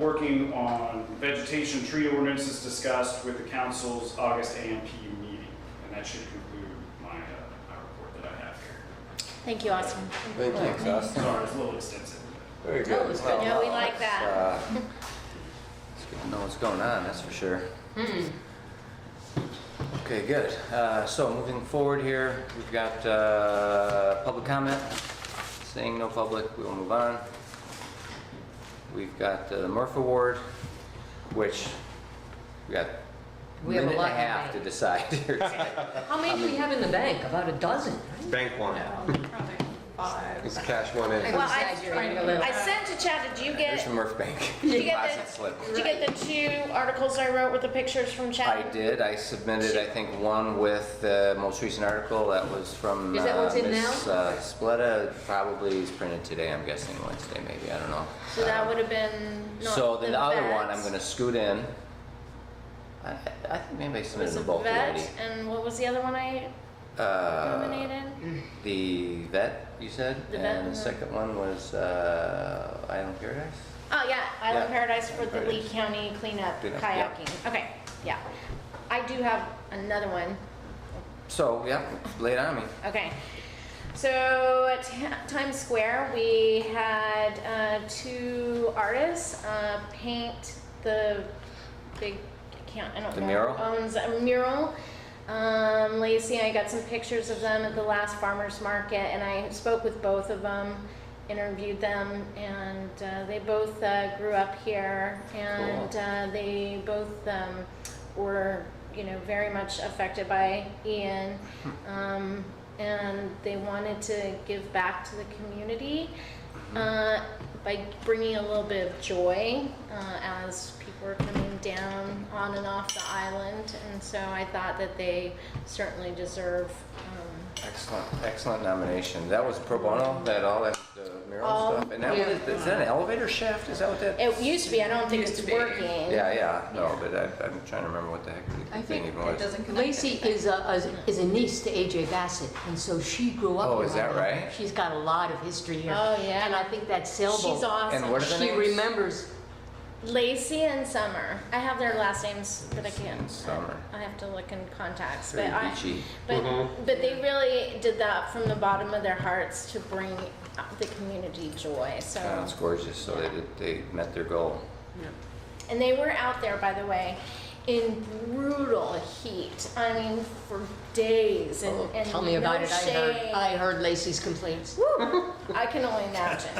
working on vegetation tree ordinances discussed with the council's August AMPU meeting, and that should conclude my report that I have here. Thank you, Austin. Thank you. Thanks, Austin. Sorry, it's a little extensive. Very good. Oh, it's good. Yeah, we like that. It's good to know what's going on, that's for sure. Okay, good. So moving forward here, we've got public comment. Saying no public, we will move on. We've got the Murph Award, which we got a We have a minute and a lot half to tonight. decide here. How many do we have in the bank? About a dozen, right? Bank one. Probably 5. Just cash one in. Well, Exaggerating a little. I sent to Chad, did you There's get, the Murph Bank. did you get Deposit slip. the, did you get the 2 articles I wrote with the pictures from Chad? I did. I submitted, I think, one with the most recent article that was from Is that what's in Ms. now? Spletta. Probably is printed today, I'm guessing Wednesday maybe, I don't know. So that would have been not So then the other one, I'm vets. gonna scoot in. I think maybe I Was submitted a them both already. vet, and what was the other one I nominated? The vet, you said? The vet, And the mhm. second one was Island Paradise? Oh, yeah, Island Yeah. Paradise for the Paradise. Lee County cleanup Cleanup, kayaking. Okay, yeah. I do have another one. So, yeah, lay it on me. Okay. So at Times Square, we had 2 artists paint the big, I don't The know. mural? Owns a mural. Lacey, I got some pictures of them at the last farmer's market, and I spoke with both of them, interviewed them, and they both grew up here, and they both were, very much affected by Ian. And they wanted to give back to the community by bringing a little bit of joy as people were coming down on and off the island. And so I thought that they certainly deserve Excellent nomination. That was pro bono, all that mural stuff? And that was, is that an elevator shaft? Is that what that? It used to be, I don't think Used it's to be. working. Yeah, no, but I'm trying to remember what the heck I the thing think even It was. doesn't connect Lacey anything. is a niece to AJ Bassett, and so she grew up Oh, here. is that right? She's got a lot of history here. Oh, yeah. And I think that sailboat. She's awesome. And what are the She names? remembers. Lacey and Summer. I have their last names, but I Lacey can't. and Summer. I have to look in contacts. Very But beachy. But they really did that from the bottom of their hearts to bring the community joy. So Sounds gorgeous, so they met their goal. and they were out there, by the way, in brutal heat. I mean, for days and Tell me about no it. shade. I heard Lacey's complaints. Woo! I can only imagine.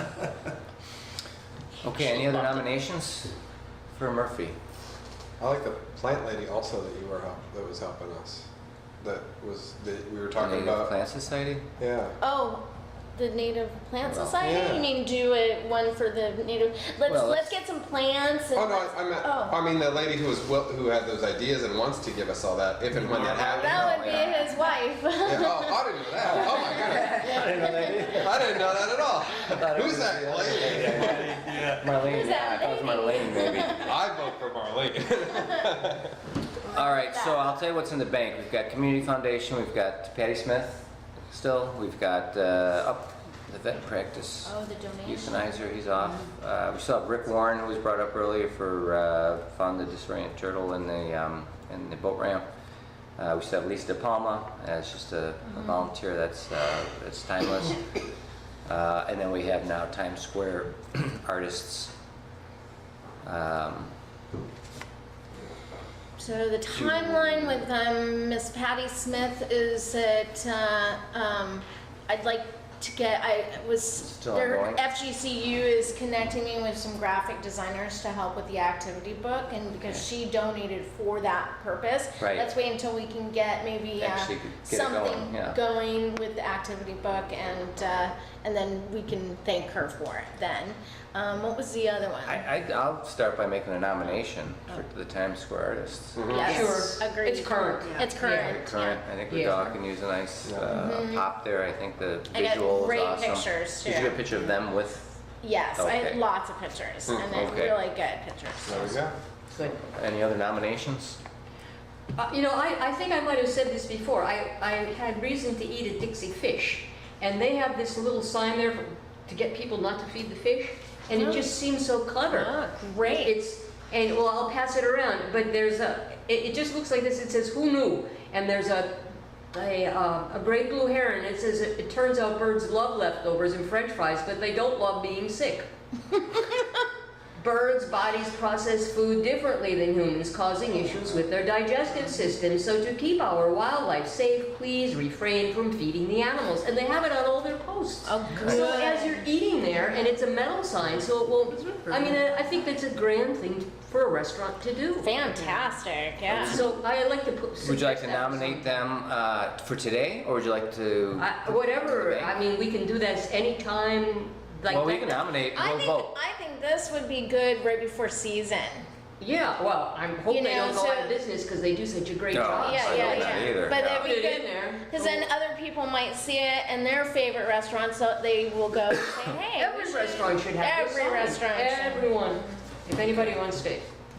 Okay, any other nominations for Murphy? I like the plant lady also that was helping us. That we were talking Native about. Plant Society? Yeah. Oh, The Native Plant Well, Society? yeah. You mean do one for the native? Well, Let's get some plants. And Oh, no, I mean the lady who had those ideas and wants to give us all that, if and when that happens. that would be his wife. Yeah, oh, I didn't know that. Oh my goodness. I didn't know that either. I didn't know that at all. thought it Who's was that the other lady? Yeah. Marlene, Who's that yeah, I thought it was Marlene maybe. I vote for Marlene. All right, so I'll tell you what's in the bank. We've got Community Foundation, we've got Patty Smith still, we've got the vet practice Oh, the donation. euthanizer, he's off. We still have Rick Warren, who was brought up earlier for found the disoriented turtle in the boat ramp. We still have Lisa De Palma as just a volunteer, that's timeless. And then we have now Times Square artists. So the timeline with Miss Patty Smith is that I'd like to get. Still Their ongoing? FGCU is connecting me with some graphic designers to help with the activity book, and because she donated for that purpose, Right. let's wait until we can get maybe Actually get it something going, yeah. going with the activity book, and then we can thank her for it. Then, what was the other one? I'll start by making a nomination for the Times Square artists. Yes, Sure. agreed. It's current. It's current. Current. I think we Yeah. all can use a nice pop there. I think the I got visual is great awesome. pictures, Did you too. get a picture of them with? Yes, I Okay. had lots of pictures, and then okay. really good pictures. There we go. Good. Any other nominations? I think I might have said this before. I had reason to eat a Dixie fish, and they have this little sign there to get people not to feed the fish, and it just seems so clever. Ah, great. Well, I'll pass it around, but it just looks like this. It says, "Who knew?" And there's a great blue heron. It says, "It turns out birds love leftovers and French fries, but they don't love being sick." Birds' bodies process food differently than humans, causing issues with their digestive system. So to keep our wildlife safe, please refrain from feeding the animals. And they have it on all their posts. Oh, good. So as you're eating there, and it's a metal sign, so it won't, I mean, I think that's a grand thing for a restaurant to do. Fantastic, yeah. So I like to put. Would you like to nominate them for today, or would you like to? Whatever, I mean, we can do this anytime, like. Well, we can nominate. We'll vote. I think this would be good right before season. Yeah, well, I hope You they know, don't go so- out of business because they do such a great No. job. Yeah, I yeah, don't yeah. either, But yeah. that'd be Put it in good, there. because then other people might see it in their favorite restaurant, so they will go and say, hey. Every restaurant should have this Every sign. restaurant should. Everyone. If anybody wants to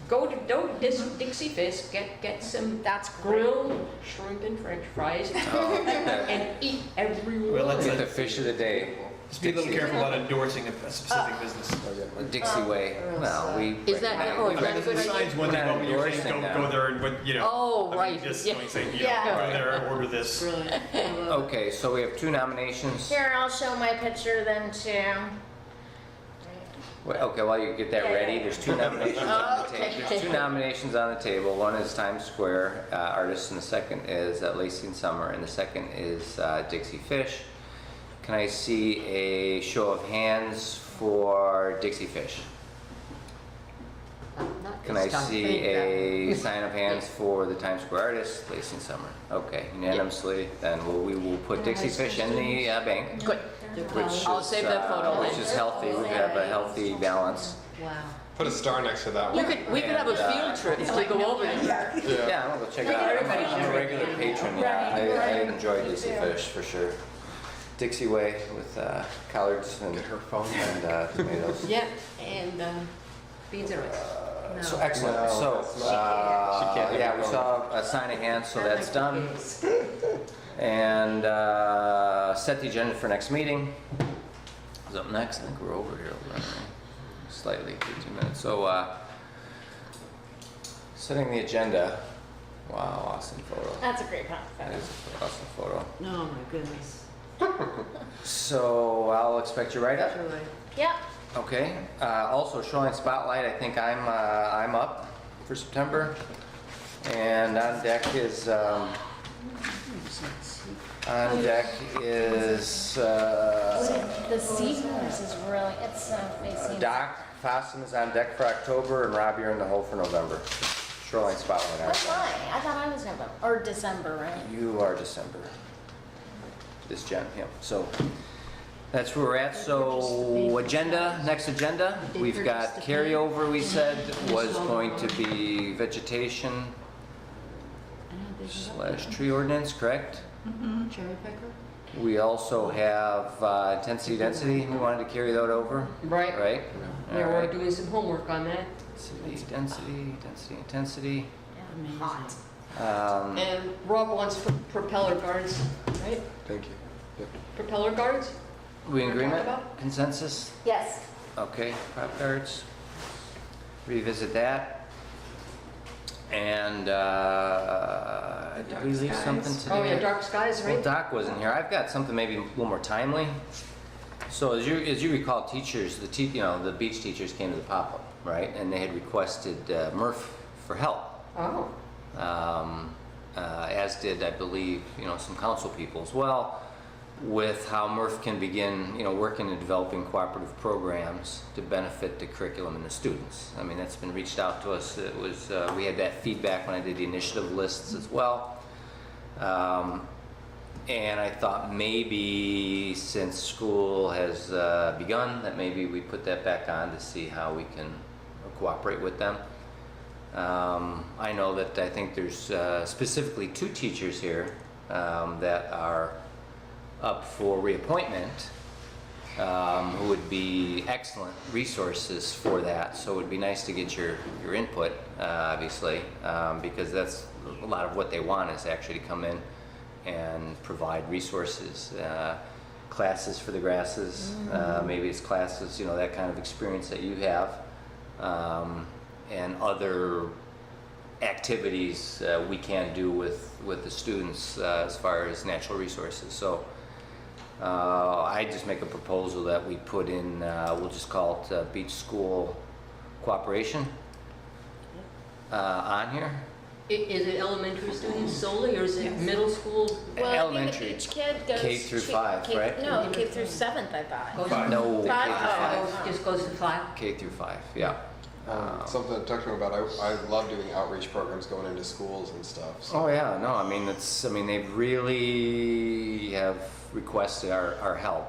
go to Dixie Fish, get some That's great. grilled shrimp and French fries, and eat everyone. Well, let's Get the fish of the day. Just be a little careful about endorsing a specific business. Dixie Way. Well, we. Is that- recommend- oh, we is that a recommend- good idea? Signs one thing, We're not but you're saying endorsing don't them. go there and, what, you know. Oh, I mean, right, Just yeah. going to say, Yeah. go there, order this. Brilliant. Okay, so we have two nominations. Here, I'll show my picture then too. Okay, while you get that Yeah, ready, yeah, there's two nominations on the Okay. table. There's two nominations on the table. One is Times Square artist, and the second is Lacey and Summer, and the second is Dixie Fish. Can I see a show of hands for Dixie Fish? Not Can this I time. see a sign of hands for the Times Square artist, Lacey and Summer? Okay, unanimously, then we will put Dixie Fish in the bank. Good. Which I'll is, save that photo. Which is healthy, we have a healthy balance. Wow. Put a star next to that one. We could have a field trip to go over there. Yeah, I'm gonna go check it out. I'm a regular patron, yeah. I enjoy Dixie Fish for sure. Dixie Way with collards and Get her phone. and tomatoes. Yeah, and beans and rice. So excellent. No, So that's not- she can't have yeah, her we phone. saw a sign of hands, so that's done. And set the agenda for next meeting. What's up next? I think we're over here a little, slightly, 15 minutes. So setting the agenda. Wow, awesome photo. That's a great That photo. is an awesome photo. Oh, my goodness. So I'll expect you right up. Joy. Yep. Okay. Also, Shoreline Spotlight. I think I'm up for September, and on deck is the seahorse is really, it's facing. Doc Fossum is on deck for October, and Robbie are in the hole for November. Shoreline Spotlight. What's mine? I thought I was November, or December, right? You are December. This Jen, yeah. So That's where we're at, so agenda, next agenda, we've got carryover, we said, was going to be vegetation / tree ordinance, correct? Cherry picker? We also have intensity density, we wanted to carry that over, Right. right? Yeah, All we're right. doing some homework on that. Intensity. Hot. Um, And Rob wants propeller guards, right? Thank you. Yep. Propeller guards? We in Wanna talk agreement? about? Consensus? Yes. Okay, prop guards. Revisit that. And, did we leave something today? Oh, yeah, dark skies, Well, right? Doc wasn't here. I've got something maybe a little more timely. So as you recall, teachers, the beach teachers came to the pop-up, right? And they had requested METRF for help. Oh, As did, I believe, some council people as well, with how METRF can begin, working and developing cooperative programs to benefit the curriculum and the students. I mean, that's been reached out to us. It was, we had that feedback when I did the initiative lists as well. And I thought maybe since school has begun, that maybe we put that back on to see how we can cooperate with them. I know that I think there's specifically 2 teachers here that are up for reappointment who would be excellent resources for that. So it would be nice to get your input, obviously, because that's a lot of what they want is actually to come in and provide resources, classes for the grasses, maybe it's classes, that kind of experience that you have, and other activities we can do with the students as far as natural resources. So I just make a proposal that we put in, we'll just call it beach school cooperation on here. is it elementary students solely, or is it middle school? Well, Elementary. I think each kid goes K through 5, right? No, K through 7th, I thought. Goes Five. No, K Five? through 5. Oh, just goes to 5? K through 5, yeah. Something to talk to me about, I love doing outreach programs going into schools and stuff. So. Oh yeah, no, I mean they really have requested our help,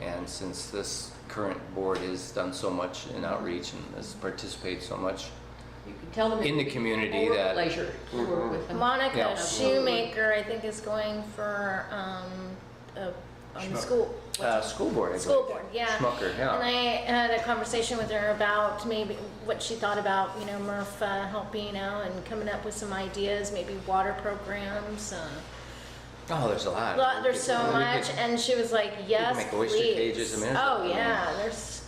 and since this current board has done so much in outreach and has participated so much You can tell them. in the community More that pleasure to work with them. Monica Yeah. Shoemaker, I think, is going for on the school. school board, I School believe. board, yeah. Schmucker, yeah. And I had a conversation with her about maybe what she thought about, METRF helping out and coming up with some ideas, maybe water programs. Oh, there's a lot. There's so We could- much, and she was like, "Yes, make oyster please." cages, I mean, there's- Oh yeah, there's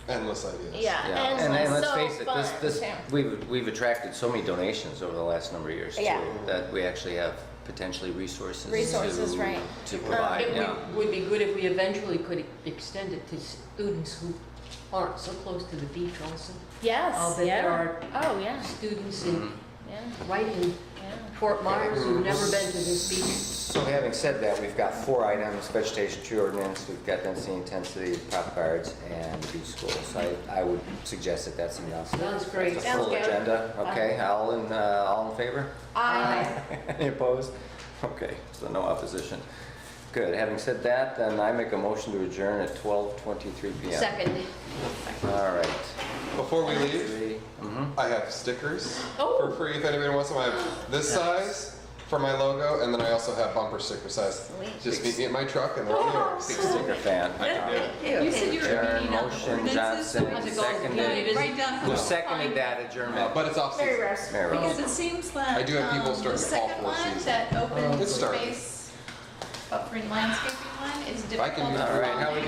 Endless ideas. yeah, Yeah, and, and let's so face it, fun. this Yeah. we've attracted so many donations over the last number of years too, Yeah. that we actually have potentially resources Resources, to, right. to provide. It Yeah. would be good if we eventually could extend it to students who aren't so close to the beach also. Yes, Oh, that yeah. there are Oh yeah, students in, yeah, right in yeah. Fort Myers who've never been to this beach. So having said that, we've got 4 items: vegetation, tree ordinance, we've got density, intensity, prop guards, and beach school. So I would suggest that that's enough. Sounds great. That's a Sounds full good. agenda. Okay, all in favor? Aye. Any opposed? Okay, so no opposition. Good. Having said that, then I make a motion to adjourn at 12:23 p.m. Second. All right. Before we leave, I have stickers for free if anybody wants them. I have this size for my logo, and then I also have bumper sticker size. Sweet. Just meet me at my truck and they're all yours. Big sticker fan. You said you were Adjourn, reading out the motion, ordinances, so Johnson, we just seconded. write down Who who's seconded that adjournment? But it's off Very season. rare. Mary Rose. Because it seems that I do have people the starting to call second for one, season. that open It's starting. space buffering landscaping one, is I can difficult use to All right, how follow. we doing?